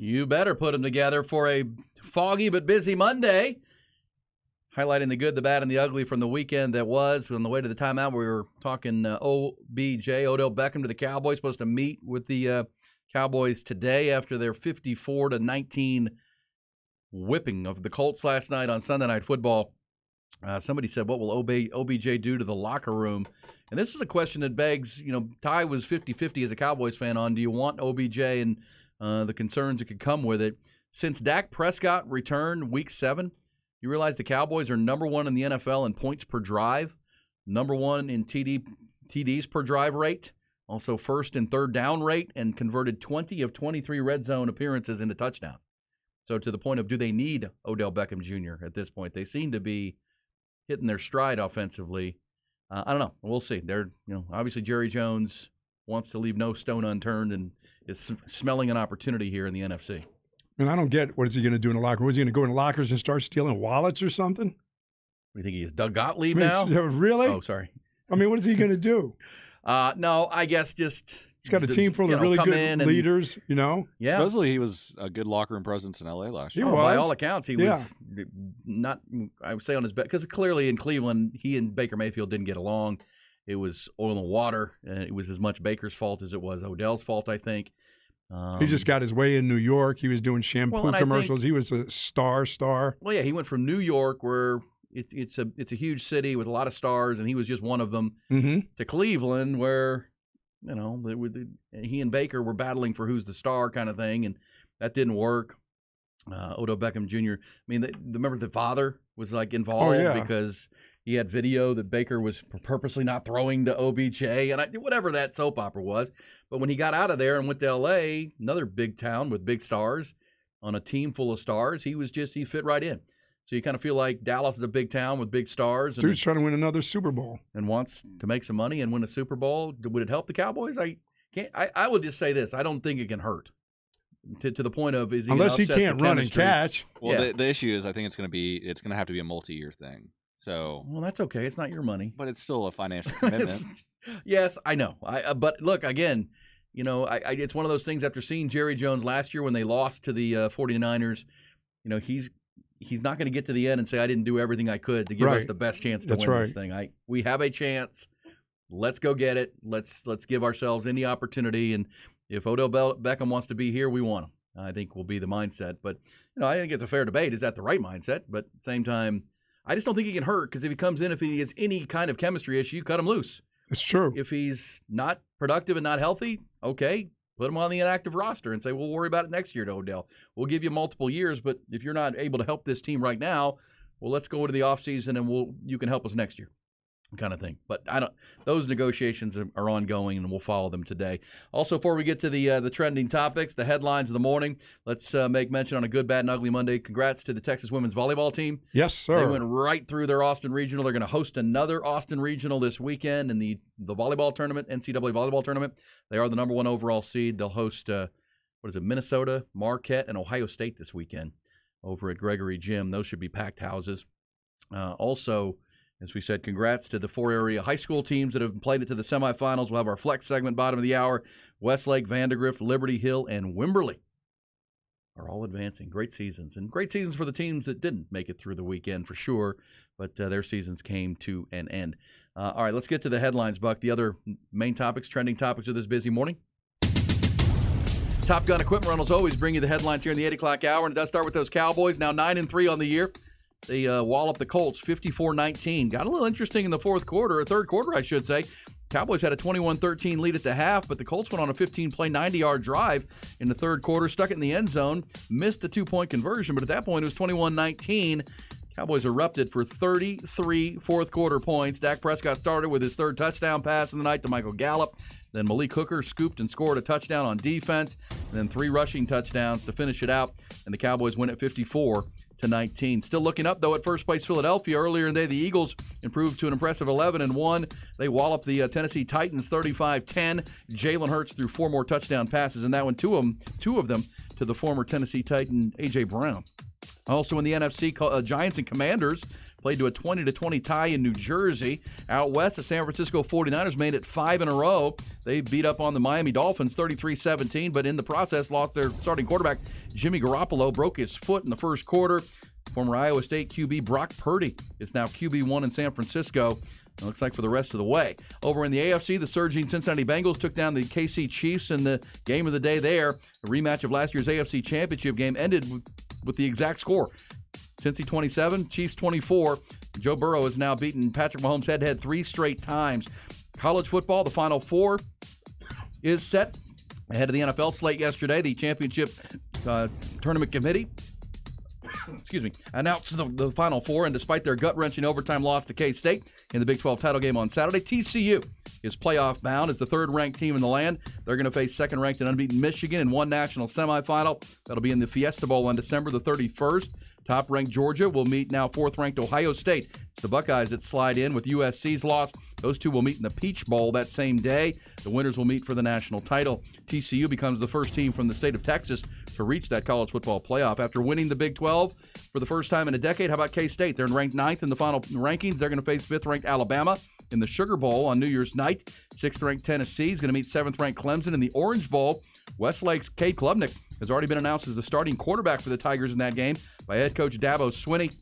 You better put them together for a foggy but busy Monday. Highlighting the good, the bad, and the ugly from the weekend that was. On the way to the timeout, we were talking OBJ, Odell Beckham, to the Cowboys. Supposed to meet with the Cowboys today after their 54-19 whipping of the Colts last night on Sunday Night Football. Somebody said, what will OBJ do to the locker room? And this is a question that begs, Ty was 50-50 as a Cowboys fan on, do you want OBJ and the concerns that could come with it? Since Dak Prescott returned week 7, you realize the Cowboys are number 1 in the NFL in points per drive, number 1 in TDs per drive rate, also first in third down rate, and converted 20 of 23 red zone appearances into touchdowns. So to the point of, do they need Odell Beckham Jr. at this point? They seem to be hitting their stride offensively. I don't know. We'll see. They're, obviously Jerry Jones wants to leave no stone unturned and is smelling an opportunity here in the NFC. And I don't get, what is he going to do in the locker room? Is he going to go in lockers and start stealing wallets or something? What do you think he is, Doug Gottlieb now? Really? Oh, sorry. I mean, what is he going to do? No, I guess just... He's got a team full of really good leaders, Yeah. Supposedly he was a good locker room presence in L.A. last year. By all accounts, he was not, I would say, on his best. Because clearly in Cleveland, he and Baker Mayfield didn't get along. It was oil and water, and it was as much Baker's fault as it was Odell's fault, I think. He just got his way in New York. He was doing shampoo commercials. He was a star. Well, yeah, he went from New York, where it's a huge city with a lot of stars, and he was just one of them, to Cleveland, where he and Baker were battling for who's the star kind of thing, and that didn't work. Odell Beckham Jr. I mean, remember the father was involved because he had video that Baker was purposely not throwing to OBJ, and whatever that soap opera was. But when he got out of there and went to L.A., another big town with big stars, on a team full of stars, he fit right in. So you kind of feel like Dallas is a big town with big stars. Dude's trying to win another Super Bowl. And wants to make some money and win a Super Bowl. Would it help the Cowboys? I would just say this. I don't think it can hurt. To the point of, is he unless he can't run and catch. Well, the issue is I think it's going to have to be a multi-year thing. So, well, that's okay. It's not your money. But it's still a financial commitment. Yes, I know. But look, again, it's one of those things after seeing Jerry Jones last year when they lost to the 49ers, he's not going to get to the end and say, I didn't do everything I could to give us the best chance to win this thing. We have a chance. Let's go get it. Let's give ourselves any opportunity. And if Odell Beckham wants to be here, we want him. I think will be the mindset. But, I think it's a fair debate. Is that the right mindset? But at the same time, I just don't think he can hurt, because if he comes in, if he has any kind of chemistry issue, cut him loose. It's true. If he's not productive and not healthy, okay, put him on the inactive roster and say, we'll worry about it next year to Odell. We'll give you multiple years, but if you're not able to help this team right now, well, let's go into the offseason and you can help us next year, kind of thing. But those negotiations are ongoing, and we'll follow them today. Also, before we get to the trending topics, the headlines of the morning, let's make mention on a good, bad, and ugly Monday. Congrats to the Texas women's volleyball team. Yes, sir. They went right through their Austin Regional. They're going to host another Austin Regional this weekend in the volleyball tournament, NCAA volleyball tournament. They are the number 1 overall seed. They'll host, Minnesota, Marquette, and Ohio State this weekend over at Gregory Gym. Those should be packed houses. Also, as we said, congrats to the 4 area high school teams that have played it to the semifinals. We'll have our flex segment bottom of the hour. Westlake, Vandergrift, Liberty Hill, and Wimberley are all advancing. Great seasons. And great seasons for the teams that didn't make it through the weekend for sure, but their seasons came to an end. All right, let's get to the headlines, Buck. The other main topics, trending topics of this busy morning. Top Gun Equipment Rentals always bring you the headlines here in the 8 o'clock hour, and it does start with those Cowboys, now 9-3 on the year. They wallop the Colts 54-19. Got a little interesting in the third quarter, I should say. Cowboys had a 21-13 lead at the half, but the Colts went on a 15-play, 90-yard drive in the third quarter, stuck it in the end zone, missed the 2-point conversion, but at that point it was 21-19. Cowboys erupted for 33 fourth-quarter points. Dak Prescott started with his third touchdown pass of the night to Michael Gallup. Then Malik Hooker scooped and scored a touchdown on defense, and then 3 rushing touchdowns to finish it out, and the Cowboys win at 54-19. Still looking up, though, at first place Philadelphia. Earlier in the day, the Eagles improved to an impressive 11-1. They walloped the Tennessee Titans 35-10. Jalen Hurts threw 4 more touchdown passes, and that one, two of them to the former Tennessee Titan A.J. Brown. Also in the NFC, Giants and Commanders played to a 20-20 tie in New Jersey. Out west, the San Francisco 49ers made it 5 in a row. They beat up on the Miami Dolphins 33-17, but in the process lost their starting quarterback. Jimmy Garoppolo broke his foot in the first quarter. Former Iowa State QB Brock Purdy is now QB1 in San Francisco. It looks like for the rest of the way. Over in the AFC, the surging Cincinnati Bengals took down the KC Chiefs in the game of the day there. A rematch of last year's AFC Championship game ended with the exact score. Cincy 27, Chiefs 24. Joe Burrow has now beaten Patrick Mahomes head-to-head 3 straight times. College football, the Final Four is set ahead of the NFL slate yesterday. The championship tournament committee announced the Final Four, and despite their gut-wrenching overtime loss to K-State in the Big 12 title game on Saturday, TCU is playoff bound as the third-ranked team in the land. They're going to face second-ranked and unbeaten Michigan in one national semifinal. That'll be in the Fiesta Bowl on December the 31st. Top-ranked Georgia will meet now fourth-ranked Ohio State. It's the Buckeyes that slide in with USC's loss. Those two will meet in the Peach Bowl that same day. The winners will meet for the national title. TCU becomes the first team from the state of Texas to reach that college football playoff. After winning the Big 12 for the first time in a decade, how about K-State? They're ranked 9th in the final rankings. They're going to face 5th-ranked Alabama in the Sugar Bowl on New Year's night. 6th-ranked Tennessee is going to meet 7th-ranked Clemson in the Orange Bowl. Westlake's Cade Klubnik has already been announced as the starting quarterback for the Tigers in that game by head coach Dabo Swinney.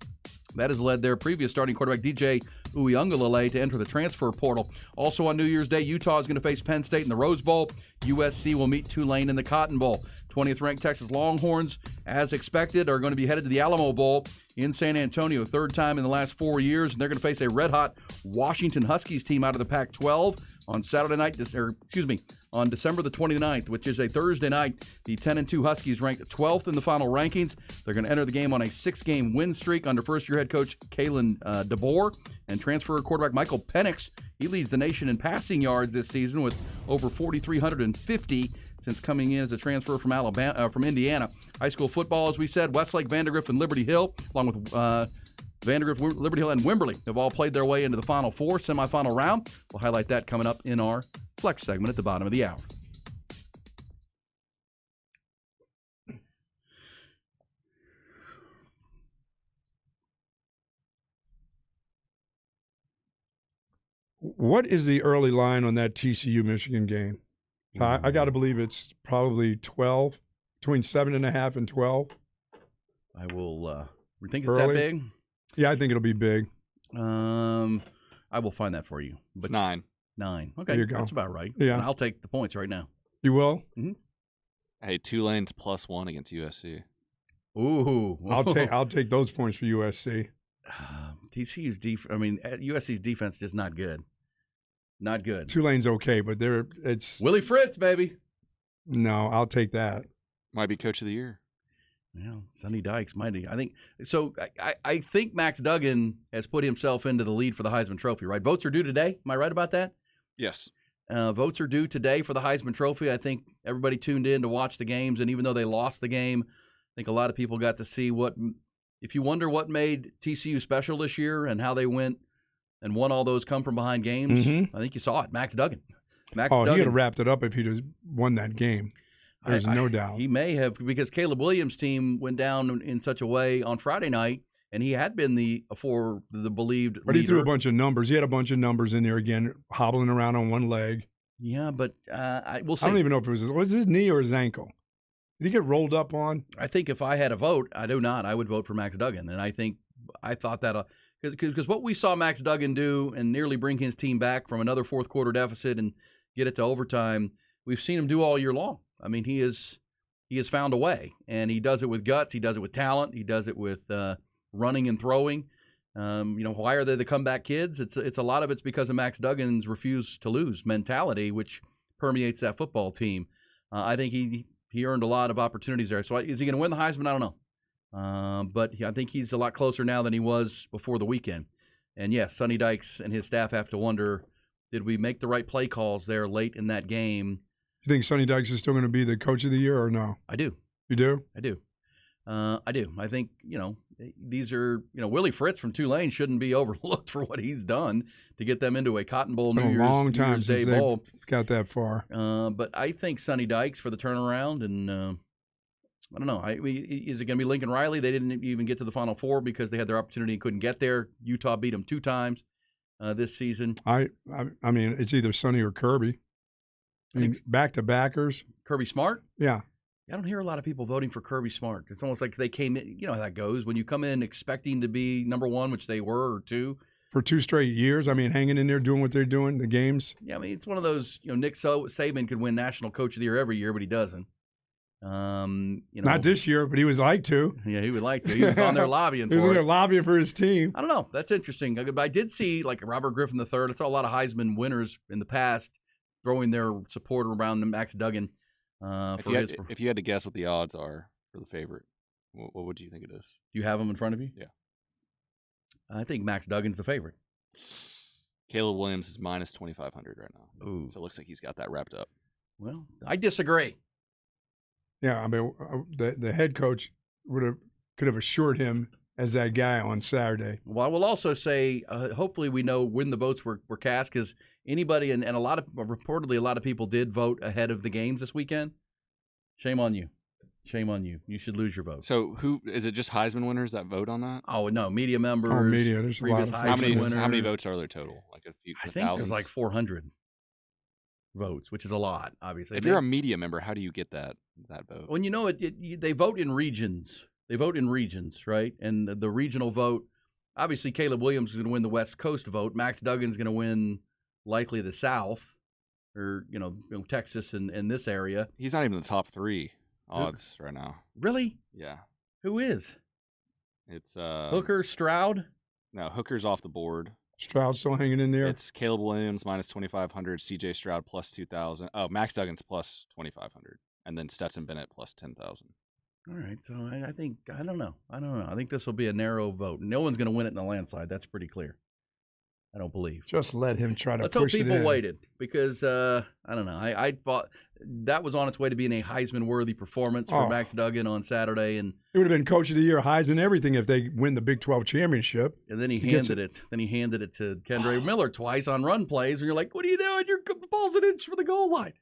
That has led their previous starting quarterback, DJ Uiagalelei, to enter the transfer portal. Also on New Year's Day, Utah is going to face Penn State in the Rose Bowl. USC will meet Tulane in the Cotton Bowl. 20th-ranked Texas Longhorns, as expected, are going to be headed to the Alamo Bowl in San Antonio, third time in the last 4 years, and they're going to face a red-hot Washington Huskies team out of the Pac-12 on on December the 29th, which is a Thursday night. The 10-2 Huskies ranked 12th in the final rankings. They're going to enter the game on a 6-game win streak under first-year head coach Kalen DeBoer and transfer quarterback Michael Penix. He leads the nation in passing yards this season with over 4,350 since coming in as a transfer from Indiana. High school football, as we said, Westlake, Vandergrift, and Liberty Hill, along with Vandergrift, Liberty Hill, and Wimberley have all played their way into the Final Four semifinal round. We'll highlight that coming up in our Flex segment at the bottom of the hour. What is the early line on that TCU-Michigan game? So I got to believe it's probably 12, between 7.5 and 12. I will. We think it's that big? Yeah, I think it'll be big. I will find that for you. But it's 9. 9. Okay, there you go. That's about right. Yeah, and I'll take the points right now. You will? Mm-hmm. Hey, Tulane's +1 against USC. Ooh, I'll take those points for USC. TCU's USC's defense is just not good. Not good. Tulane's okay, but it's Willie Fritz, baby. No, I'll take that. Might be coach of the year. Yeah, Sonny Dykes might be. I think so. I think Max Duggan has put himself into the lead for the Heisman Trophy. Right? Votes are due today. Am I right about that? Yes. Votes are due today for the Heisman Trophy. I think everybody tuned in to watch the games, and even though they lost the game, I think a lot of people got to see what. If you wonder what made TCU special this year and how they went and won all those come-from-behind games, I think you saw it. Max Duggan. Duggan. He could have wrapped it up if he'd have won that game. There's no doubt. He may have, because Caleb Williams' team went down in such a way on Friday night, and he had been the believed But leader. he threw a bunch of numbers. He had a bunch of numbers in there again, hobbling around on one leg. Yeah, but we'll see. I don't even know if it was his knee or his ankle. Did he get rolled up on? I think if I had a vote, I would vote for Max Duggan. And I thought that because what we saw Max Duggan do and nearly bring his team back from another fourth quarter deficit and get it to overtime, we've seen him do all year long. I mean, he has found a way, and he does it with guts. He does it with talent. He does it with running and throwing. Why are they the comeback kids? It's a lot of it's because of Max Duggan's refuse to lose mentality, which permeates that football team. I think he earned a lot of opportunities there. So is he going to win the Heisman? I don't know. But I think he's a lot closer now than he was before the weekend. And yes, Sonny Dykes and his staff have to wonder, did we make the right play calls there late in that game? You think Sonny Dykes is still going to be the coach of the year or no? I do. You do? I do. I do. I think, these are, Willie Fritz from Tulane shouldn't be overlooked for what he's done to get them into a Cotton Bowl New Year's Day Bowl. Got that far. But I think Sonny Dykes for the turnaround, and I don't know. Is it going to be Lincoln Riley? They didn't even get to the Final Four because they had their opportunity and couldn't get there. Utah beat them 2 times this season. I mean, it's either Sonny or Kirby. I mean, back-to-backers. Kirby Smart? Yeah. I don't hear a lot of people voting for Kirby Smart. It's almost like they came in. You know how that goes. When you come in expecting to be number 1, which they were, or 2. For 2 straight years, I mean, hanging in there, doing what they're doing, the games. Yeah, I mean, it's one of those, Nick Saban could win National Coach of the Year every year, but he doesn't. Not this year, but he was like to. Yeah, he would like to. He was on there lobbying He was for on there it. lobbying for his team. I don't know. That's interesting. But I did see, like, Robert Griffin III. I saw a lot of Heisman winners in the past throwing their support around Max Duggan. If you had to guess what the odds are for the favorite, what would you think it is? Do you have them in front of you? Yeah. I think Max Duggan's the favorite. Caleb Williams is minus 2,500 right now. Ooh. So it looks like he's got that wrapped up. Well, I disagree. Yeah, I mean, the head coach could have assured him as that guy on Saturday. Well, I will also say, hopefully we know when the votes were cast, because anybody and reportedly a lot of people did vote ahead of the games this weekend. Shame on you. Shame on you. You should lose your vote. So who is it? Just Heisman winners that vote on that? Oh no, media members. Oh, media. There's a lot previous of Heisman winners. How many votes are there total? Like a few. I think thousands? there's like 400 votes, which is a lot, obviously. If you're a media member, how do you get that vote? Well, they vote in regions. They vote in regions, right? And the regional vote, obviously, Caleb Williams is going to win the West Coast vote. Max Duggan's going to win likely the South, or Texas and this area. He's not even in the top 3 odds right now. Really? Yeah, Who is? it's Hooker, Stroud? No, Hooker's off the board. Stroud still hanging in there. It's Caleb Williams minus 2,500, C.J. Stroud plus 2,000. Oh, Max Duggan's plus 2,500, and then Stetson Bennett plus 10,000. All right, so I think I don't know. I think this will be a narrow vote. No one's going to win it in a landslide. That's pretty clear. I don't believe. Just let him try to Let's hope push it in. people waited, because I don't know. I thought that was on its way to being a Heisman-worthy performance for Max Duggan on Saturday, and It would have been Coach of the Year, Heisman, everything if they win the Big 12 championship. then he gets handed it. Then he handed it to Kendre Miller twice on run plays, and you're like, "What are you doing? The ball's an inch from the goal line."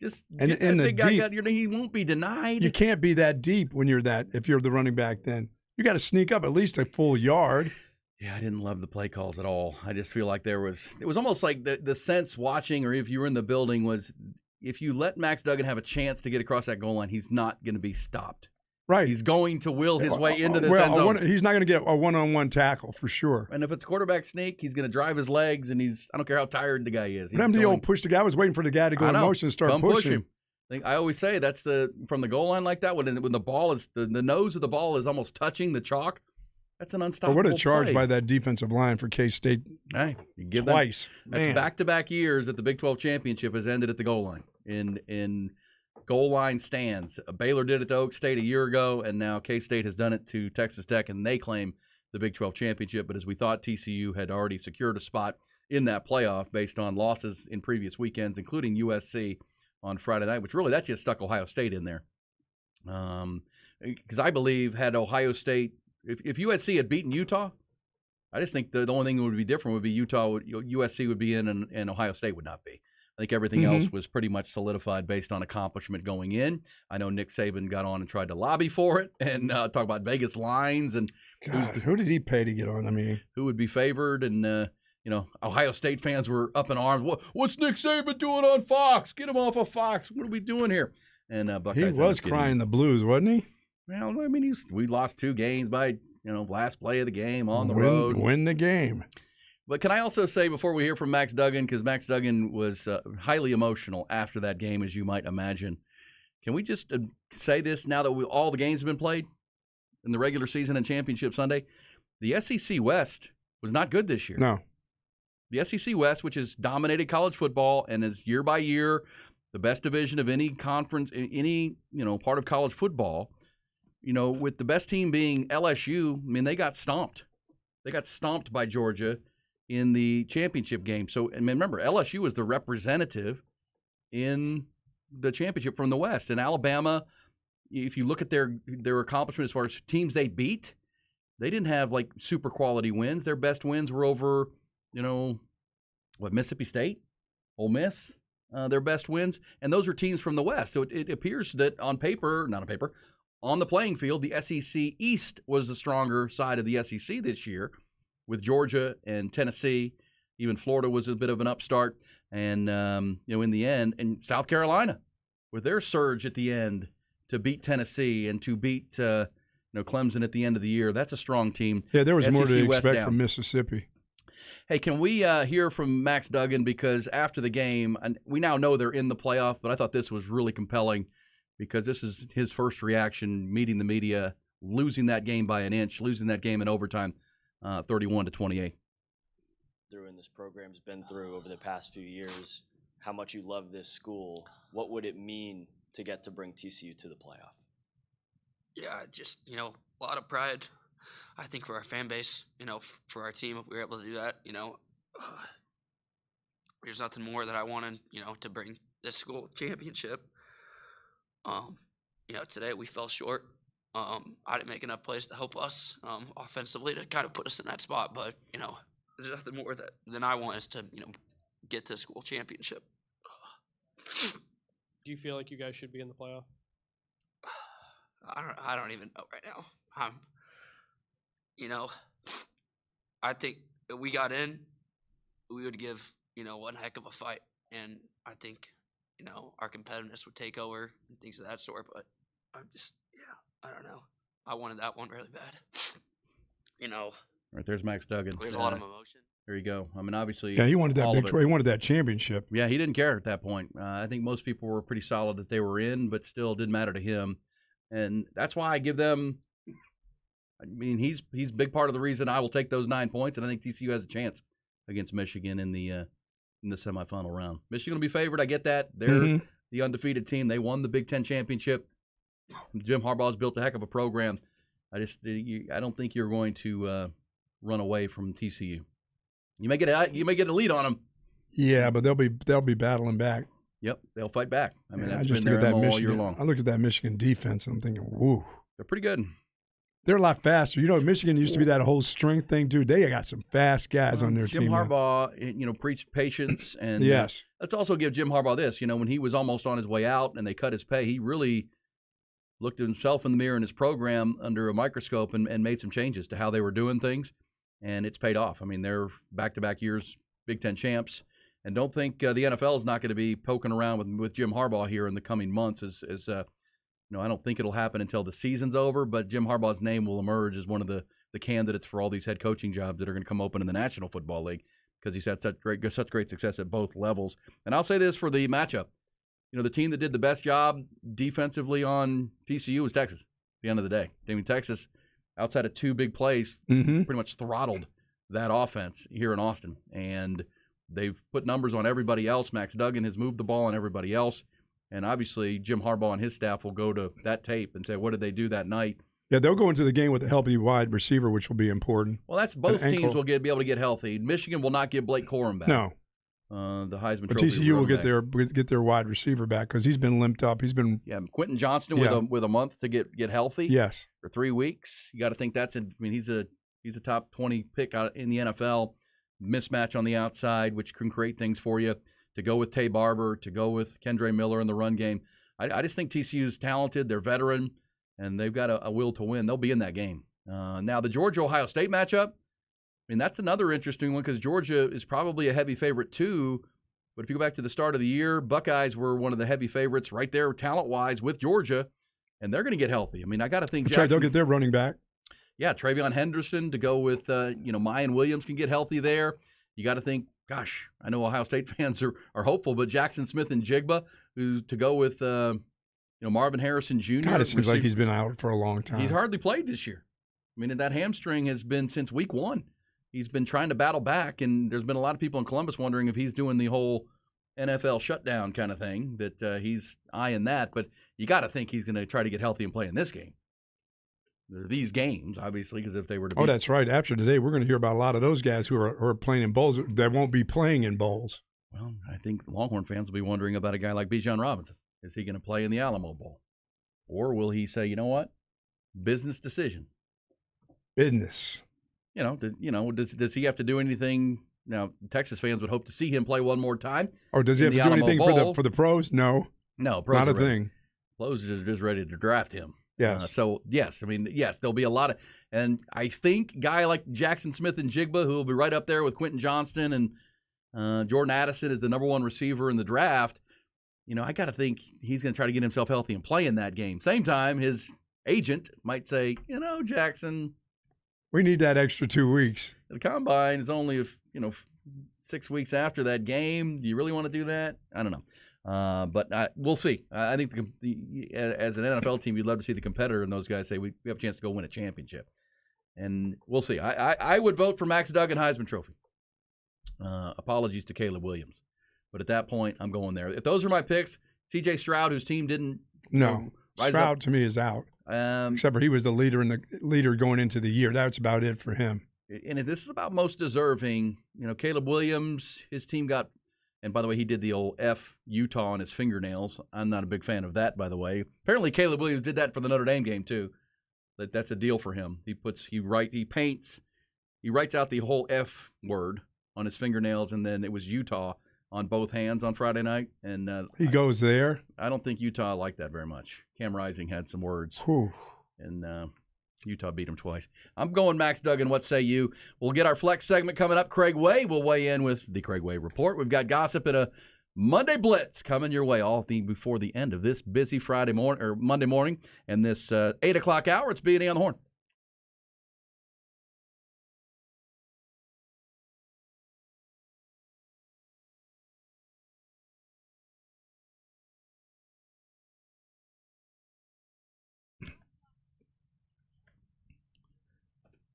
Just And get in that the big guy deep- he won't be denied. You can't be that deep when you're if you're the running back then. You got to sneak up at least a full yard. Yeah, I didn't love the play calls at all. I just feel like it was almost like the sense watching, or if you were in the building, was if you let Max Duggan have a chance to get across that goal line, he's not going to be stopped. Right. He's going to will his way into the Well, end zone. he's not going to get a one-on-one tackle for sure. And if it's quarterback sneak, he's going to drive his legs, and I don't care how tired the guy is. He's But the going- old push the guy. I was waiting for the guy to go I in know. motion and start Come pushing. push him. I always say that's from the goal line like that, when the ball is the nose of the ball is almost touching the chalk. That's an But unstoppable what a charge play. by that defensive line for K-State Hey, you give them- twice. That's Man. back-to-back years that the Big 12 championship has ended at the goal line in goal line stands. Baylor did it to Oak State a year ago, and now K-State has done it to Texas Tech, and they claim the Big 12 championship. But as we thought, TCU had already secured a spot in that playoff based on losses in previous weekends, including USC on Friday night, which really that just stuck Ohio State in there. Because I believe had Ohio State, if USC had beaten Utah, I just think the only thing that would be different would be USC would be in and Ohio State would not be. I think everything else was pretty much solidified based on accomplishment going in. I know Nick Saban got on and tried to lobby for it and talk about Vegas lines and God, who did he pay to get on? I mean, who would be favored. And, Ohio State fans were up in arms. What's Nick Saban doing on Fox? Get him off of Fox. What are we doing here? And he Buckeyes was crying the blues, wasn't he? Well, I mean, we lost 2 games by, last play of the game on the road. Win the game. But can I also say, before we hear from Max Duggan, because Max Duggan was highly emotional after that game, as you might imagine, can we just say this now that all the games have been played in the regular season and championship Sunday? The SEC West was not good this year. No. The SEC West, which has dominated college football and is year by year the best division of any conference, any part of college football, with the best team being LSU, I mean, they got stomped. They got stomped by Georgia in the championship game. So, and remember, LSU was the representative in the championship from the West. And Alabama, if you look at their accomplishment as far as teams they beat, they didn't have like super quality wins. Their best wins were over, Mississippi State, Ole Miss, their best wins. And those are teams from the West. So it appears that on on the playing field, the SEC East was the stronger side of the SEC this year, with Georgia and Tennessee. Even Florida was a bit of an upstart. And, in the end, and South Carolina, with their surge at the end to beat Tennessee and to beat Clemson at the end of the year, that's a strong team. Yeah, there was more SEC to West expect down. from Mississippi. Hey, can we hear from Max Duggan? Because after the game, and we now know they're in the playoff, but I thought this was really compelling because this is his first reaction meeting the media, losing that game by an inch, losing that game in overtime, 31-28. Through and this program's been through over the past few years, how much you love this school, what would it mean to get to bring TCU to the playoff? Yeah, just, a lot of pride, I think, for our fan base, for our team, if we were able to do that, there's nothing more that I wanted, to bring this school championship. Today we fell short. I didn't make enough plays to help us offensively to kind of put us in that spot, but, there's nothing more than I want is to, get to school championship. Do you feel like you guys should be in the playoff? I don't even know right now. I think if we got in, we would give, one heck of a fight. And I think, our competitiveness would take over and things of that sort. But I'm just, I don't know. I wanted that one really bad. Right, there's Max Duggan. There's a lot of emotion. There you go. I mean, obviously, Yeah, he wanted that all of victory. He wanted that championship. Yeah, he didn't care at that point. I think most people were pretty solid that they were in, but still didn't matter to him. And that's why I give them – I mean, he's a big part of the reason I will take those 9 points, and I think TCU has a chance against Michigan in the semifinal round. Michigan will be favored. I get that. They're the undefeated team. They won the Big Ten championship. Jim Harbaugh's built a heck of a program. I don't think you're going to run away from TCU. You may get a lead on them. Yeah, but they'll be battling back. Yep, they'll fight back. I mean, Yeah, that's just been look their at that MO all Michigan. year long. I looked at that Michigan defense and I'm thinking, whoa. They're pretty good. They're a lot faster. Michigan used to be that whole strength thing, dude. They got some fast guys on their Jim team. Harbaugh, preached patience, and yes, let's also give Jim Harbaugh this. When he was almost on his way out and they cut his pay, he really looked at himself in the mirror in his program under a microscope and made some changes to how they were doing things, and it's paid off. I mean, they're back-to-back years Big Ten champs, and don't think the NFL is not going to be poking around with Jim Harbaugh here in the coming months. I don't think it'll happen until the season's over, but Jim Harbaugh's name will emerge as one of the candidates for all these head coaching jobs that are going to come open in the National Football League because he's had such great success at both levels. And I'll say this for the matchup. The team that did the best job defensively on TCU was Texas at the end of the day. I mean, Texas, outside of two big plays, pretty much throttled that offense here in Austin. And they've put numbers on everybody else. Max Duggan has moved the ball on everybody else. And obviously, Jim Harbaugh and his staff will go to that tape and say, what did they do that night? Yeah, they'll go into the game with a healthy wide receiver, which will be important. Well, that's both teams will be able to get healthy. Michigan will not get Blake Corum back. No. The Heisman But Trophy TCU will back. get their wide receiver back because he's been limped up. He's been Quentin Johnston with a month to get healthy. Yes. For 3 weeks. You got to think he's a top 20 pick out in the NFL. Mismatch on the outside, which can create things for you. To go with Tay Barber, to go with Kendre Miller in the run game. I just think TCU's talented. They're veteran, and they've got a will to win. They'll be in that game. Now, the Georgia-Ohio State matchup, I mean, that's another interesting one because Georgia is probably a heavy favorite too. But if you go back to the start of the year, Buckeyes were one of the heavy favorites right there talent-wise with Georgia, and they're going to get healthy. I mean, I got to think Jackson, they'll get their running back. Yeah, Travion Henderson to go with, Mayan Williams can get healthy there. You got to think, gosh, I know Ohio State fans are hopeful, but Jackson Smith and Jigba, who to go with, Marvin Harrison Jr. God, it seems like he's been out for a long time. He's hardly played this year. I mean, that hamstring has been since week 1. He's been trying to battle back, and there's been a lot of people in Columbus wondering if he's doing the whole NFL shutdown kind of thing, that he's eyeing that. But you got to think he's going to try to get healthy and play in this game. These games, obviously, because if they were to be... Oh, that's right. After today, we're going to hear about a lot of those guys who are playing in bowls that won't be playing in bowls. Well, I think Longhorn fans will be wondering about a guy like Bijan Robinson. Is he going to play in the Alamo Bowl? Or will he say, you know what? Business decision. Business. Does he have to do anything? Now, Texas fans would hope to see him play one more time. Or does he have to do anything for the pros? No. No, pros not are a ready. thing. Pros are just ready to draft him. Yes. So, yes, I mean, yes, there'll be a lot of – and I think a guy like Jackson Smith and Jigba, who will be right up there with Quentin Johnston and Jordan Addison as the number one receiver in the draft, I got to think he's going to try to get himself healthy and play in that game. Same time, his agent might say, Jackson – we need that extra 2 weeks. the combine is only, 6 weeks after that game. Do you really want to do that? I don't know. But we'll see. I think as an NFL team, you'd love to see the competitor and those guys say, we have a chance to go win a championship. And we'll see. I would vote for Max Duggan Heisman Trophy. Apologies to Caleb Williams. But at that point, I'm going there. If those are my picks, C.J. Stroud, whose team didn't No, rise Stroud up, to me is out. Except for he was the leader going into the year. That's about it for him. and if this is about most deserving, Caleb Williams, his team got, and by the way, he did the old F Utah on his fingernails. I'm not a big fan of that, by the way. Apparently, Caleb Williams did that for the Notre Dame game too. That's a deal for him. He writes out the whole F word on his fingernails, and then it was Utah on both hands on Friday night. And he goes there. I don't think Utah liked that very much. Cam Rising had some words, Whew. and Utah beat him twice. I'm going Max Duggan. What say you? We'll get our flex segment coming up. Craig Way will weigh in with the Craig Way Report. We've got gossip and a Monday Blitz coming your way all before the end of this busy Friday morning or Monday morning, and this 8 o'clock hour. It's B&E on the Horn.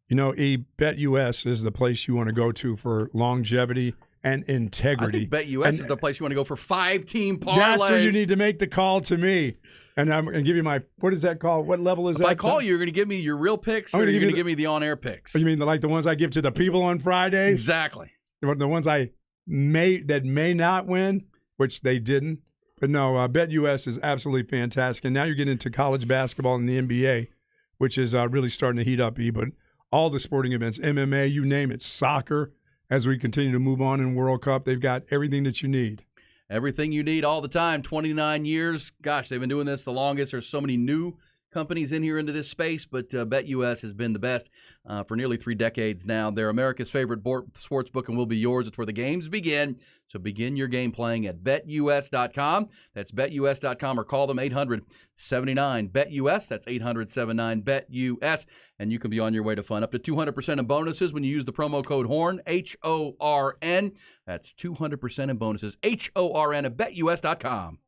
BetUS is the place you want to go to for longevity and integrity. I think BetUS is the place you want to go for 5-team parlay. That's where you need to make the call to me. And I'm going to give you what is that called? What level is that? If I call you, you're going to give me your real picks, or you're going to give me the on-air picks? You mean like the ones I give to the people on Fridays? Exactly. The ones that may not win, which they didn't. But no, BetUS is absolutely fantastic. And now you're getting into college basketball and the NBA, which is really starting to heat up, but all the sporting events, MMA, you name it, soccer, as we continue to move on in World Cup, they've got everything that you need. Everything you need all the time, 29 years. Gosh, they've been doing this the longest. There's so many new companies in here into this space, but BetUS has been the best for nearly 3 decades now. They're America's favorite sports book and will be yours. It's where the games begin. So begin your game playing at BetUS.com. That's BetUS.com, or call them 800-79-BET-US. That's 800-79-BET-US. And you can be on your way to fun. Up to 200% in bonuses when you use the promo code HORN, HORN. That's 200% in bonuses, HORN at BetUS.com.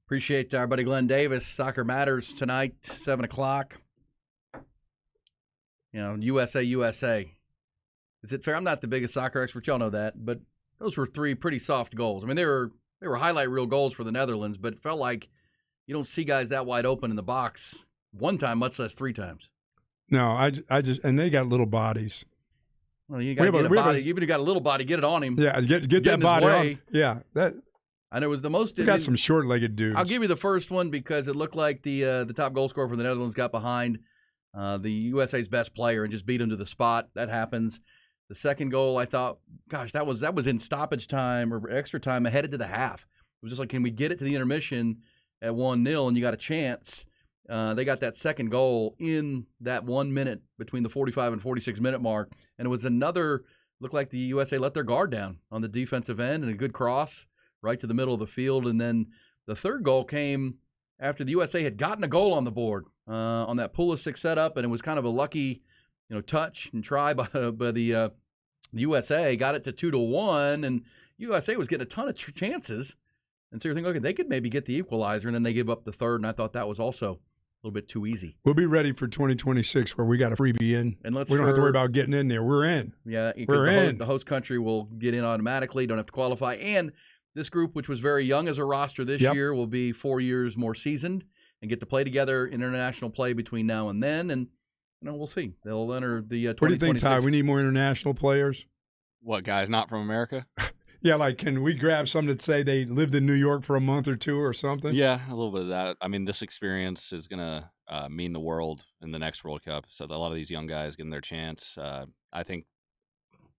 Appreciate our buddy Glenn Davis. Soccer Matters tonight, 7 o'clock. USA. Is it fair? I'm not the biggest soccer expert. Y'all know that. But those were 3 pretty soft goals. I mean, they were highlight reel goals for the Netherlands, but it felt like you don't see guys that wide open in the box one time, much less 3 times. No, I just and they got little bodies. Well, you got to get a body. Even if you got a little body, get it on him. Yeah, get that in his body way. on. Yeah, that. And it was the most. We got some short-legged dudes. I'll give you the first one because it looked like the top goal scorer for the Netherlands got behind the USA's best player and just beat him to the spot. That happens. The second goal, I thought, gosh, that was in stoppage time or extra time, headed to the half. It was just like, can we get it to the intermission at 1-0 and you got a chance? They got that second goal in that 1 minute between the 45 and 46 minute mark, and it was another. Looked like the USA let their guard down on the defensive end and a good cross right to the middle of the field. And then the third goal came after the USA had gotten a goal on the board on that Pulisic setup, and it was kind of a lucky, touch and try by the USA. Got it to 2-1, and USA was getting a ton of chances. And so you're thinking, okay, they could maybe get the equalizer, and then they give up the third, and I thought that was also a little bit too easy. We'll be ready for 2026 where we got a freebie in. And we don't have to worry about getting in there. We're in. Yeah, because the host country will get in automatically, don't have to qualify. And this group, which was very young as a roster this year, will be 4 years more seasoned and get to play together in international play between now and then. And we'll see. They'll enter the 2026. What do you think, Ty? We need more international players? What, guys not from America? Yeah, like can we grab some that say they lived in New York for a month or 2 or something? Yeah, a little bit of that. I mean, this experience is going to mean the world in the next World Cup. So a lot of these young guys getting their chance. I think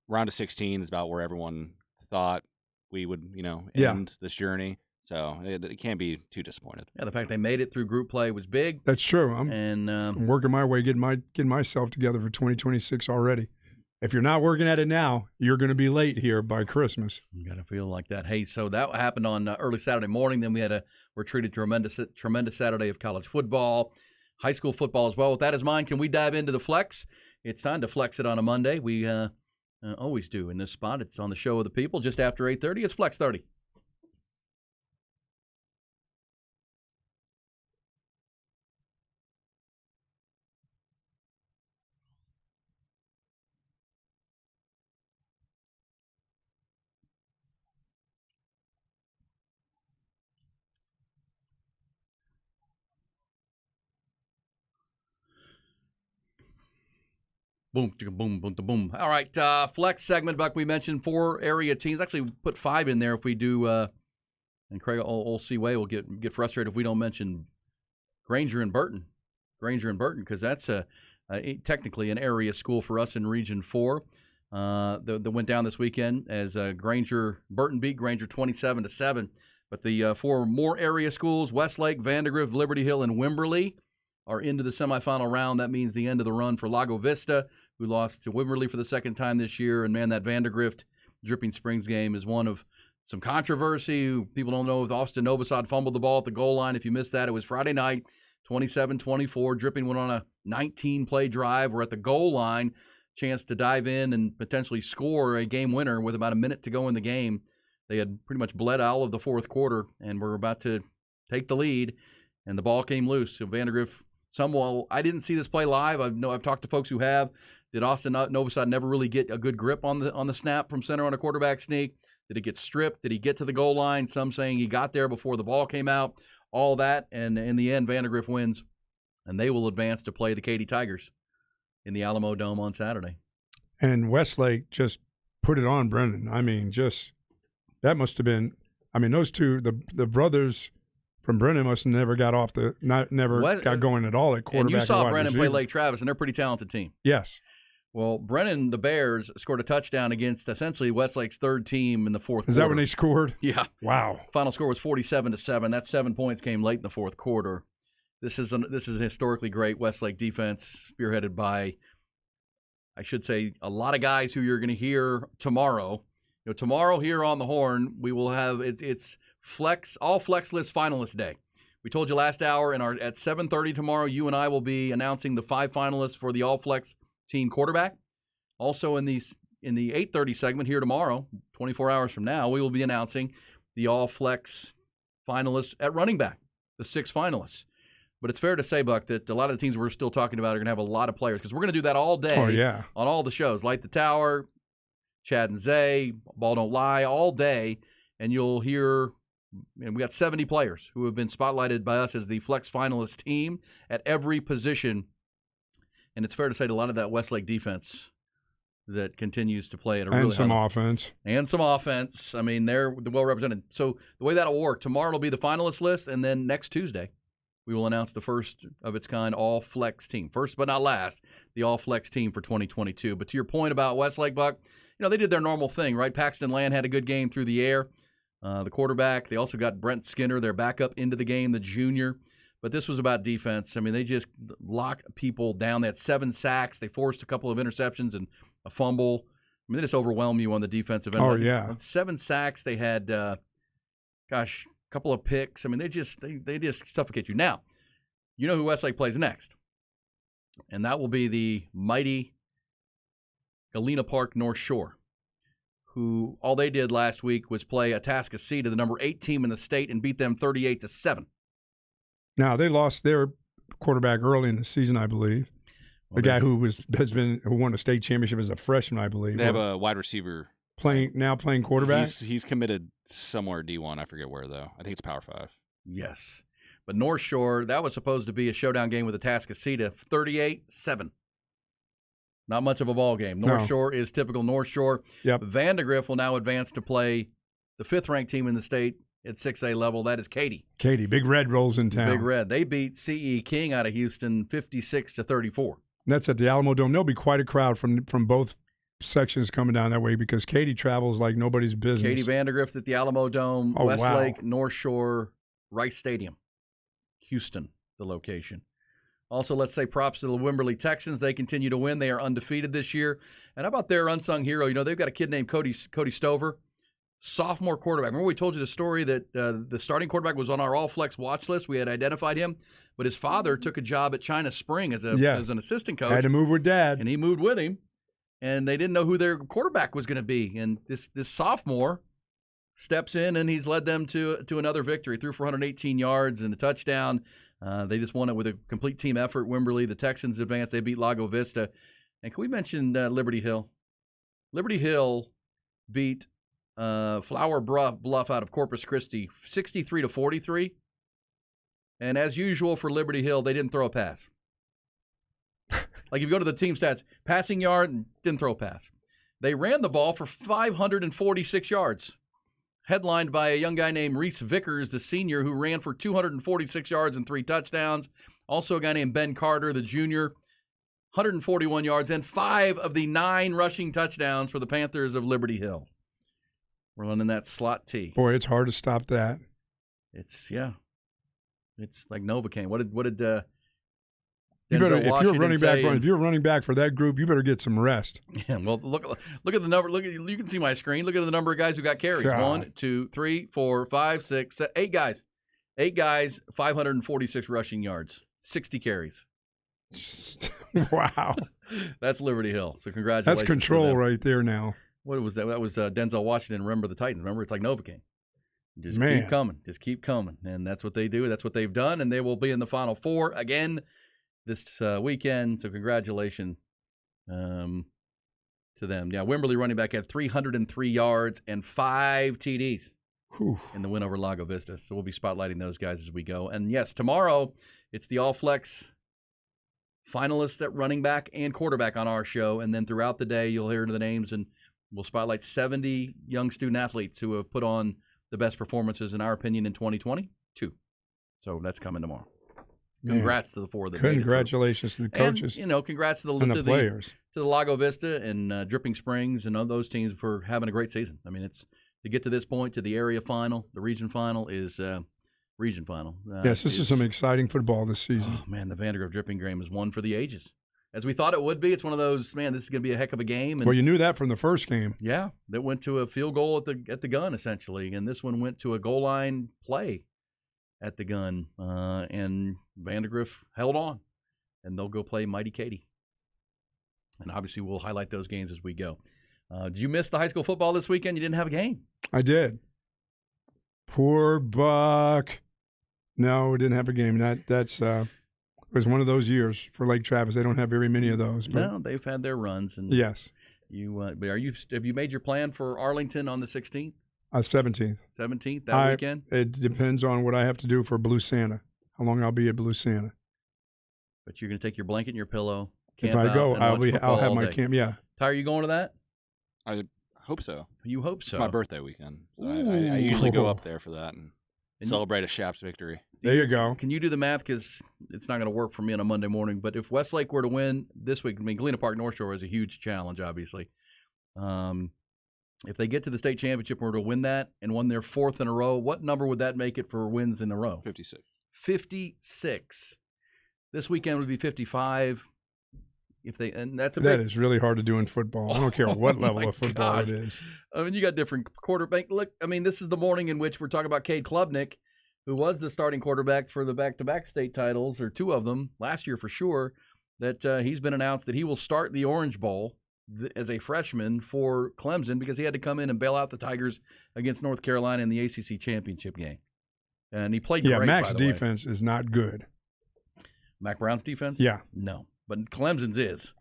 round of 16 is about where everyone thought we would, end this journey. So it can't be too disappointed. Yeah, the fact they made it through group play was big. That's true. I'm working my way, getting myself together for 2026 already. If you're not working at it now, you're going to be late here by Christmas. You got to feel like that. Hey, so that happened on early Saturday morning. Then we're treated to a tremendous Saturday of college football, high school football as well. With that as mind, can we dive into the flex? It's time to flex it on a Monday. We always do in this spot. It's on the show of the people just after 8:30. It's Flex 30. Boom, chicka, boom, boom, boom. All right, flex segment, Buck. We mentioned 4 area teams. Actually, put 5 in there if we do. And Craig Old Seaway will get frustrated if we don't mention Granger and Burton. Because that's technically an area school for us in Region 4. That went down this weekend as Burton beat Granger 27-7. But the 4 more area schools, Westlake, Vandergrift, Liberty Hill, and Wimberley, are into the semifinal round. That means the end of the run for Lago Vista, who lost to Wimberley for the second time this year. And, man, that Vandergrift Dripping Springs game is one of some controversy. People don't know if Austin Novosad fumbled the ball at the goal line. If you missed that, it was Friday night, 27-24. Dripping went on a 19-play drive. We're at the goal line, chance to dive in and potentially score a game winner with about a minute to go in the game. They had pretty much bled all of the fourth quarter and were about to take the lead, and the ball came loose. So Vandergrift, I didn't see this play live. I've talked to folks who have. Did Austin Novosad never really get a good grip on the snap from center on a quarterback sneak? Did it get stripped? Did he get to the goal line? Some saying he got there before the ball came out. All that, and in the end, Vandergrift wins, and they will advance to play the Katy Tigers in the Alamo Dome on Saturday. And Westlake just put it on Brennan. I mean, that must have been. I mean, those two, the brothers from Brennan must have never got got going at all at quarterback. And you saw and Brennan play Lake Travis, and they're a pretty talented team. Yes. Well, Brennan, the Bears, scored a touchdown against essentially Westlake's third team in the fourth quarter. Is that when they scored? Yeah. Wow. Final score was 47-7. That 7 points came late in the fourth quarter. This is a historically great Westlake defense, spearheaded by, I should say, a lot of guys who you're going to hear tomorrow. Tomorrow here on the Horn, we will have it's all flex list finalist day. We told you last hour at 7:30 tomorrow, you and I will be announcing the 5 finalists for the all flex team quarterback. Also in the 8:30 segment here tomorrow, 24 hours from now, we will be announcing the all flex finalists at running back, the 6 finalists. But it's fair to say, Buck, that a lot of the teams we're still talking about are going to have a lot of players because we're going to do that all day on all the shows. Light the Tower, Chad and Zay, Ball Don't Lie, all day. And you'll hear, we got 70 players who have been spotlighted by us as the Flex finalist team at every position. And it's fair to say that a lot of that Westlake defense that continues to play at a really some offense. And some offense. I mean, they're well represented. So the way that'll work, tomorrow will be the finalist list, and then next Tuesday we will announce the first of its kind all-flex team. First but not last, the all-flex team for 2022. But to your point about Westlake, Buck, they did their normal thing, right? Paxton Land had a good game through the air, the quarterback. They also got Brent Skinner, their backup, into the game, the junior. But this was about defense. I mean, they just lock people down. They had 7 sacks. They forced a couple of interceptions and a fumble. I mean, they just overwhelm you on the defensive end. Oh, yeah. 7 sacks. They had, a couple of picks. I mean, they just suffocate you. Now, you know who Westlake plays next. And that will be the mighty Galena Park North Shore, who all they did last week was play Atascocita, the number 8 team in the state, and beat them 38-7. Now, they lost their quarterback early in the season, I believe. The guy who won a state championship as a freshman, I believe. They have a wide receiver playing quarterback. He's committed somewhere D1. I forget where though. I think it's Power 5. Yes, but North Shore, that was supposed to be a showdown game with Atascocita, 38-7. Not much of a ball game. North Shore is typical North Shore. Yep. Vandergrift will now advance to play the 5th-ranked team in the state at 6A level. That is Katy. Big Red rolls in town. Big Red. They beat C.E. King out of Houston 56-34. And that's at the Alamo Dome. There'll be quite a crowd from both sections coming down that way because Katy travels like nobody's business. Katy Vandergrift at the Alamo Dome, Westlake, North Shore, Rice Stadium, Houston, the location. Also, let's say props to the Wimberley Texans. They continue to win. They are undefeated this year. And how about their unsung hero? They've got a kid named Cody Stover, sophomore quarterback. Remember we told you the story that the starting quarterback was on our all-flex watch list. We had identified him. But his father took a job at China Spring as an assistant coach. Had to move with Dad. And he moved with him. And they didn't know who their quarterback was going to be. And this sophomore steps in, and he's led them to another victory. Threw for 118 yards and a touchdown. They just won it with a complete team effort. Wimberley, the Texans advanced. They beat Lago Vista. And can we mention Liberty Hill? Liberty Hill beat Flower Bluff out of Corpus Christi 63-43. And as usual for Liberty Hill, they didn't throw a pass. Like if you go to the team stats, passing yard, and didn't throw a pass. They ran the ball for 546 yards. Headlined by a young guy named Reese Vickers, the senior, who ran for 246 yards and 3 touchdowns. Also a guy named Ben Carter, the junior, 141 yards and 5 of the 9 rushing touchdowns for the Panthers of Liberty Hill. We're running that slot T. Boy, it's hard to stop that. It's like Novocaine. What did you better, if you're a running back for that group, you better get some rest. Yeah, well, look at the number. You can see my screen. Look at the number of guys who got carries. God. 1, 2, 3, 4, 5, 6, 7, 8 guys. 8 guys, 546 rushing yards, 60 carries. Wow. That's Liberty Hill. So congratulations. That's control right there now. What was that? That was Denzel Washington. Remember the Titans. Remember, it's like Novocaine. Just keep coming. And that's what they do. That's what they've done. And they will be in the Final Four again this weekend. So congratulations to them. Yeah, Wimberley running back had 303 yards and 5 TDs in the win over Lago Vista. So we'll be spotlighting those guys as we go. And yes, tomorrow it's the all-flex finalists at running back and quarterback on our show. And then throughout the day, you'll hear the names, and we'll spotlight 70 young student athletes who have put on the best performances, in our opinion, in 2022. So that's coming tomorrow. Congrats to the 4 that Congratulations to the coaches. And, congrats to the players. To the Lago Vista and Dripping Springs and all those teams for having a great season. I mean, it's to get to this point, to the area final, the region final is region final. Yes, this is some exciting football this season. Oh, man, the Vandergrift Dripping game is one for the ages. As we thought it would be, it's one of those, man, this is going to be a heck of a game. And, well, you knew that from the first game. Yeah, that went to a field goal at the gun, essentially. And this one went to a goal line play at the gun. And Vandergrift held on. And they'll go play Mighty Katy. And obviously we'll highlight those games as we go. Did you miss the high school football this weekend? You didn't have a game. I did. Poor Buck. No, we didn't have a game. That's it was one of those years for Lake Travis. They don't have very many of those. But No, they've had their runs. And yes, have you made your plan for Arlington on the 16th, 17th. 17th that weekend? It depends on what I have to do for Blue Santa. How long I'll be at Blue Santa. But you're going to take your blanket and your pillow. If camp I go, out, and watch football I'll have all my day. camp. Yeah. Ty, are you going to that? I hope so. You hope so. It's my birthday weekend. So I usually go Ooh. up there for that and celebrate a Shaps victory. There you go. Can you do the math? Because it's not going to work for me on a Monday morning. But if Westlake were to win this week, I mean, Galena Park North Shore is a huge challenge, obviously. If they get to the state championship and were to win that and won their 4th in a row, what number would that make it for wins in a row? 56. 56. This weekend would be 55. That is really hard to do in football. I don't care what level of football gosh. it is. I mean, you got different quarterback. Look, I mean, this is the morning in which we're talking about Cade Klubnik, who was the starting quarterback for the back-to-back state titles, or 2 of them last year for sure. That he's been announced that he will start the Orange Bowl as a freshman for Clemson because he had to come in and bail out the Tigers against North Carolina in the ACC championship game, and he played great. Yeah, Mac's by the way. defense is not good. Mac Brown's defense? Yeah. No, but Clemson's is.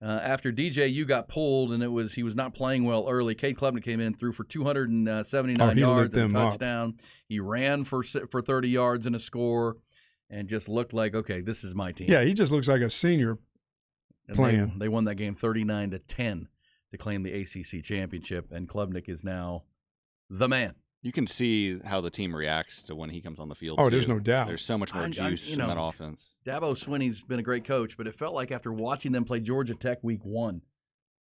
After DJU got pulled and he was not playing well early, Cade Klubnik came in, threw for 279 he lit yards and a them up. touchdown. He ran for 30 yards and a score, and just looked like, okay, this is my team. Yeah, he just looks like a senior And playing. They won that game 39-10 to claim the ACC championship, and Klubnik is now the man. You can see how the team reacts to when he comes on the field. Oh, too. there's no doubt. There's so much more juice in that offense. Dabo Swinney's been a great coach, but it felt like after watching them play Georgia Tech week 1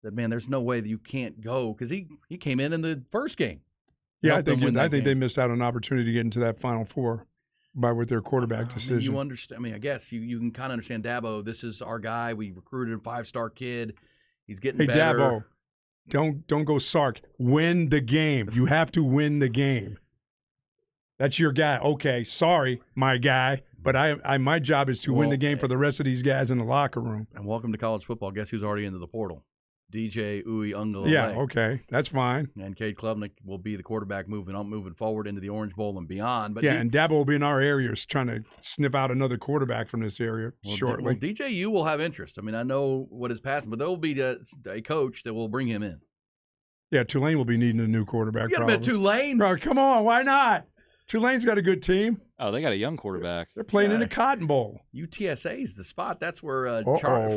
that, man, there's no way that you can't go because he came in the first game. Yeah, I Helped them think win that they game. missed out on an opportunity to get into that Final Four with their quarterback decision. I mean, you understand? I mean, I guess you can kind of understand Dabo. This is our guy. We recruited a 5-star kid. He's getting Hey, better. Dabo, don't go Sark. Win the game. You have to win the game. That's your guy. Okay, sorry, my guy, but my job is to win the game for the rest of these guys in the locker room. And welcome to college football. Guess who's already into the portal? DJ Uiagalelei. Yeah, okay, that's fine. And Cade Klubnik will be the quarterback moving forward into the Orange Bowl and beyond. But Yeah, and Dabo will be in our area trying to sniff out another quarterback from this area shortly. Well, DJU will have interest. I mean, I know what is passing, but there will be a coach that will bring him in. Yeah, Tulane will be needing a new quarterback. You got him at Tulane? Bro, come on, why not? Tulane's got a good team. Oh, they got a young quarterback. They're playing in the Cotton Bowl. UTSA is the spot. That's where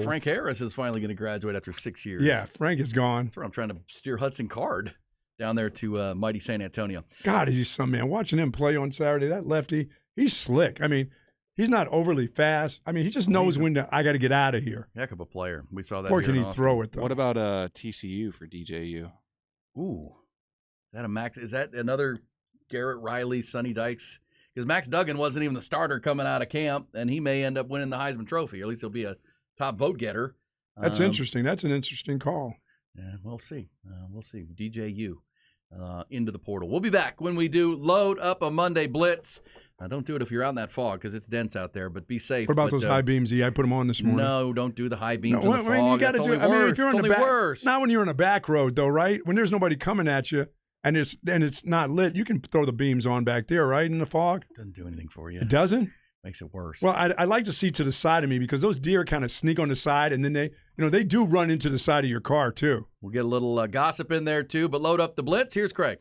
Frank Harris is finally going to graduate after 6 years. Yeah, Frank is gone. That's where I'm trying to steer Hudson Card down there to mighty San Antonio. God, he's some man. Watching him play on Saturday, that lefty, he's slick. I mean, he's not overly fast. I mean, he just knows when I got to get out of here. Heck of a player. We saw that. Or here can in he Austin. throw it, though? What about TCU for DJU? Ooh, is that another Garrett Riley, Sonny Dykes? Because Max Duggan wasn't even the starter coming out of camp, and he may end up winning the Heisman Trophy. Or at least he'll be a top vote getter. That's interesting. That's an interesting call. Yeah, we'll see. We'll see. DJU into the portal. We'll be back when we do load up a Monday Blitz. Don't do it if you're out in that fog because it's dense out there, but be safe. What about those high beams? I put them on this morning. No, don't do the high beams in the fog. You got to That's do. only worse. If you're It's on the only back, worse. not when you're on a back road though, right? When there's nobody coming at you and it's not lit, you can throw the beams on back there, right? In the fog, Doesn't do anything for you. it doesn't. Makes it worse. Well, I like to see to the side of me because those deer kind of sneak on the side, and then they do run into the side of your car too. We'll get a little gossip in there too, but load up the Blitz. Here's Craig.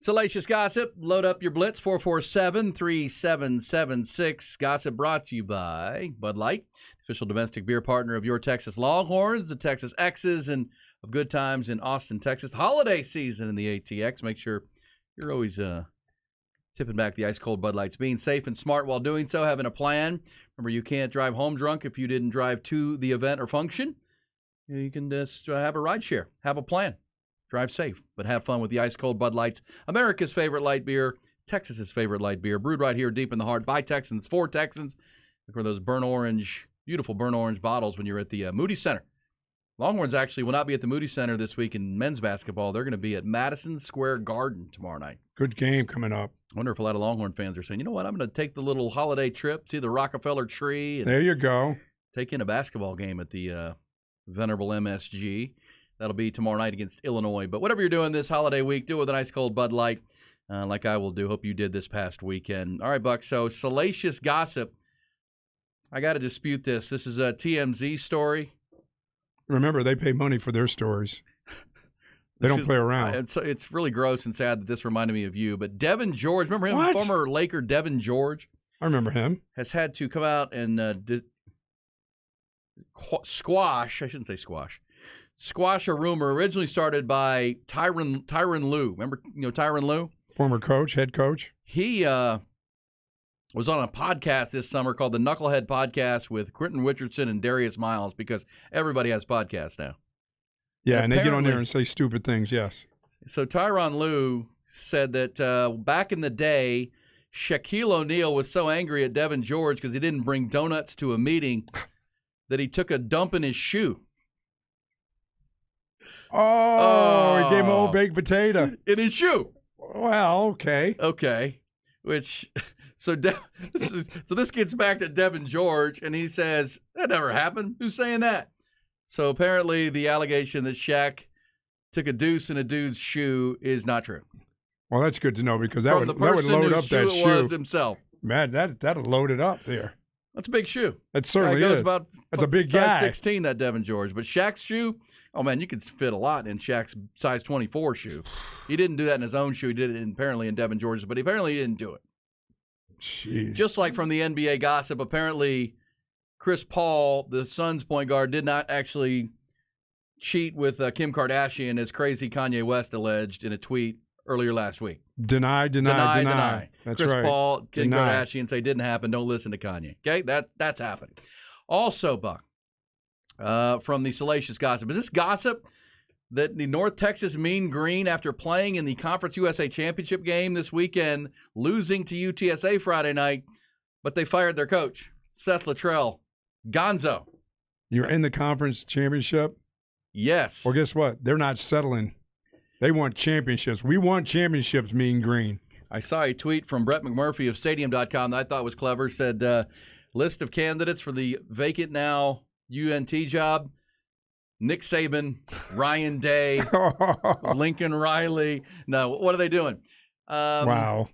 Salacious Gossip, load up your blitz, 447-3776. Gossip brought to you by Bud Light, official domestic beer partner of your Texas Longhorns, the Texas X's, and of Good Times in Austin, Texas. Holiday season in the ATX. Make sure you're always tipping back the ice-cold Bud Lights. Being safe and smart while doing so, having a plan. Remember, you can't drive home drunk if you didn't drive to the event or function. You can just have a ride share, have a plan. Drive safe, but have fun with the ice-cold Bud Lights. America's favorite light beer, Texas's favorite light beer, brewed right here deep in the heart by Texans, for Texans. Look for those burnt orange, beautiful burnt orange bottles when you're at the Moody Center. Longhorns actually will not be at the Moody Center this week in men's basketball. They're going to be at Madison Square Garden tomorrow night. Good game coming up. I wonder if a lot of Longhorn fans are saying, you know what, I'm going to take the little holiday trip, see the Rockefeller tree, and There you go. take in a basketball game at the venerable MSG. That'll be tomorrow night against Illinois. But whatever you're doing this holiday week, do it with an ice-cold Bud Light, like I will do. Hope you did this past weekend. All right, Buck, so Salacious Gossip. I got to dispute this. This is a TMZ story. Remember, they pay money for their stories. They don't play around. It's really gross and sad that this reminded me of you. But Devin George, remember him? What? Former Laker Devin George I remember him. has had to come out and squash a rumor originally started by Tyronn Lue. Remember, Tyronn Lue? Former coach, head coach. He was on a podcast this summer called the Knucklehead Podcast with Quentin Richardson and Darius Miles, because everybody has podcasts now. Yeah, and they get on apparently- there and say stupid things, yes. So Tyronn Lue said that back in the day, Shaquille O'Neal was so angry at Devin George because he didn't bring donuts to a meeting that he took a dump in his shoe. Oh, he gave him an old baked potato. In his shoe. Well, okay. Okay. So this gets back to Devin George, and he says, that never happened. Who's saying that? So apparently the allegation that Shaq took a deuce in a dude's shoe is not true. Well, that's good to know, because that From would the load person up whose that shoe it was shoe. himself. Man, that'll load it up there. That's a big shoe. That certainly Guy goes is. about That's a big size guy. 16, that Devin George. But Shaq's shoe, oh, man, you could fit a lot in Shaq's size 24 shoe. He didn't do that in his own shoe. He did it apparently in Devin George's, but apparently he didn't do it. Jeez. Just like from the NBA gossip, apparently Chris Paul, the Suns point guard, did not actually cheat with Kim Kardashian, as crazy Kanye West alleged in a tweet earlier last week. Deny. That's Chris right. Paul, Kim Deny. Kardashian say didn't happen. Don't listen to Kanye. Okay, that's happening. Also, Buck, from the Salacious Gossip, is this gossip that the North Texas Mean Green, after playing in the Conference USA Championship game this weekend, losing to UTSA Friday night, but they fired their coach, Seth Luttrell, Gonzo? You're in the conference championship? Yes. Well, guess what? They're not settling. They want championships. We want championships, Mean Green. I saw a tweet from Brett McMurphy of Stadium.com that I thought was clever. Said, list of candidates for the vacant now UNT job: Nick Saban, Ryan Day, Lincoln Riley. No, what are they doing? Wow.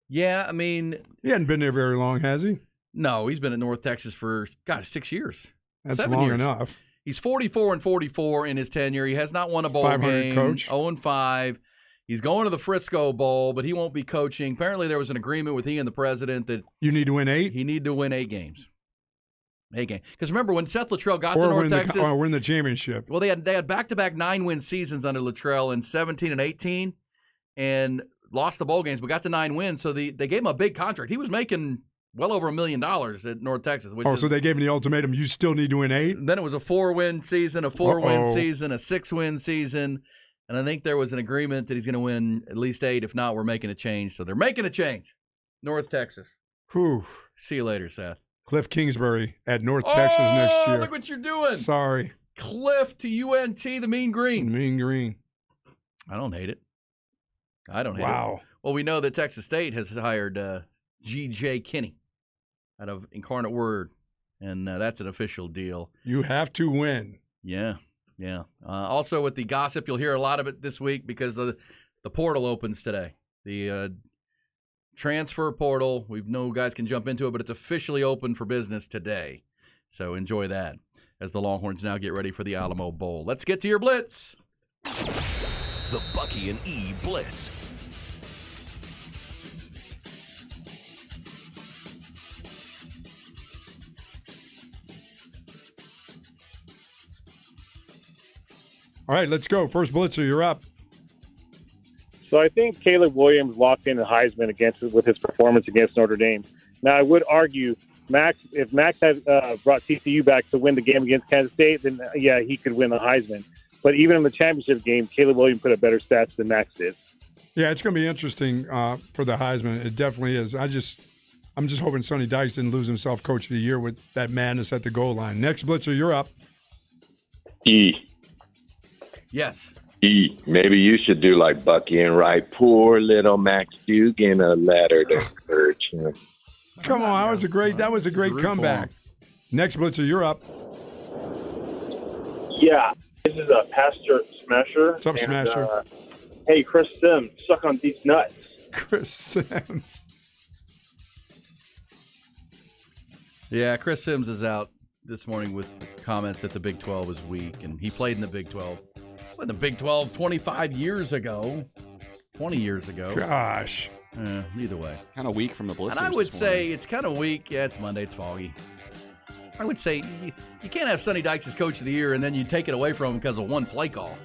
Yeah, I mean, He hasn't been there very long, has he? no, he's been at North Texas for, 6 years. That's 7 long years. enough. He's 44-44 in his tenure. He has not won a bowl 500 game. coach. 0-5. He's going to the Frisco Bowl, but he won't be coaching. Apparently, there was an agreement with he and the president that You need to win 8? he needed to win 8 games. 8 games. Because remember, when Seth Luttrell got to Or North win, Texas, or win the championship. well, they had back-to-back 9-win seasons under Luttrell in 17 and 18, and lost the bowl games, but got to 9 wins. So they gave him a big contract. He was making well over $1 million at North Texas. Which So they gave him the ultimatum, you still need to win 8? then it was a 4-win season, a 4-win Uh-oh. season, a 6-win season, and I think there was an agreement that he's going to win at least 8. If not, we're making a change. So they're making a change. North Texas. Whew. See you later, Seth. Cliff Kingsbury at North Texas next year. Look what you're doing. Sorry. Cliff to UNT, the Mean Green. Mean Green. I don't hate it. I don't hate it. Wow. Well, we know that Texas State has hired G.J. Kinney out of Incarnate Word, and that's an official deal. You have to win. Yeah. Also, with the gossip, you'll hear a lot of it this week because the portal opens today. The transfer portal, we know guys can jump into it, but it's officially open for business today. So enjoy that as the Longhorns now get ready for the Alamo Bowl. Let's get to your Blitz. The Bucky and E Blitz. All right, let's go. First Blitzer, you're up. So I think Caleb Williams locked in the Heisman with his performance against Notre Dame. Now, I would argue if Max had brought TCU back to win the game against Kansas State, then, yeah, he could win the Heisman. But even in the championship game, Caleb Williams put up better stats than Max did. Yeah, it's going to be interesting for the Heisman. It definitely is. I'm just hoping Sonny Dykes didn't lose himself Coach of the Year with that madness at the goal line. Next Blitzer, you're up. E. Yes. E. Maybe you should do like Bucky and write poor little Max Dugan a letter to encourage him. Come on, that was a great comeback. Next Blitzer, you're up. Yeah, this is a Pastor Smasher. What's up, Smasher? Hey, Chris Sims, suck on these nuts. Chris Sims. Yeah, Chris Sims is out this morning with comments that the Big 12 is weak, and he played in the Big 12. In the Big 12 25 years ago, 20 years ago. Gosh. Either way. Kind of weak from the Blitzers. And I would say it's kind of weak. Yeah, it's Monday. It's foggy. I would say you can't have Sonny Dykes as Coach of the Year and then you take it away from him because of one play call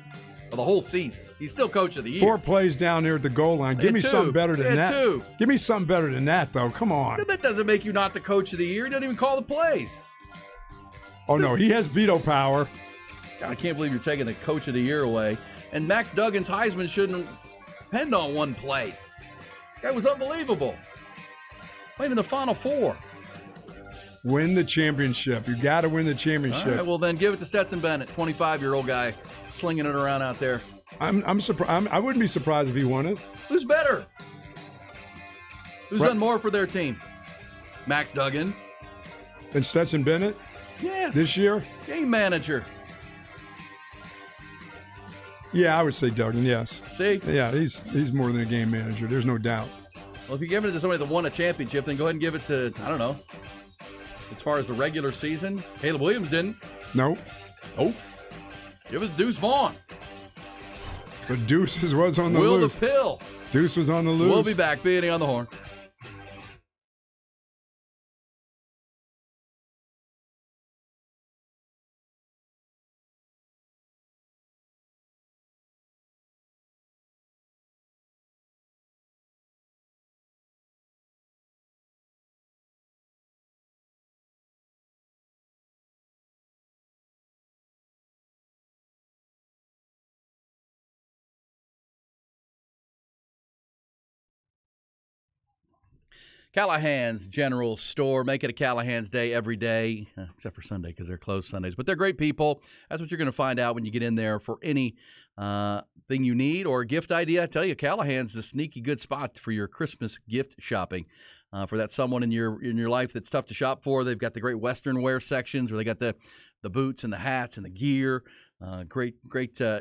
for the whole season. He's still Coach of the Year. 4 plays down there at the goal line. Give me something better than that. 2. Give me something better than that, though. Come on. That doesn't make you not the Coach of the Year. He doesn't even call the plays. Oh, no. He has veto power. God, I can't believe you're taking the Coach of the Year away. And Max Duggan's Heisman shouldn't depend on one play. That was unbelievable. Playing in the Final Four. Win the championship. You got to win the championship. All right, well, then give it to Stetson Bennett, 25-year-old guy slinging it around out there. I'm surprised. I wouldn't be surprised if he won it. Who's better? Who's done more for their team? Max Duggan. And Stetson Bennett? Yes. This year? Game manager. Yeah, I would say Duggan, yes. See? Yeah, he's more than a game manager. There's no doubt. Well, if you give it to somebody that won a championship, then go ahead and give it to, I don't know, as far as the regular season. Caleb Williams didn't. No. Oh. It was Deuce Vaughn. But Deuce was on the Will loose. the Pill. Deuce was on the loose. We'll be back. B&E on the Horn. Callahan's General Store. Make it a Callahan's Day every day, except for Sunday because they're closed Sundays. But they're great people. That's what you're going to find out when you get in there for any thing you need or a gift idea. I tell you, Callahan's is a sneaky good spot for your Christmas gift shopping. For that someone in your life that's tough to shop for, they've got the great Western wear sections where they got the boots and the hats and the gear. Great,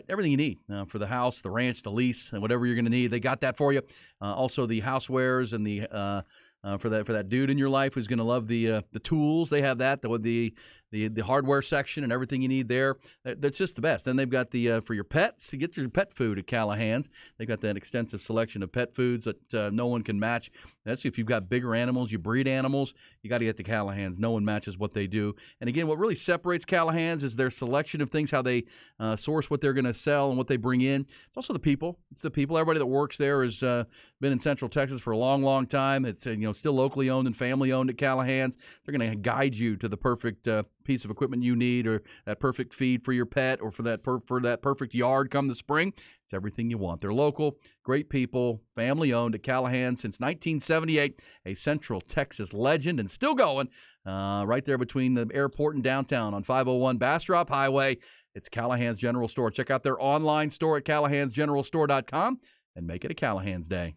everything you need for the house, the ranch, the lease, and whatever you're going to need. They got that for you. Also, the housewares and the for that dude in your life who's going to love the tools. They have that, the hardware section and everything you need there. That's just the best. Then they've got the for your pets. You get your pet food at Callahan's. They've got that extensive selection of pet foods that no one can match. That's if you've got bigger animals, you breed animals, you got to get to Callahan's. No one matches what they do. And again, what really separates Callahan's is their selection of things, how they source what they're going to sell and what they bring in. It's also the people. It's the people. Everybody that works there has been in Central Texas for a long, long time. It's still locally owned and family owned at Callahan's. They're going to guide you to the perfect piece of equipment you need, or that perfect feed for your pet, or for that perfect yard come the spring. It's everything you want. They're local, great people, family owned at Callahan since 1978, a Central Texas legend and still going right there between the airport and downtown on 501 Bastrop Highway. It's Callahan's General Store. Check out their online store at callahansgeneralstore.com and make it a Callahan's Day.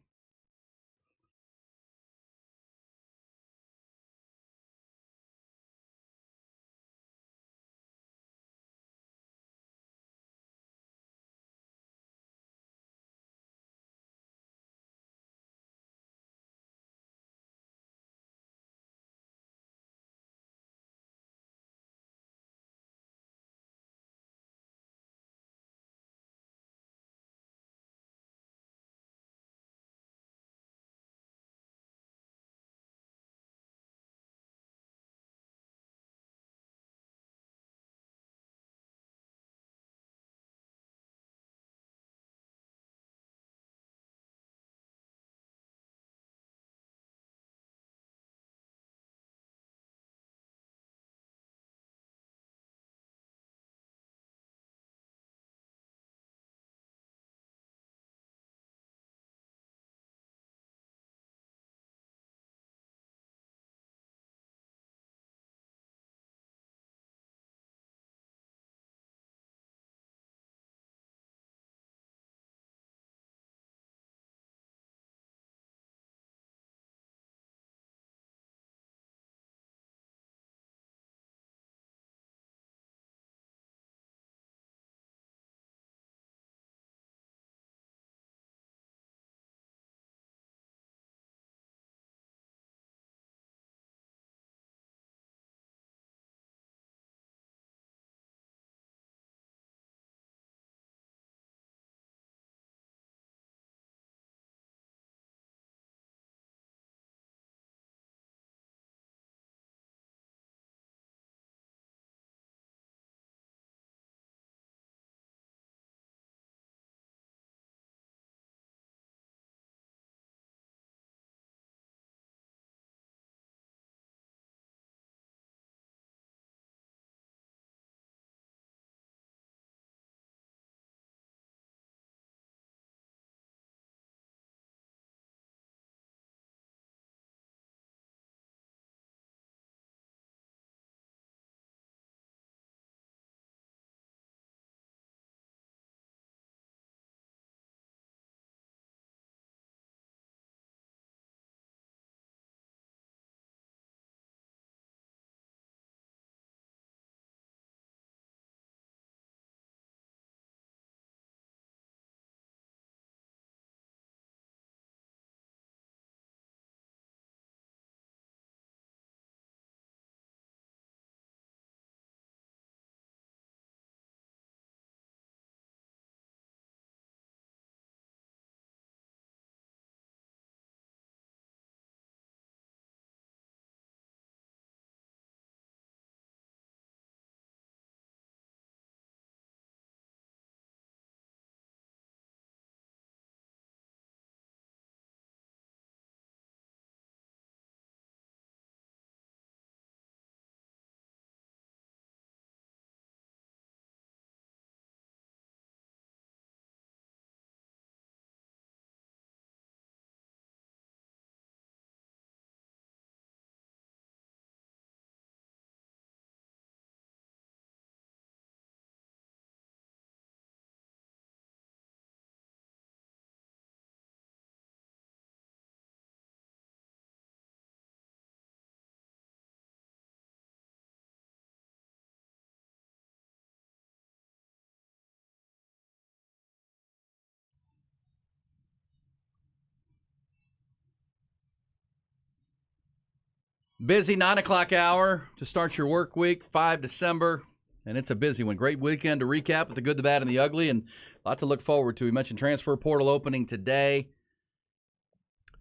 Busy 9 o'clock hour to start your work week, 5 December, and it's a busy one. Great weekend to recap with the good, the bad, and the ugly, and a lot to look forward to. We mentioned transfer portal opening today.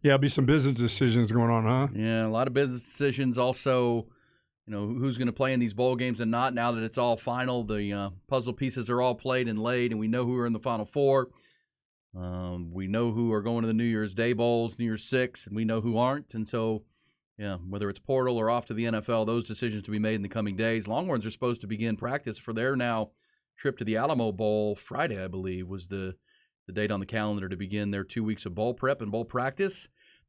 Yeah, there'll be some business decisions going on, huh? Yeah, a lot of business decisions. Also, who's going to play in these bowl games and not. Now that it's all final, the puzzle pieces are all played and laid, and we know who are in the Final Four. We know who are going to the New Year's Day Bowls, New Year's Six, and we know who aren't. And so, yeah, whether it's portal or off to the NFL, those decisions to be made in the coming days. Longhorns are supposed to begin practice for their now trip to the Alamo Bowl. Friday, I believe, was the date on the calendar to begin their 2 weeks of bowl prep and bowl practice.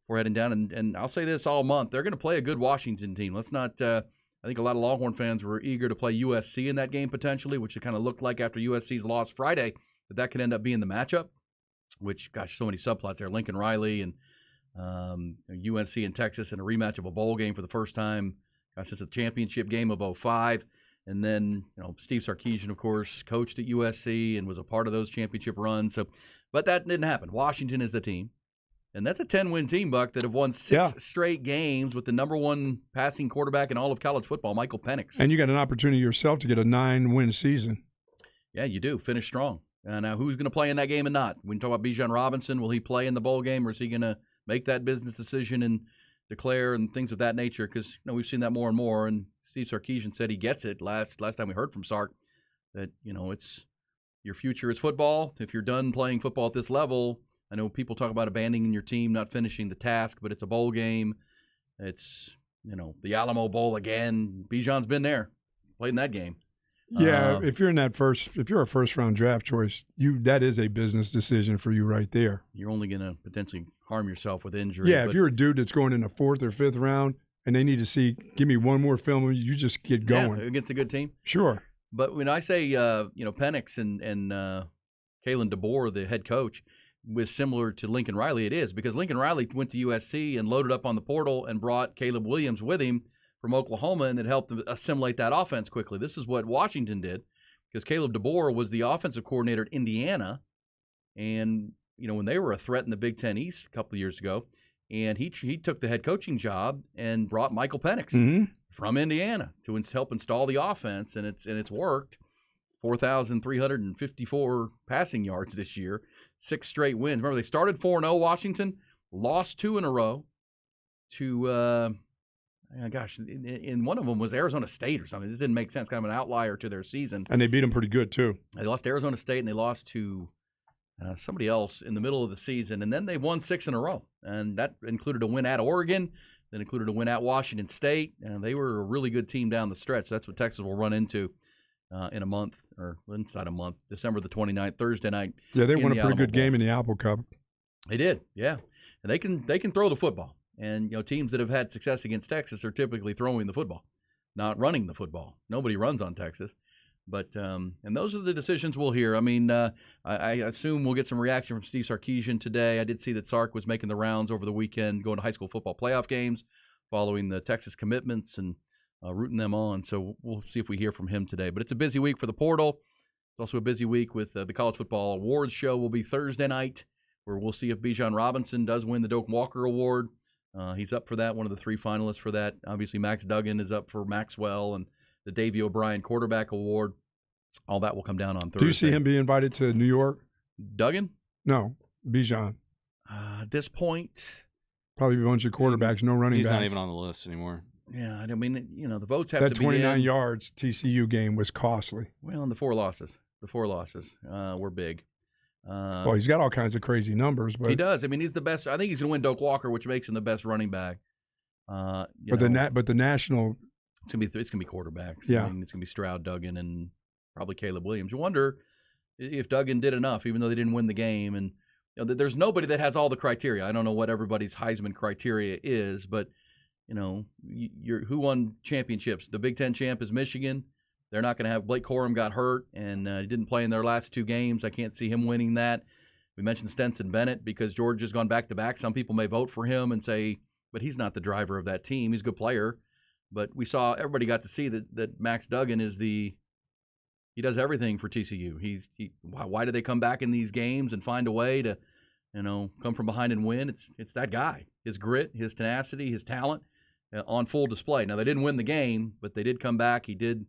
We're heading down, and I'll say this all month. They're going to play a good Washington team. Let's not I think a lot of Longhorn fans were eager to play USC in that game potentially, which it kind of looked like after USC's loss Friday, that could end up being the matchup, which, gosh, so many subplots there. Lincoln Riley and UNC and Texas in a rematch of a bowl game for the first time since the championship game of 2005. And then, Steve Sarkisian, of course, coached at USC and was a part of those championship runs. But that didn't happen. Washington is the team. And that's a 10-win team, Buck, that have won six straight games with the number one passing quarterback in all of college football, Michael Penix. And you got an opportunity yourself to get a 9-win season. Yeah, you do. Finish strong. Now, who's going to play in that game and not? When you talk about Bijan Robinson, will he play in the bowl game, or is he going to make that business decision and declare and things of that nature? Because we've seen that more and more. And Steve Sarkisian said he gets it. Last time we heard from Sark that it's your future is football. If you're done playing football at this level, I know people talk about abandoning your team, not finishing the task, but it's a bowl game. It's the Alamo Bowl again. Bijan's been there, played in that game. Yeah, if you're a first round draft choice, that is a business decision for you right there. You're only going to potentially harm yourself with injury. Yeah, if you're a dude that's going in the 4th or 5th round and they need to give me one more film, you just get going. Yeah, against a good team. Sure. But when I say Penix and Kalen DeBoer, the head coach, was similar to Lincoln Riley, it is, because Lincoln Riley went to USC and loaded up on the portal and brought Caleb Williams with him from Oklahoma, and it helped him assimilate that offense quickly. This is what Washington did, because Caleb DeBoer was the offensive coordinator at Indiana, and when they were a threat in the Big Ten East a couple of years ago, and he took the head coaching job and brought Michael Penix from Indiana to help install the offense, and it's worked. 4,354 passing yards this year. 6 straight wins. Remember, they started 4-0, Washington, lost 2 in a row to, in one of them was Arizona State or something. This didn't make sense, kind of an outlier to their season. And they beat them pretty good, too. They lost to Arizona State, and they lost to somebody else in the middle of the season. And then they won 6 in a row. And that included a win at Oregon, then included a win at Washington State. And they were a really good team down the stretch. That's what Texas will run into in a month, or inside a month, December the 29th, Thursday night. Yeah, they won a pretty good game in the Apple Cup. They did, yeah. And they can throw the football. And teams that have had success against Texas are typically throwing the football, not running the football. Nobody runs on Texas. But and those are the decisions we'll hear. I mean, I assume we'll get some reaction from Steve Sarkisian today. I did see that Sark was making the rounds over the weekend, going to high school football playoff games, following the Texas commitments and rooting them on. So we'll see if we hear from him today. But it's a busy week for the portal. It's also a busy week with the College Football Awards show will be Thursday night, where we'll see if Bijan Robinson does win the Doak Walker Award. He's up for that, one of the 3 finalists for that. Obviously, Max Duggan is up for Maxwell and the Davey O'Brien Quarterback Award. All that will come down on Thursday. Do you see him be invited to New York? Duggan? No, Bijan. At this point, probably a bunch of quarterbacks, no running backs. He's not even on the list anymore. Yeah, I mean, the votes have that to be in. That 29 yards TCU game was costly. Well, and the 4 losses. The 4 losses were big. Well, he's got all kinds of crazy numbers, but he does. I mean, he's the best. I think he's going to win Doak Walker, which makes him the best running back. But the national, it's gonna be quarterbacks. Yeah, I mean, it's gonna be Stroud, Duggan, and probably Caleb Williams. You wonder if Duggan did enough, even though they didn't win the game. And there's nobody that has all the criteria. I don't know what everybody's Heisman criteria is, but who won championships? The Big Ten champ is Michigan. They're not going to have Blake Corum got hurt and he didn't play in their last 2 games. I can't see him winning that. We mentioned Stetson Bennett because Georgia's gone back-to-back. Some people may vote for him and say, but he's not the driver of that team. He's a good player. But everybody got to see that Max Duggan is he does everything for TCU. Why do they come back in these games and find a way to, come from behind and win? It's that guy. His grit, his tenacity, his talent. on full display. Now, they didn't win the game, but they did come back. He did,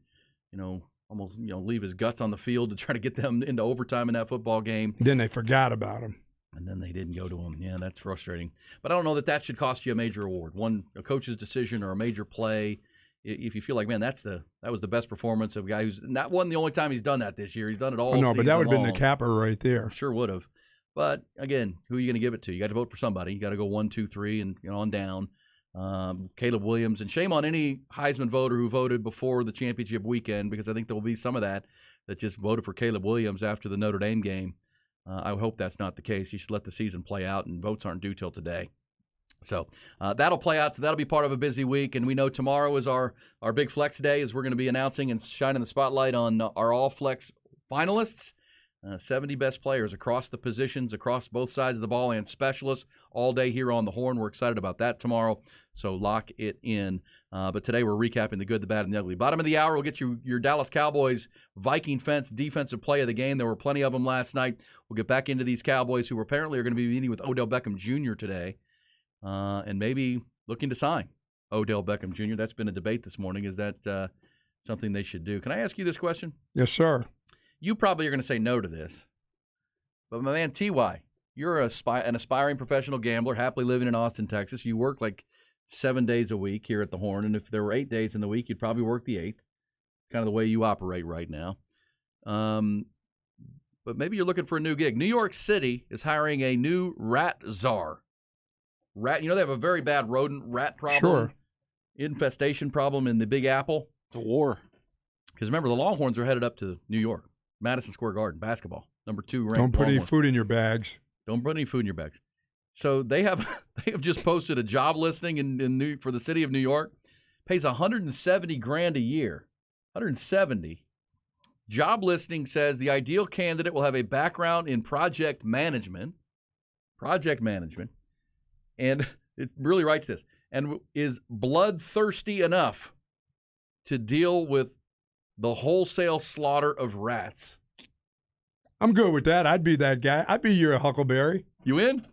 almost leave his guts on the field to try to get them into overtime in that football game. Then they forgot about him. And then they didn't go to him. Yeah, that's frustrating. But I don't know that should cost you a major award. A coach's decision or a major play. If you feel like, man, that was the best performance of a guy who's not one the only time he's done that this year. He's done it all season but that would have been long. the capper right there. Sure would have. But again, who are you going to give it to? You got to vote for somebody. You got to go 1, 2, 3, and on down. Caleb Williams, and shame on any Heisman voter who voted before the championship weekend, because I think there will be some of that just voted for Caleb Williams after the Notre Dame game. I hope that's not the case. You should let the season play out, and votes aren't due till today. So that'll play out. So that'll be part of a busy week, and we know tomorrow is our big flex day, as we're going to be announcing and shining the spotlight on our all flex finalists. 70 best players across the positions, across both sides of the ball, and specialists all day here on the Horn. We're excited about that tomorrow, so lock it in. But today we're recapping the good, the bad, and the ugly. Bottom of the hour, we'll get you your Dallas Cowboys Viking fence defensive play of the game. There were plenty of them last night. We'll get back into these Cowboys, who apparently are going to be meeting with Odell Beckham Jr. today, and maybe looking to sign Odell Beckham Jr. That's been a debate this morning. Is that something they should do? Can I ask you this question? Yes, sir. You probably are going to say no to this. But my man, T.Y., you're an aspiring professional gambler, happily living in Austin, Texas. You work like 7 days a week here at the Horn, and if there were 8 days in the week, you'd probably work the 8th. Kind of the way you operate right now. But maybe you're looking for a new gig. New York City is hiring a new rat czar. They have a very bad rodent rat problem. Sure. Infestation problem in the Big Apple. It's a war. Because remember, the Longhorns are headed up to New York. Madison Square Garden, basketball, number 2 ranked. Don't put any Longhorns. food in your bags. Don't put any food in your bags. So they have just posted a job listing for the city of New York. Pays $170,000 a year. 170. Job listing says the ideal candidate will have a background in project management. And it really writes this. And is bloodthirsty enough to deal with the wholesale slaughter of rats. I'm good with that. I'd be that guy. I'd be your Huckleberry. You in?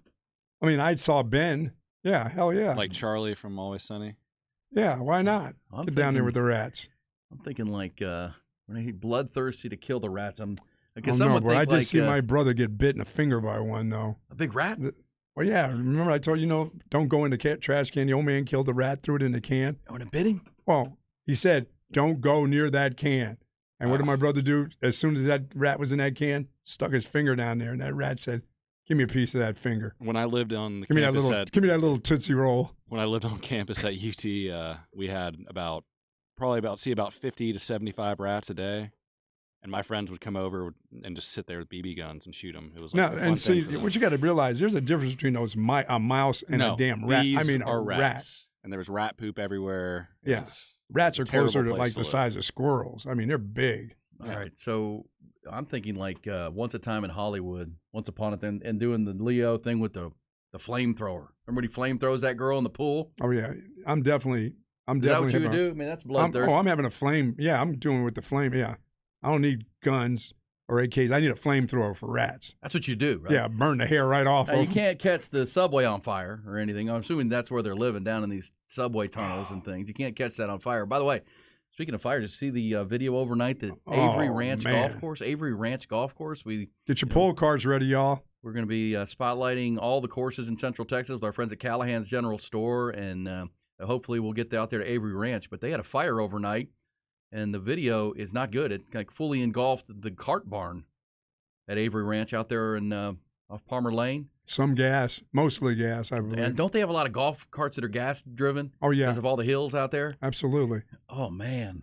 I mean, I saw Ben. Yeah, hell yeah. Like Charlie from Always Sunny? Yeah, why not? Get down there with the rats. I'm thinking like when he's bloodthirsty to kill the rats. I just see my brother get bit in the finger by one, though. A big rat? Well, yeah. Remember I told you, don't go in the trash can. The old man killed the rat, threw it in the can. Oh, and it bit him? Well, he said, don't go near that can. And what did my brother do? As soon as that rat was in that can, stuck his finger down there, and that rat said, give me a piece of that finger. When I lived on give me that little Tootsie Roll. When I lived on campus at UT, we had about 50 to 75 rats a day. And my friends would come over and just sit there with BB guns and shoot them. It was like a fun thing for them. What you got to realize, there's a difference between a mouse and a damn rat. These I mean, are a rat. rats. And there was rat poop everywhere. Yes. Rats are closer to like the live. size of squirrels. I mean, they're big. All right. So I'm thinking like Once a Time in Hollywood, Once Upon a Time, and doing the Leo thing with the flamethrower. Remember when he flamethrows that girl in the pool? Oh, yeah. I'm definitely. Is that what you would do? I mean, that's bloodthirst. I'm having a flame. Yeah, I'm doing it with the flame. Yeah. I don't need guns or AKs. I need a flamethrower for rats. That's what you do, right? Yeah, burn the hair right off. Now, you can't catch the subway on fire or anything. I'm assuming that's where they're living, down in these subway tunnels and things. You can't catch that on fire. By the way, speaking of fire, did you see the video overnight that Avery Ranch Golf Course? Avery Ranch Golf Course. Get your poll cards ready, y'all. We're going to be spotlighting all the courses in Central Texas with our friends at Callahan's General Store, and hopefully we'll get out there to Avery Ranch. But they had a fire overnight. And the video is not good. It like fully engulfed the cart barn at Avery Ranch out there in off Palmer Lane. Some gas, mostly gas, I believe. And don't they have a lot of golf carts that are gas driven? Oh yeah, because of all the hills out there. Absolutely. Oh man,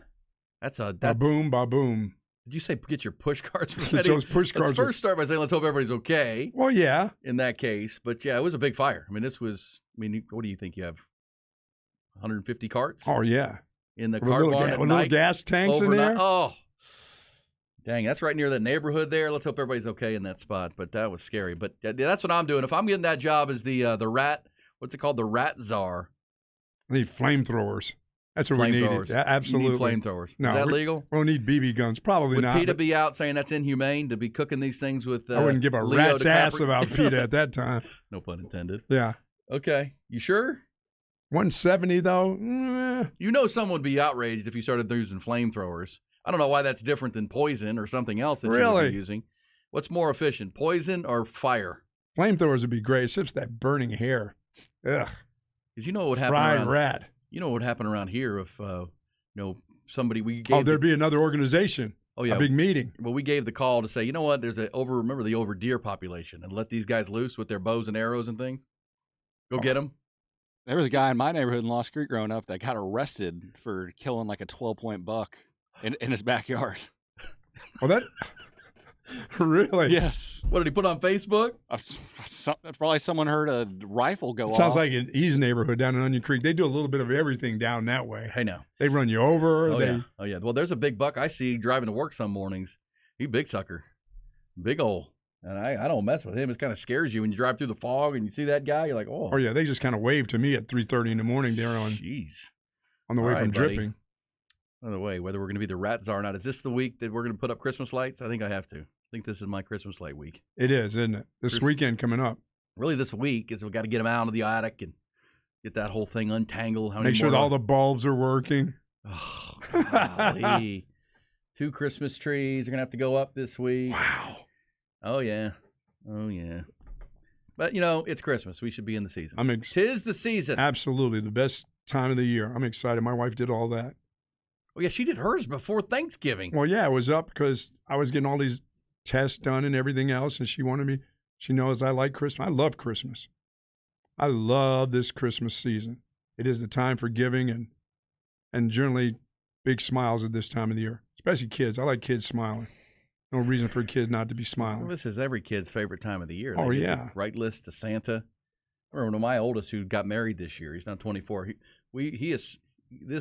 that's ba-boom, ba-boom. Did you say get your push carts ready? Get those push carts. Let's first start by saying let's hope everybody's okay. Well, yeah. In that case, but yeah, it was a big fire. I mean, what do you think? You have 150 carts? Oh yeah. In the cart barn at with night, little gas tanks overnight. in there. Oh, dang! That's right near that neighborhood there. Let's hope everybody's okay in that spot. But that was scary. But that's what I'm doing. If I'm getting that job as the rat, what's it called, the rat czar? I need flamethrowers. That's what we need. Yeah, absolutely. You need flamethrowers. No, is that legal? We don't need BB guns. Probably Would not. PETA be out saying that's inhumane to be cooking these things with? I wouldn't give a rat's ass about PETA at that time. No pun intended. Yeah. Okay. You sure? 170 though. You know, someone would be outraged if you started using flamethrowers. I don't know why that's different than poison or something else that you would Really? be using. What's more efficient, poison or fire? Flamethrowers would be great. It's just that burning hair. Ugh. Because you know what would happen Fried around rat. You know what would happen around here if somebody we gave There'd be another organization. Oh yeah, A big meeting. Well, we gave the call to say, you know what? There's remember the over deer population, and let these guys loose with their bows and arrows and things. Go get them. There was a guy in my neighborhood in Lost Creek growing up that got arrested for killing like a 12-point buck in his backyard. Oh, that really? Yes. What did he put on Facebook? Probably someone heard a rifle go off. Sounds like an East neighborhood down in Onion Creek. They do a little bit of everything down that way. Hey, now. They run you over. Oh yeah. Well, there's a big buck I see driving to work some mornings. He big sucker, big ol'. And I don't mess with him. It kind of scares you when you drive through the fog and you see that guy. You're like, oh. Oh yeah, they just kind of wave to me at 3:30 in the morning there on the way from dripping. By the way, whether we're going to be the rat czar or not, is this the week that we're going to put up Christmas lights? I think I have to. I think this is my Christmas light week. It is, isn't it? This weekend coming up. Really, this week is we got to get them out of the attic and get that whole thing untangled. Make sure that all the bulbs are working. Oh, golly. 2 Christmas trees are going to have to go up this week. Wow. Oh, yeah. Oh, yeah. But, it's Christmas. We should be in the season. 'Tis the season. Absolutely. The best time of the year. I'm excited. My wife did all that. Oh, yeah. She did hers before Thanksgiving. Well, yeah, it was up because I was getting all these tests done and everything else, and she wanted me. She knows I like Christmas. I love Christmas. I love this Christmas season. It is the time for giving and generally big smiles at this time of the year, especially kids. I like kids smiling. No reason for a kid not to be smiling. Well, this is every kid's favorite time of the year. Oh, They get yeah. to write lists to Santa. I remember my oldest who got married this year. He's now 24. This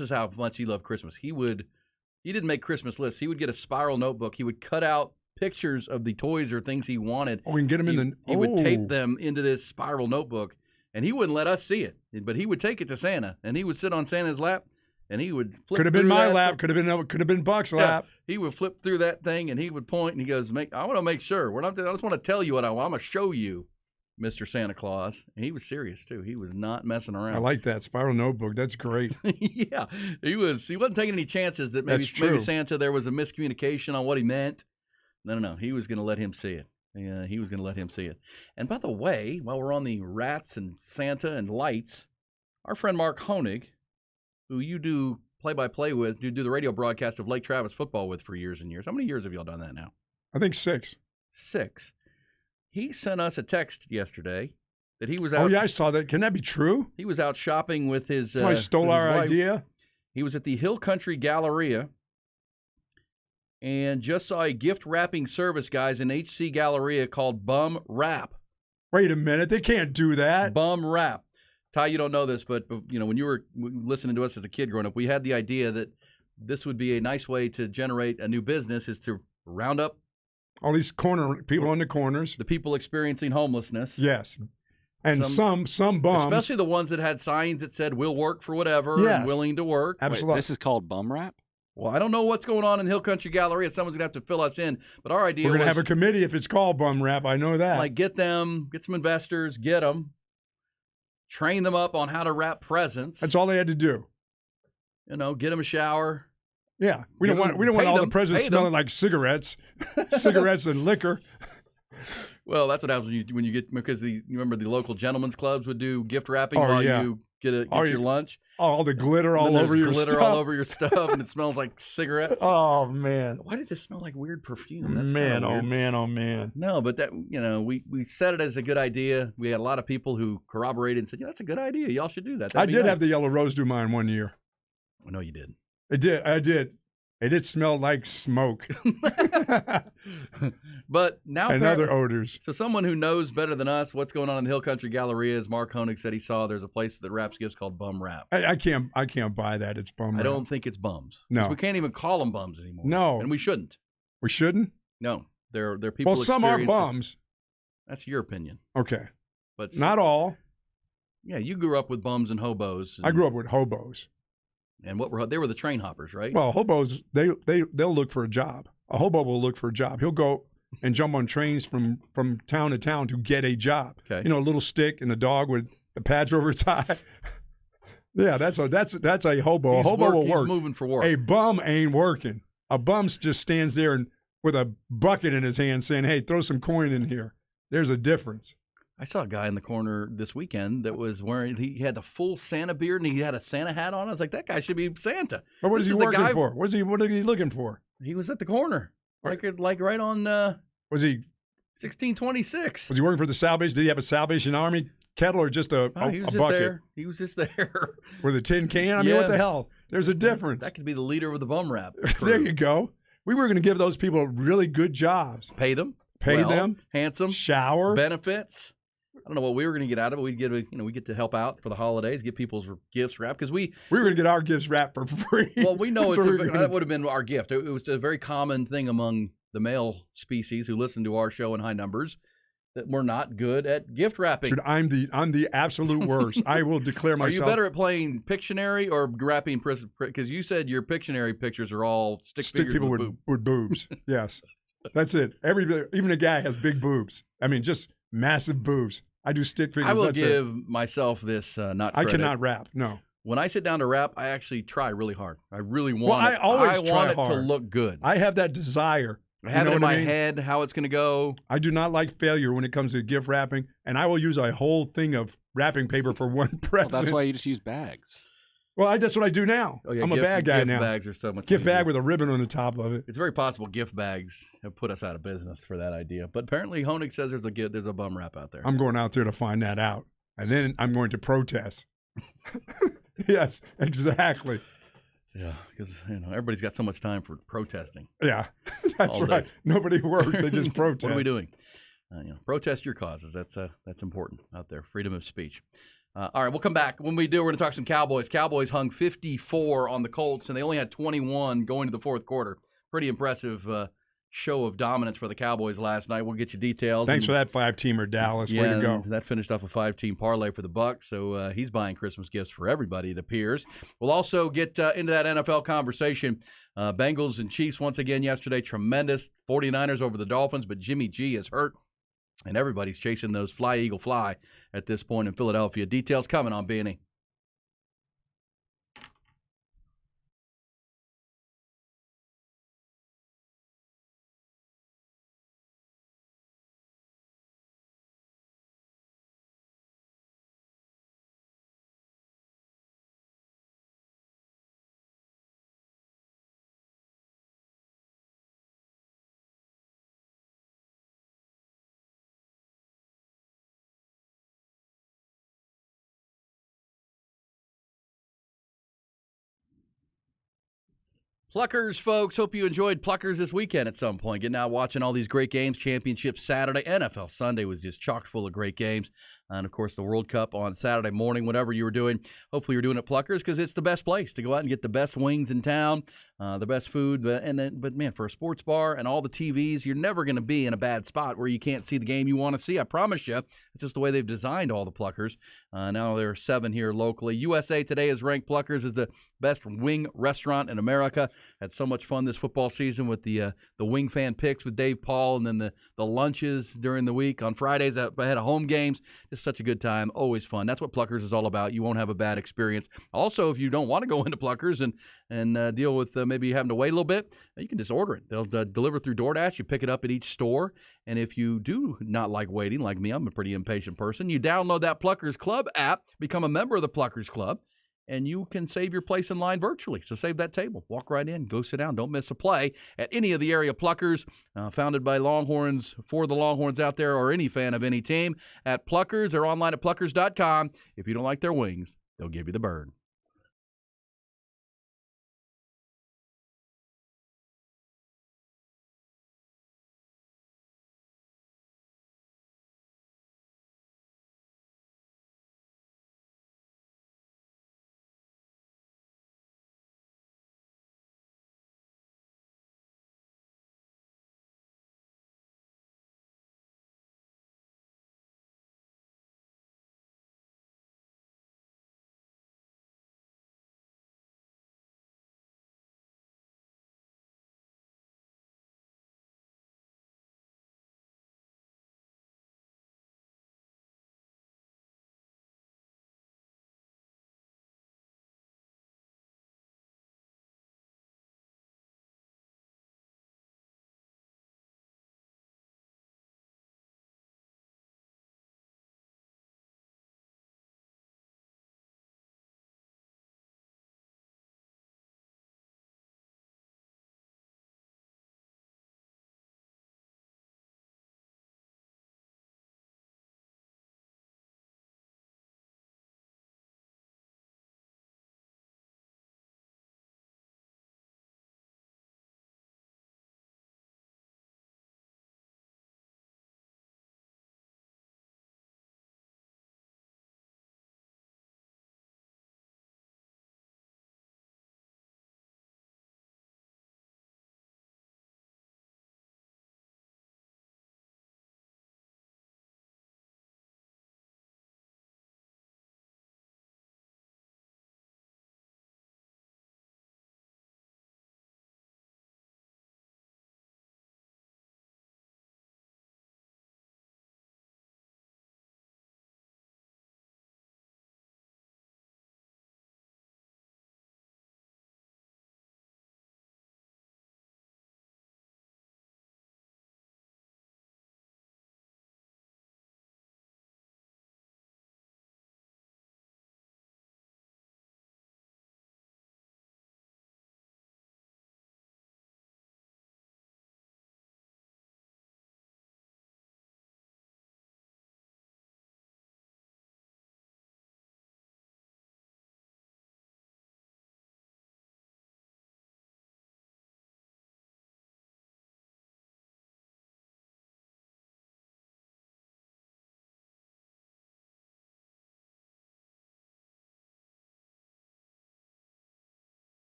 is how much he loved Christmas. He didn't make Christmas lists. He would get a spiral notebook. He would cut out pictures of the toys or things he wanted. Oh, we can get them He would tape them into this spiral notebook, and he wouldn't let us see it. But he would take it to Santa, and he would sit on Santa's lap, and he would flip. Could have been through my that. lap. Could have been Buck's lap. He would flip through that thing, and he would point, and he goes, I want to make sure. I just want to tell you what I want. I'm going to show you, Mr. Santa Claus. And he was serious, too. He was not messing around. I like that spiral notebook. That's great. Yeah. He wasn't taking any chances that maybe Santa, there was a miscommunication on what he meant. No. He was going to let him see it. Yeah, he was going to let him see it. And by the way, while we're on the rats and Santa and lights, our friend Mark Honig, who you do play-by-play with, you do the radio broadcast of Lake Travis football with for years and years. How many years have y'all done that now? I think 6. 6. He sent us a text yesterday that he was out. Oh, yeah, I saw that. Can that be true? He was out shopping with his I stole with his our wife. idea. He was at the Hill Country Galleria and just saw a gift wrapping service, guys, in HC Galleria called Bum Wrap. Wait a minute. They can't do that. Bum Wrap. Ty, you don't know this, but when you were listening to us as a kid growing up, we had the idea that this would be a nice way to generate a new business, is to round up all these people in the corners, the people experiencing homelessness. Yes, and some bums, especially the ones that had signs that said "We'll work for whatever" and willing to work. Absolutely. Wait, this is called Bum Wrap? Well, I don't know what's going on in Hill Country Galleria. Someone's going to have to fill us in. But our idea we're going to was, have a committee if it's called Bum Wrap. I know that. Like, get some investors, get them, train them up on how to wrap presents. That's all they had to do. Get them a shower. Yeah, we don't want all the presents smelling like cigarettes and liquor. Well, that's what happens when you get, because you remember the local gentlemen's clubs would do gift wrapping while you get your lunch. All the glitter all over your stuff. Glitter all over your stuff, and it smells like cigarettes. Oh man! Why does it smell like weird perfume? That's man, weird. Oh man, oh man! No, but that we said it as a good idea. We had a lot of people who corroborated and said, "Yeah, that's a good idea. Y'all should do that." I did have the Yellow Rose do mine one year. I know you did. I did. It did smell like smoke. But now and other odors. So someone who knows better than us what's going on in the Hill Country Galleria, as Mark Honig said he saw, there's a place that wraps gifts called Bum Wrap. I can't buy that. It's Bum Wrap. I don't think it's bums. No. We can't even call them bums anymore. No. And we shouldn't. We shouldn't? No. They're people. Well, some are bums. That's your opinion. Okay. But not all. Yeah, you grew up with bums and hobos. I grew up with hobos. And they were the train hoppers, right? Well, hobos, they'll look for a job. A hobo will look for a job. He'll go and jump on trains from town to town to get a job. Okay. A little stick and a dog with a patch over its eye. Yeah, that's a hobo. A hobo will He's work. moving for work. A bum ain't working. A bum just stands there and with a bucket in his hand saying, "Hey, throw some coin in here." There's a difference. I saw a guy in the corner this weekend that was wearing, he had the full Santa beard and he had a Santa hat on. I was like, that guy should be Santa. But what This is he the working guy- for? What are you looking for? He was at the corner, like right on Was he 1626. was he working for the Salvation? Did he have a Salvation Army kettle or just a, Oh, he a was just bucket there. He was just there. with a tin can? I mean, what Yeah. the hell? There's a difference. That could be the leader of the bum rap. There you go. We were going to give those people really good jobs. Pay them. Pay well, them. handsome. Shower. Benefits. I don't know what we were going to get out of it. We get to help out for the holidays, get people's gifts wrapped because we were going to get our gifts wrapped for free. Well, we know That's what we were that gonna would have been our gift. It was a very common thing among the male species who listen to our show in high numbers that we're not good at gift wrapping. Dude, I'm the absolute worst. I will declare myself. Are you better at playing Pictionary or wrapping? Because you said your Pictionary pictures are all stick figures people with with, boob. with boobs? Yes, that's it. Even a guy has big boobs. I mean, just massive boobs. I do stick figures. I will That's it. give myself this not I credit. cannot rap. No. When I sit down to rap, I actually try really hard. I really want Well, I always I try want it to hard. look good. I have that desire. I have You it know in what my I mean? head how it's going to go. I do not like failure when it comes to gift wrapping, and I will use a whole thing of wrapping paper for one Well, present. that's why you just use bags. Well, that's what I do now. Oh, yeah, I'm a gift- bad guy gift now. bags are so much Gift easier. bag with a ribbon on the top of it. It's very possible gift bags have put us out of business for that idea. But apparently Honig says there's a bum rap out there. I'm going out there to find that out, and then I'm going to protest. Yes, exactly. Yeah, because everybody's got so much time for protesting. Yeah, that's All day. right. Nobody works; they just protest. What are we doing? Protest your causes. That's important out there. Freedom of speech. All right, we'll come back. When we do, we're going to talk some Cowboys. Cowboys hung 54 on the Colts, and they only had 21 going to the fourth quarter. Pretty impressive show of dominance for the Cowboys last night. We'll get you details. Thanks for that 5-teamer, Dallas. Yeah, Way to go. and that finished off a 5-team parlay for the Bucs, so he's buying Christmas gifts for everybody, it appears. We'll also get into that NFL conversation. Bengals and Chiefs once again yesterday, tremendous. 49ers over the Dolphins, but Jimmy G is hurt, and everybody's chasing those fly, Eagle, fly at this point in Philadelphia. Details coming on B&E. Pluckers, folks. Hope you enjoyed Pluckers this weekend at some point. Getting out watching all these great games. Championship Saturday. NFL Sunday was just chock full of great games. And, of course, the World Cup on Saturday morning, whatever you were doing. Hopefully you're doing it Pluckers because it's the best place to go out and get the best wings in town, the best food. But, man, for a sports bar and all the TVs, you're never going to be in a bad spot where you can't see the game you want to see. I promise you. It's just the way they've designed all the Pluckers. Now there are 7 here locally. USA Today has ranked Pluckers as the best wing restaurant in America. Had so much fun this football season with the wing fan picks with Dave Paul, and then the lunches during the week on Fridays ahead of home games. Just such a good time. Always fun. That's what Pluckers is all about. You won't have a bad experience. Also, if you don't want to go into Pluckers and deal with maybe having to wait a little bit, you can just order it. They'll deliver through DoorDash. You pick it up at each store. And if you do not like waiting, like me, I'm a pretty impatient person, you download that Pluckers Club app, become a member of the Pluckers Club, and you can save your place in line virtually. So save that table. Walk right in. Go sit down. Don't miss a play at any of the area Pluckers, founded by Longhorns, for the Longhorns out there, or any fan of any team at Pluckers or online at pluckers.com. If you don't like their wings, they'll give you the bird.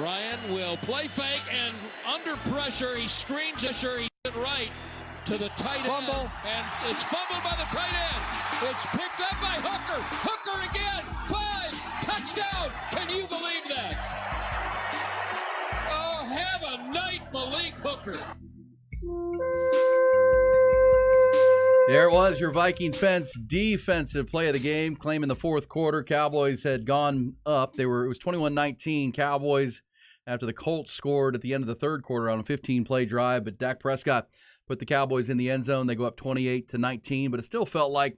Ryan will play fake, and under pressure, he screens it right to the tight end. And it's fumbled by the tight end. It's picked up by Hooker. Hooker again. 5. Touchdown. Can you believe that? Oh, have a night, Malik Hooker. There it was, your Viking Fence defensive play of the game, claiming the fourth quarter. Cowboys had gone up. It was 21-19 Cowboys after the Colts scored at the end of the third quarter on a 15-play drive, but Dak Prescott put the Cowboys in the end zone. They go up 28-19, but it still felt like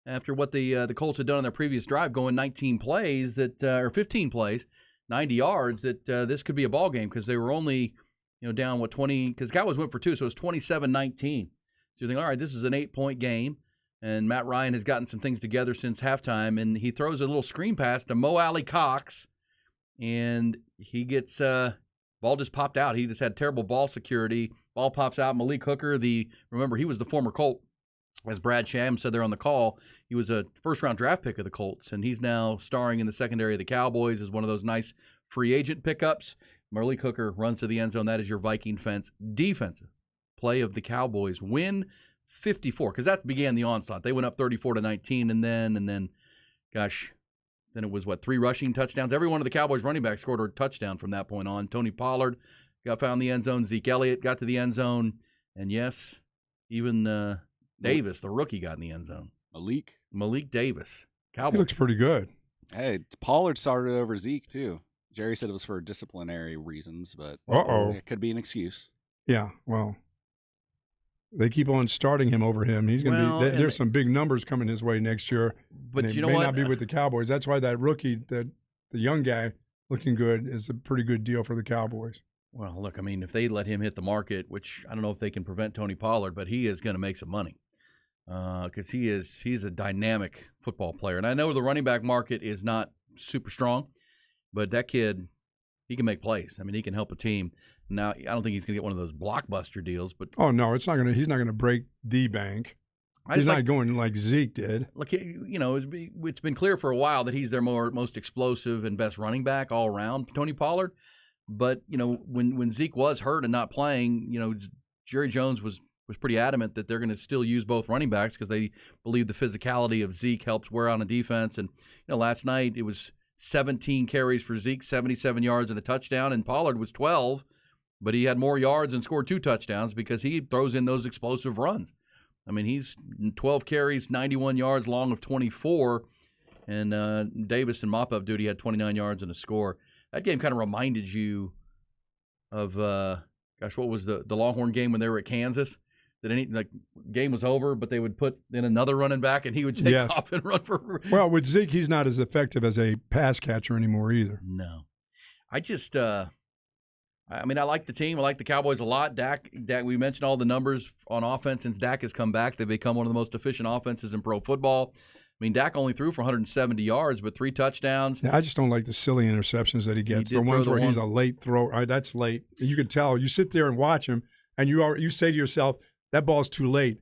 after what the Colts had done on their previous drive, going 19 plays or 15 plays, 90 yards, that this could be a ball game because they were only down 20 because Cowboys went for 2, so it was 27-19. So you think, all right, this is an 8-point game, and Matt Ryan has gotten some things together since halftime, and he throws a little screen pass to Mo Alley Cox, and he gets ball just popped out. He just had terrible ball security. Ball pops out. Malik Hooker, remember he was the former Colt, as Brad Sham said there on the call. He was a first-round draft pick of the Colts, and he's now starring in the secondary of the Cowboys as one of those nice free agent pickups. Malik Hooker runs to the end zone. That is your Viking Fence defensive play of the Cowboys. Win 54, because that began the onslaught. They went up 34-19, and then, gosh, then it was 3 rushing touchdowns. Every one of the Cowboys running backs scored a touchdown from that point on. Tony Pollard found the end zone. Zeke Elliott got to the end zone, and yes, even Davis, the rookie, got in the end zone. Malik Davis. Cowboys. He looks pretty good. Hey, Pollard started over Zeke too. Jerry said it was for disciplinary reasons, but it could be an excuse. Yeah, well, they keep on starting him over him. He's going to be. There's some big numbers coming his way next year. But you know what? May not be with the Cowboys. That's why that rookie, the young guy, looking good, is a pretty good deal for the Cowboys. Well, look, I mean, if they let him hit the market, which I don't know if they can prevent Tony Pollard, but he is going to make some money because he's a dynamic football player. And I know the running back market is not super strong, but that kid, he can make plays. I mean, he can help a team. Now, I don't think he's going to get one of those blockbuster deals, but oh no, he's not going to break the bank. He's not going like Zeke did. Look, it's been clear for a while that he's their most explosive and best running back all around, Tony Pollard. But when Zeke was hurt and not playing, Jerry Jones was pretty adamant that they're going to still use both running backs because they believe the physicality of Zeke helps wear on a defense. And last night it was 17 carries for Zeke, 77 yards and a touchdown, and Pollard was 12. But he had more yards and scored 2 touchdowns because he throws in those explosive runs. I mean, he's 12 carries, 91 yards, long of 24. And Davis in mop-up duty had 29 yards and a score. That game kind of reminded you of, what was the Longhorn game when they were at Kansas? That game was over, but they would put in another running back, and he would take off and run for. Well, with Zeke, he's not as effective as a pass catcher anymore either. No, I just. I like the team. I like the Cowboys a lot. Dak, we mentioned all the numbers on offense since Dak has come back. They've become one of the most efficient offenses in pro football. I mean, Dak only threw for 170 yards, but 3 touchdowns. Yeah, I just don't like the silly interceptions that he gets. The ones where he's a late throw. That's late. You can tell. You sit there and watch him, and you say to yourself, that ball's too late.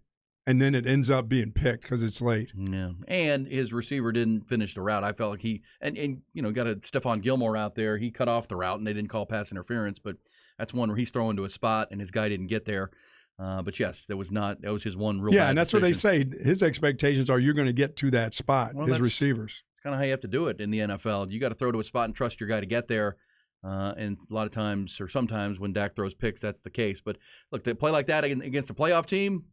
And then it ends up being picked because it's late. Yeah, and his receiver didn't finish the route. I felt like he got a Stephon Gilmore out there. He cut off the route, and they didn't call pass interference. But that's one where he's throwing to a spot, and his guy didn't get there. But yes, that was his one real. Yeah, bad and that's decision. what they say. His expectations are you're going to get to that spot. His receivers. It's kind of how you have to do it in the NFL. You got to throw to a spot and trust your guy to get there. And a lot of times, or sometimes, when Dak throws picks, that's the case. But look, they play like that against a playoff team.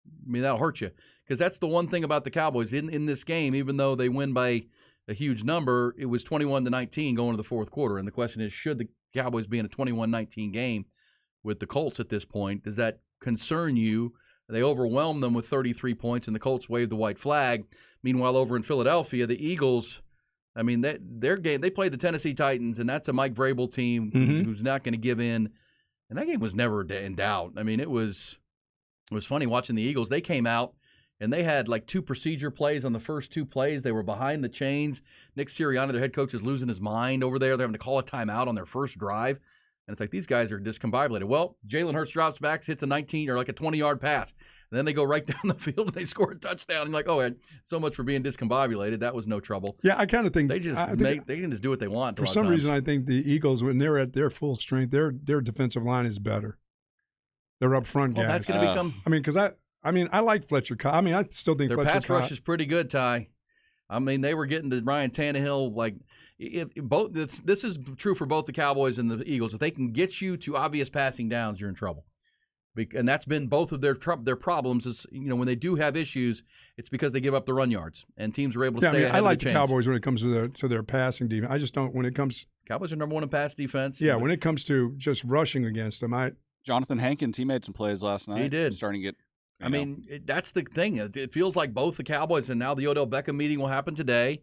I mean, that'll hurt you because that's the one thing about the Cowboys in this game. Even though they win by a huge number, it was 21-19 going to the fourth quarter. And the question is, should the Cowboys be in a 21-19 game with the Colts at this point? Does that concern you? They overwhelmed them with 33 points, and the Colts waved the white flag. Meanwhile, over in Philadelphia, the Eagles, I mean, their game, they played the Tennessee Titans, and that's a Mike Vrabel team who's not going to give in. And that game was never in doubt. I mean, it was funny watching the Eagles. They came out, and they had like 2 procedure plays on the first 2 plays. They were behind the chains. Nick Sirianni, their head coach, is losing his mind over there. They're having to call a timeout on their first drive. And it's like these guys are discombobulated. Well, Jalen Hurts drops back, hits a 19 or like a 20-yard pass. And then they go right down the field and they score a touchdown. And you're like, oh, so much for being discombobulated. That was no trouble. Yeah, I kind of think they can just do what they want. For some reason, I think the Eagles, when they're at their full strength, their defensive line is better. They're up front guys. That's going to become. I mean, because I like Fletcher Cox. I mean, I still think their Fletcher pass Cox rush is pretty good, Ty. I mean, they were getting to Ryan Tannehill like. This is true for both the Cowboys and the Eagles. If they can get you to obvious passing downs, you're in trouble. And that's been both of their problems. Is when they do have issues, it's because they give up the run yards, and teams are able to stay ahead I like of the the chains. Cowboys when it comes to their passing defense. I just don't when it comes. Cowboys are number one in pass defense. Yeah, when it comes to just rushing against them, Jonathan Hankins, he made some plays last night. He did. Starting to get. I mean, that's the thing. It feels like both the Cowboys and now the Odell Beckham meeting will happen today.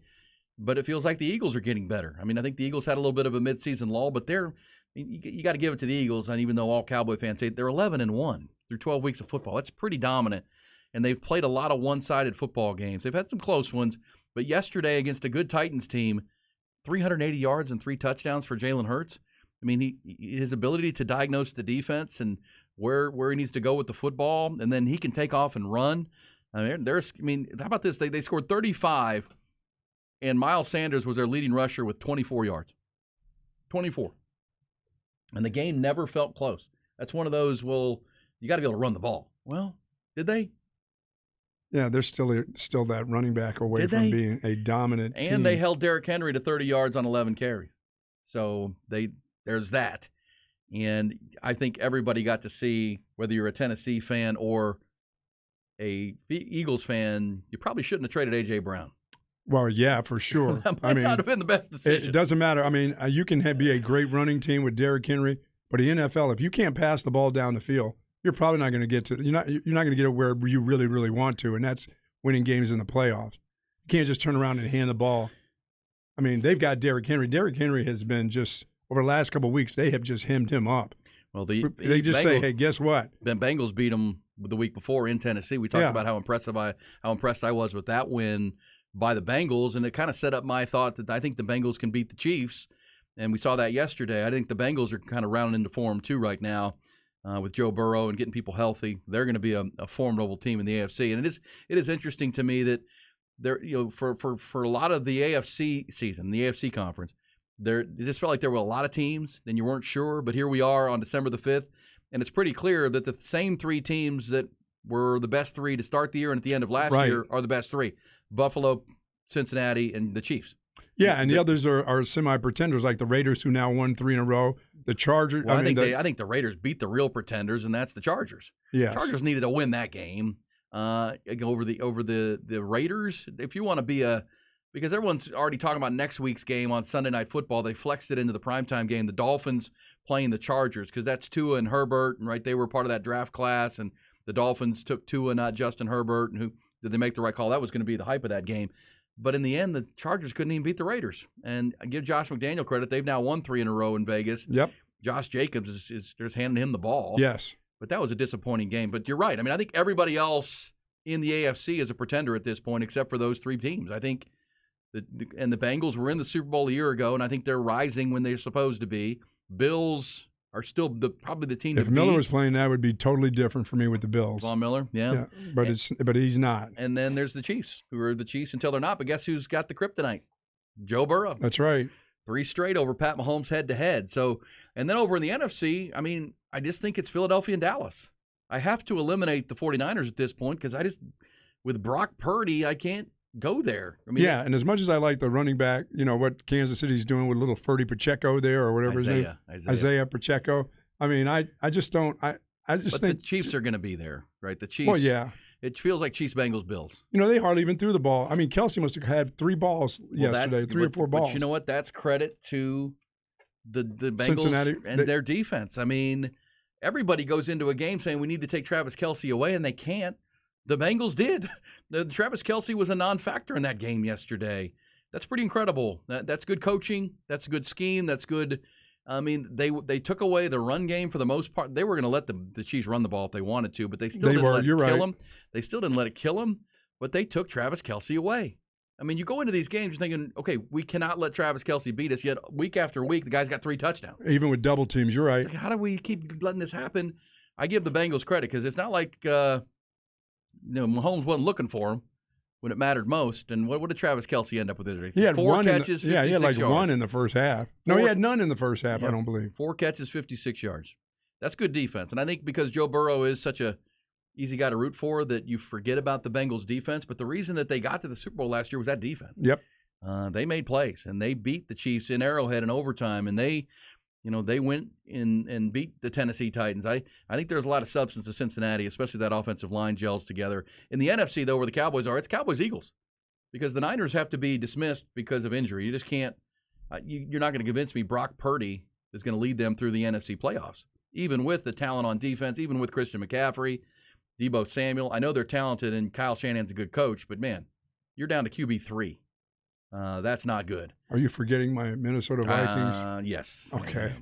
But it feels like the Eagles are getting better. I mean, I think the Eagles had a little bit of a midseason lull, but you got to give it to the Eagles. And even though all Cowboy fans say they're 11-1 through 12 weeks of football, that's pretty dominant. And they've played a lot of one-sided football games. They've had some close ones, but yesterday against a good Titans team, 380 yards and 3 touchdowns for Jalen Hurts. I mean, his ability to diagnose the defense and where he needs to go with the football, and then he can take off and run. I mean, how about this? They scored 35. And Miles Sanders was their leading rusher with 24 yards. 24. And the game never felt close. That's one of those, well, you got to be able to run the ball. Well, did they? Yeah, they're still that running back away from being a dominant team. And they held Derrick Henry to 30 yards on 11 carries. So there's that. And I think everybody got to see, whether you're a Tennessee fan or a Eagles fan, you probably shouldn't have traded A.J. Brown. Well, yeah, for sure. That might not have been the best decision. It doesn't matter. I mean, you can be a great running team with Derrick Henry, but the NFL, if you can't pass the ball down the field, you're probably not going to get to. You're not going to get it where you really, really want to, and that's winning games in the playoffs. You can't just turn around and hand the ball. I mean, they've got Derrick Henry. Derrick Henry has been just over the last couple of weeks. They have just hemmed him up. Well, they just say, "Hey, guess what? The Bengals beat them the week before in Tennessee." We talked about how impressed I was with that win by the Bengals, and it kind of set up my thought that I think the Bengals can beat the Chiefs, and we saw that yesterday. I think the Bengals are kind of rounding into form too right now with Joe Burrow and getting people healthy. They're going to be a formidable team in the AFC, and it is interesting to me that there, for a lot of the AFC season, the AFC conference, it just felt like there were a lot of teams, and you weren't sure, but here we are on December the 5th, and it's pretty clear that the same 3 teams that were the best 3 to start the year and at the end of last year are the best 3. Buffalo, Cincinnati, and the Chiefs. Yeah, and the others are semi-pretenders, like the Raiders, who now won 3 in a row. The Chargers. Well, I think the Raiders beat the real pretenders, and that's the Chargers. Yes. Chargers needed to win that game over the Raiders. If you want to because everyone's already talking about next week's game on Sunday Night Football, they flexed it into the primetime game. The Dolphins playing the Chargers because that's Tua and Herbert, and right, they were part of that draft class, and the Dolphins took Tua, not Justin Herbert, and did they make the right call? That was going to be the hype of that game. But in the end, the Chargers couldn't even beat the Raiders. And I give Josh McDaniel credit. They've now won 3 in a row in Vegas. Yep. Josh Jacobs is just handing him the ball. Yes. But that was a disappointing game. But you're right. I mean, I think everybody else in the AFC is a pretender at this point except for those 3 teams. I think the Bengals were in the Super Bowl a year ago, and I think they're rising when they're supposed to be. Bills are still probably the team. If Miller was playing, that would be totally different for me with the Bills. Von Miller, yeah. But he's not. And then there's the Chiefs, who are the Chiefs until they're not. But guess who's got the kryptonite? Joe Burrow. That's right. 3 straight over Pat Mahomes head-to-head. So, and then over in the NFC, I mean, I just think it's Philadelphia and Dallas. I have to eliminate the 49ers at this point because with Brock Purdy, I can't go there. I mean, yeah, and as much as I like the running back, what Kansas City's doing with little Ferdy Pacheco there or whatever his name, Isaiah Pacheco. I mean, I just don't. I just think the Chiefs are going to be there, right? The Chiefs. Well, yeah. It feels like Chiefs, Bengals, Bills. They hardly even threw the ball. I mean, Kelsey must have had 3 balls yesterday, 3 or 4 balls. But you know what? That's credit to the Bengals Cincinnati, and their defense. I mean, everybody goes into a game saying we need to take Travis Kelsey away, and they can't. The Bengals did. Travis Kelsey was a non-factor in that game yesterday. That's pretty incredible. That's good coaching. That's a good scheme. That's good. I mean, they took away the run game for the most part. They were going to let the Chiefs run the ball if they wanted to, but they still didn't let it kill them. They still didn't let it kill them, but they took Travis Kelsey away. I mean, you go into these games, you're thinking, okay, we cannot let Travis Kelsey beat us, yet week after week, the guy's got 3 touchdowns. Even with double teams, you're right. Like, how do we keep letting this happen? I give the Bengals credit because it's not like Mahomes wasn't looking for him when it mattered most. And what did Travis Kelce end up with? He had 4 one catches, 56 he had like yards. one in the first half. No, he had none in the first half, I don't believe. 4 catches, 56 yards. That's good defense. And I think because Joe Burrow is such a easy guy to root for that you forget about the Bengals defense. But the reason that they got to the Super Bowl last year was that defense. Yep. They made plays, and they beat the Chiefs in Arrowhead in overtime, and they went in and beat the Tennessee Titans. I think there's a lot of substance to Cincinnati, especially that offensive line gels together. In the NFC, though, where the Cowboys are, it's Cowboys-Eagles because the Niners have to be dismissed because of injury. You just can't you're not going to convince me Brock Purdy is going to lead them through the NFC playoffs, even with the talent on defense, even with Christian McCaffrey, Deebo Samuel. I know they're talented, and Kyle Shanahan's a good coach, but, man, you're down to QB3. That's not good. Are you forgetting my Minnesota Vikings? Yes. Okay.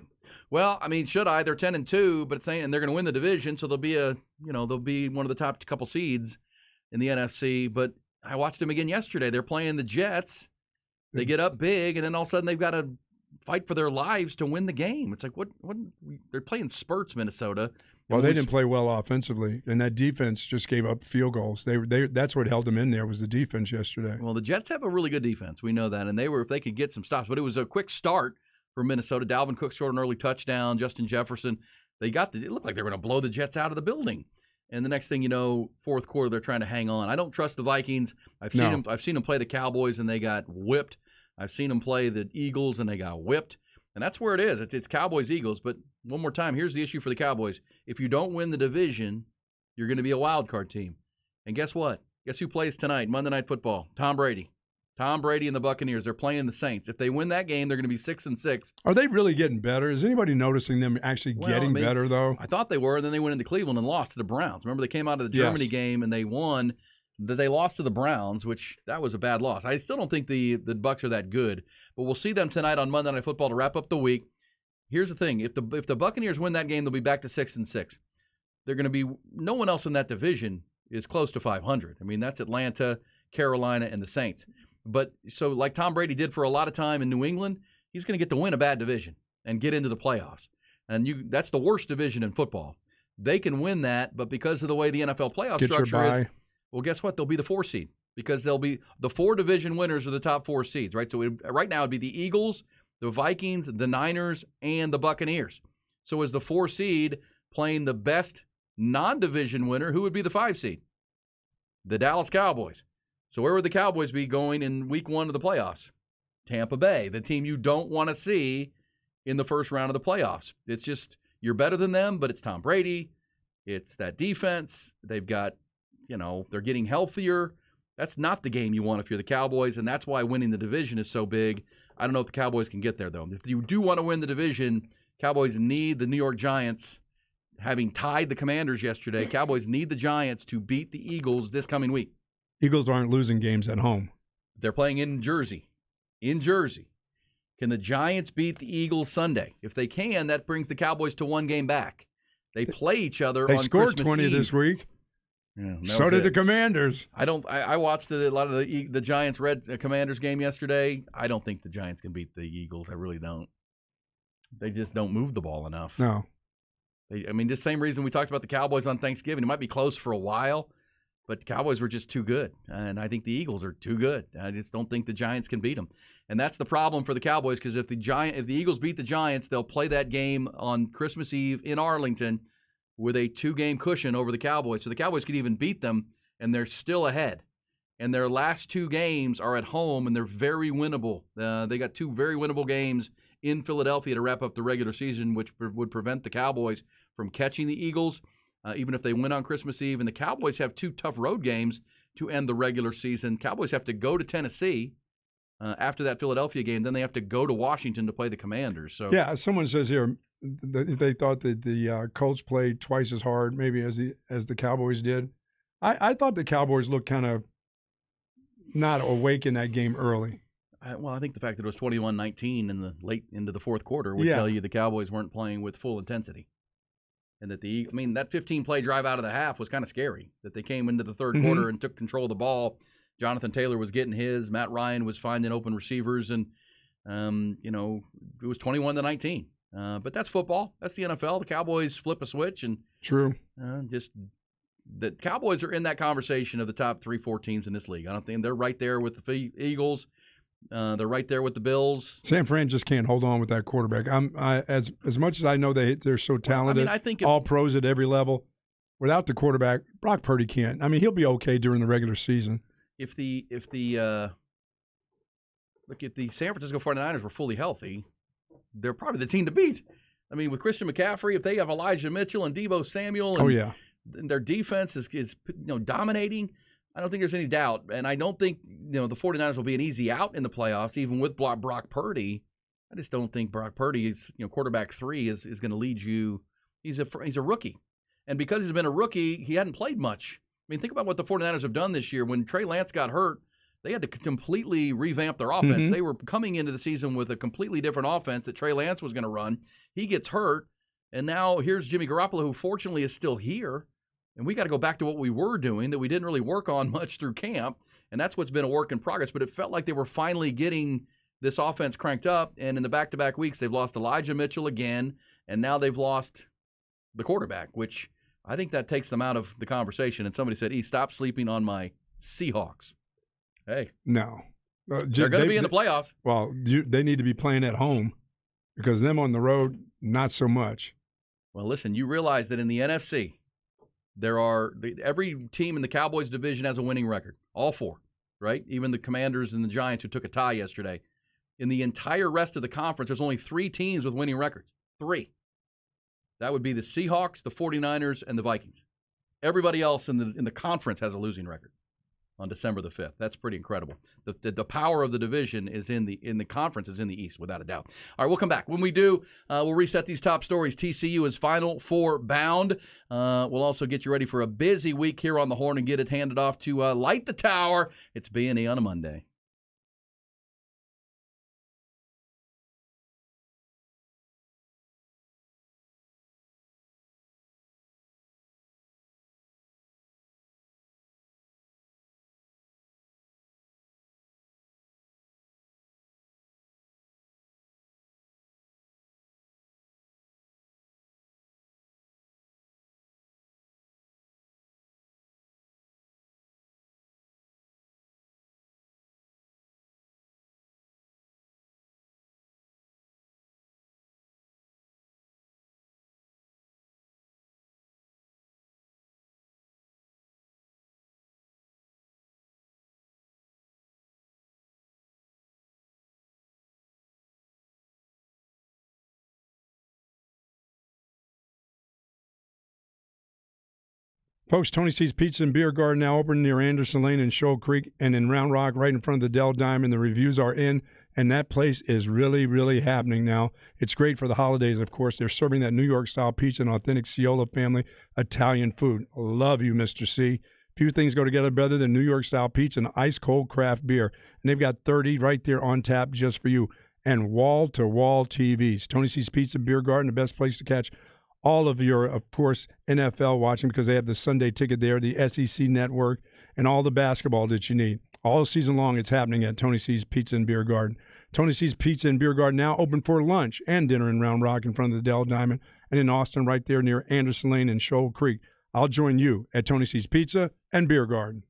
Well, I mean, should I? They're 10-2, but and they're going to win the division, so they'll be one of the top couple seeds in the NFC. But I watched them again yesterday. They're playing the Jets. They get up big, and then all of a sudden they've got to fight for their lives to win the game. It's like what they're playing spurts, Minnesota. Well, they didn't play well offensively, and that defense just gave up field goals. That's what held them in there was the defense yesterday. Well, the Jets have a really good defense. We know that, and if they could get some stops. But it was a quick start for Minnesota. Dalvin Cook scored an early touchdown. Justin Jefferson. It looked like they were going to blow the Jets out of the building. And the next thing you know, fourth quarter, they're trying to hang on. I don't trust the Vikings. I've seen them play the Cowboys, and they got whipped. I've seen them play the Eagles, and they got whipped. And that's where it is. It's Cowboys-Eagles. But one more time, here's the issue for the Cowboys. If you don't win the division, you're going to be a wild card team. And guess what? Guess who plays tonight, Monday Night Football? Tom Brady. Tom Brady and the Buccaneers. They're playing the Saints. If they win that game, they're going to be 6-6. Are they really getting better? Is anybody noticing them actually getting better, though? I thought they were, and then they went into Cleveland and lost to the Browns. Remember, they came out of the Germany game, and they won. They lost to the Browns, which that was a bad loss. I still don't think the Bucs are that good, but we'll see them tonight on Monday Night Football to wrap up the week. Here's the thing: if the Buccaneers win that game, they'll be back to 6-6. They're going to be no one else in that division is close to 500. I mean, that's Atlanta, Carolina, and the Saints. But so like Tom Brady did for a lot of time in New England, he's going to get to win a bad division and get into the playoffs. And that's the worst division in football. They can win that, but because of the way the NFL playoff structure is, well, guess what? They'll be the 4 seed because they'll be the 4 division winners of the top 4 seeds, right? So right now it'd be the Eagles, the Vikings, the Niners, and the Buccaneers. So as the 4 seed playing the best non-division winner, who would be the 5 seed? The Dallas Cowboys. So where would the Cowboys be going in week 1 of the playoffs? Tampa Bay, the team you don't want to see in the first round of the playoffs. It's just you're better than them, but it's Tom Brady. It's that defense. They've got, they're getting healthier. That's not the game you want if you're the Cowboys, and that's why winning the division is so big. I don't know if the Cowboys can get there, though. If you do want to win the division, Cowboys need the New York Giants, having tied the Commanders yesterday. Cowboys need the Giants to beat the Eagles this coming week. Eagles aren't losing games at home. They're playing in Jersey. In Jersey. Can the Giants beat the Eagles Sunday? If they can, that brings the Cowboys to 1 game back. They play each other on Christmas Eve. They scored 20 this week. Yeah, so did the Commanders. I watched a lot of the Giants Commanders game yesterday. I don't think the Giants can beat the Eagles. I really don't. They just don't move the ball enough. No. The same reason we talked about the Cowboys on Thanksgiving. It might be close for a while, but the Cowboys were just too good. And I think the Eagles are too good. I just don't think the Giants can beat them. And that's the problem for the Cowboys because if the Eagles beat the Giants, they'll play that game on Christmas Eve in Arlington with a 2-game cushion over the Cowboys. So the Cowboys could even beat them, and they're still ahead. And their last 2 games are at home, and they're very winnable. They got 2 very winnable games in Philadelphia to wrap up the regular season, which would prevent the Cowboys from catching the Eagles, even if they win on Christmas Eve. And the Cowboys have 2 tough road games to end the regular season. Cowboys have to go to Tennessee after that Philadelphia game. Then they have to go to Washington to play the Commanders. So yeah, someone says here they thought that the Colts played twice as hard maybe as the Cowboys did. I thought the Cowboys looked kind of not awake in that game early. I think the fact that it was 21-19 in the late into the fourth quarter would tell you the Cowboys weren't playing with full intensity. And that that 15-play drive out of the half was kind of scary, that they came into the third quarter and took control of the ball. Jonathan Taylor was getting his. Matt Ryan was finding open receivers, and, it was 21-19. But that's football. That's the NFL. The Cowboys flip a switch and true. Just the Cowboys are in that conversation of the top 3-4 teams in this league. I don't think they're right there with the Eagles. They're right there with the Bills. San Fran just can't hold on with that quarterback. As much as I know they're so talented, I think all pros at every level. Without the quarterback, Brock Purdy can't. I mean, he'll be okay during the regular season. If the San Francisco 49ers were fully healthy, they're probably the team to beat. I mean, with Christian McCaffrey, if they have Elijah Mitchell and Deebo Samuel, and their defense is dominating, I don't think there's any doubt. And I don't think the 49ers will be an easy out in the playoffs, even with Brock Purdy. I just don't think Brock Purdy is quarterback 3 is going to lead you. He's a rookie, and because he's been a rookie, he hadn't played much. I mean, think about what the 49ers have done this year. When Trey Lance got hurt, they had to completely revamp their offense. Mm-hmm. They were coming into the season with a completely different offense that Trey Lance was going to run. He gets hurt, and now here's Jimmy Garoppolo, who fortunately is still here. And we got to go back to what we were doing that we didn't really work on much through camp, and that's what's been a work in progress. But it felt like they were finally getting this offense cranked up, and in the back-to-back weeks, they've lost Elijah Mitchell again, and now they've lost the quarterback, which I think that takes them out of the conversation. And somebody said, stop sleeping on my Seahawks. Hey. No. They're going to be in the playoffs. Well, they need to be playing at home because them on the road, not so much. Well, listen, you realize that in the NFC, every team in the Cowboys division has a winning record. All 4, right? Even the Commanders and the Giants, who took a tie yesterday. In the entire rest of the conference, there's only 3 teams with winning records. 3. That would be the Seahawks, the 49ers, and the Vikings. Everybody else in the conference has a losing record on December the 5th. That's pretty incredible. The power of the division is in the conference is in the East, without a doubt. All right, we'll come back. When we do, we'll reset these top stories. TCU is Final Four bound. We'll also get you ready for a busy week here on the Horn and get it handed off to Light the Tower. It's B&E on a Monday. Folks, Tony C's Pizza and Beer Garden now open near Anderson Lane and Shoal Creek and in Round Rock right in front of the Dell Diamond. The reviews are in, and that place is really, really happening now. It's great for the holidays, of course. They're serving that New York-style pizza and authentic Ciola family Italian food. Love you, Mr. C. Few things go together better than New York-style pizza and ice-cold craft beer. And they've got 30 right there on tap just for you. And wall-to-wall TVs. Tony C's Pizza and Beer Garden, the best place to catch all of your, of course, NFL watching because they have the Sunday ticket there, the SEC network, and all the basketball that you need. All season long, it's happening at Tony C's Pizza and Beer Garden. Tony C's Pizza and Beer Garden now open for lunch and dinner in Round Rock in front of the Dell Diamond, and in Austin right there near Anderson Lane and Shoal Creek. I'll join you at Tony C's Pizza and Beer Garden.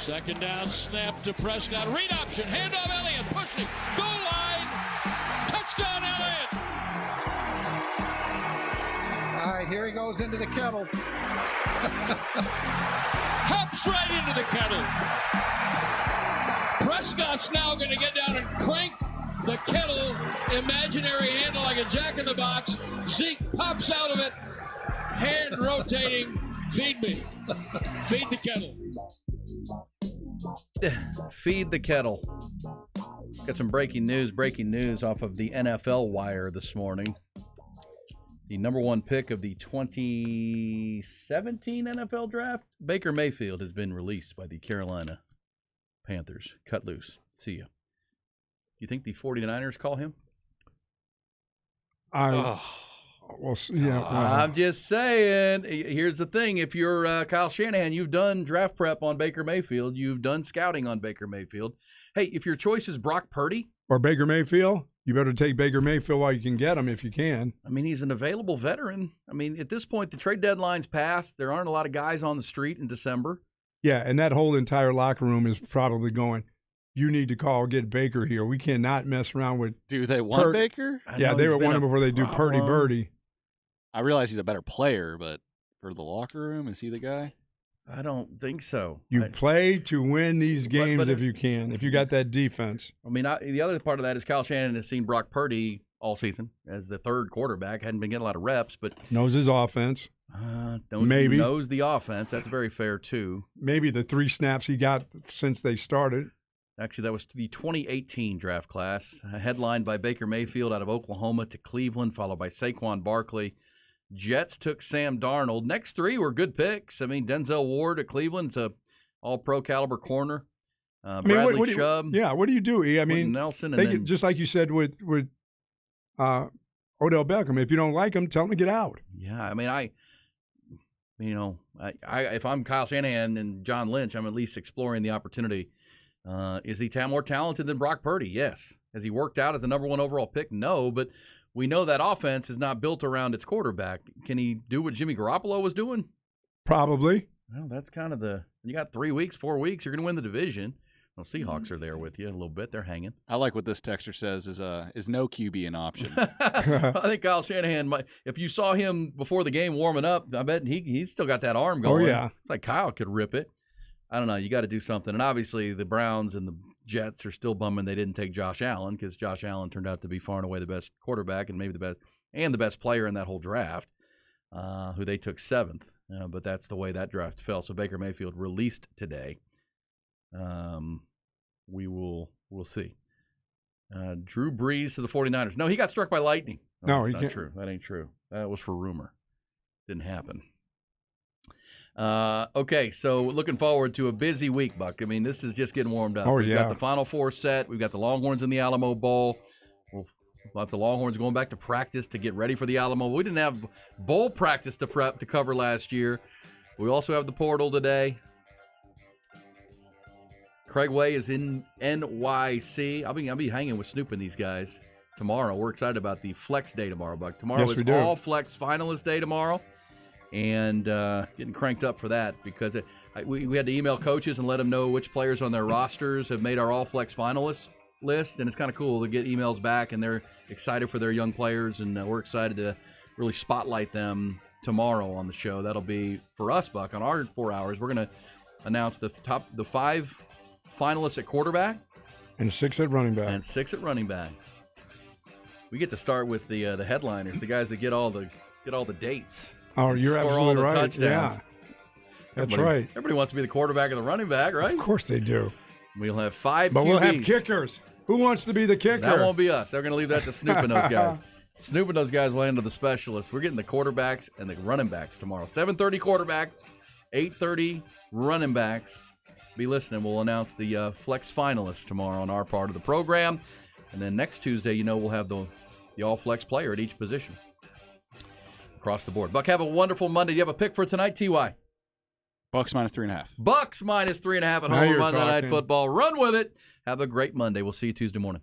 Second down, snap to Prescott. Read option, handoff Elliott, pushing, goal line, touchdown Elliott. All right, here he goes into the kettle. Hops right into the kettle. Prescott's now going to get down and crank the kettle, imaginary handle like a jack-in-the-box. Zeke pops out of it, hand rotating. Feed me. Feed the kettle. Feed the kettle. Got some breaking news off of the NFL Wire this morning. The number one pick of the 2017 NFL Draft, Baker Mayfield, has been released by the Carolina Panthers. Cut loose. See ya. You think the 49ers call him? Well, yeah. I'm just saying. Here's the thing. If you're Kyle Shanahan, you've done draft prep on Baker Mayfield. You've done scouting on Baker Mayfield. Hey, if your choice is Brock Purdy or Baker Mayfield, you better take Baker Mayfield while you can get him if you can. I mean, he's an available veteran. I mean, at this point, the trade deadline's passed. There aren't a lot of guys on the street in December. Yeah, and that whole entire locker room is probably going, you need to get Baker here. We cannot mess around with. Do they want Baker? Yeah, they would want him before they do Purdy Birdie. I realize he's a better player, but for the locker room, is he the guy? I don't think so. You play to win these games if you can, if you got that defense. I mean, the other part of that is Kyle Shanahan has seen Brock Purdy all season as the third quarterback. Hadn't been getting a lot of reps, but knows his offense. Maybe knows the offense. That's very fair too. Maybe the 3 snaps he got since they started. Actually, that was the 2018 draft class, headlined by Baker Mayfield out of Oklahoma to Cleveland, followed by Saquon Barkley. Jets took Sam Darnold. Next 3 were good picks. I mean, Denzel Ward at Cleveland's a all-pro caliber corner. Bradley Chubb. What do you do? I mean, Nelson, and just like you said with Odell Beckham. If you don't like him, tell him to get out. Yeah, I mean, if I'm Kyle Shanahan and John Lynch, I'm at least exploring the opportunity. Is he more talented than Brock Purdy? Yes. Has he worked out as a number 1 overall pick? No, but we know that offense is not built around its quarterback. Can he do what Jimmy Garoppolo was doing? Probably. Well, that's kind of you got 3 weeks, 4 weeks, you're going to win the division. Well, Seahawks are there with you a little bit. They're hanging. I like what this texter says is no QB an option. I think Kyle Shanahan might. If you saw him before the game warming up, I bet he's still got that arm going. Oh, yeah. It's like Kyle could rip it. I don't know. You got to do something. And obviously the Browns and the Jets are still bumming they didn't take Josh Allen because Josh Allen turned out to be far and away the best quarterback and maybe the best player in that whole draft, who they took 7th. But that's the way that draft fell. So Baker Mayfield released today. We'll see. Drew Brees to the 49ers. No, he got struck by lightning. No, that's not true. That ain't true. That was for rumor. Didn't happen. Okay, so looking forward to a busy week, Buck. I mean, this is just getting warmed up. We've got the Final Four set. We've got the Longhorns in the Alamo Bowl. We'll have the Longhorns going back to practice to get ready for the Alamo. We didn't have bowl practice to cover last year. We also have the portal today. Craig Way is in NYC. I'll be hanging with Snoop and these guys tomorrow. We're excited about the Flex Day tomorrow, Buck. Tomorrow is all Flex Finalist Day tomorrow. And getting cranked up for that because we had to email coaches and let them know which players on their rosters have made our All-Flex finalists list. And it's kind of cool to get emails back, and they're excited for their young players. And we're excited to really spotlight them tomorrow on the show. That'll be, for us, Buck, on our 4 hours, we're going to announce the 5 finalists at quarterback. And 6 at running back. And 6 at running back. We get to start with the headliners, the guys that get all the dates. Oh, you're absolutely right. Touchdowns. Yeah, that's right. Everybody wants to be the quarterback and the running back, right? Of course they do. We'll have 5 but QBs. We'll have kickers. Who wants to be the kicker? That won't be us. They're going to leave that to Snoop and those guys. Snoop and those guys will handle the specialists. We're getting the quarterbacks and the running backs tomorrow. 7:30 quarterbacks, 8:30 running backs. Be listening. We'll announce the Flex finalists tomorrow on our part of the program. And then next Tuesday, we'll have the All-Flex player at each position. Across the board. Buck, have a wonderful Monday. Do you have a pick for tonight, T.Y.? Bucks minus 3.5. Bucks minus 3.5 at home on Monday Night Football. Run with it. Have a great Monday. We'll see you Tuesday morning.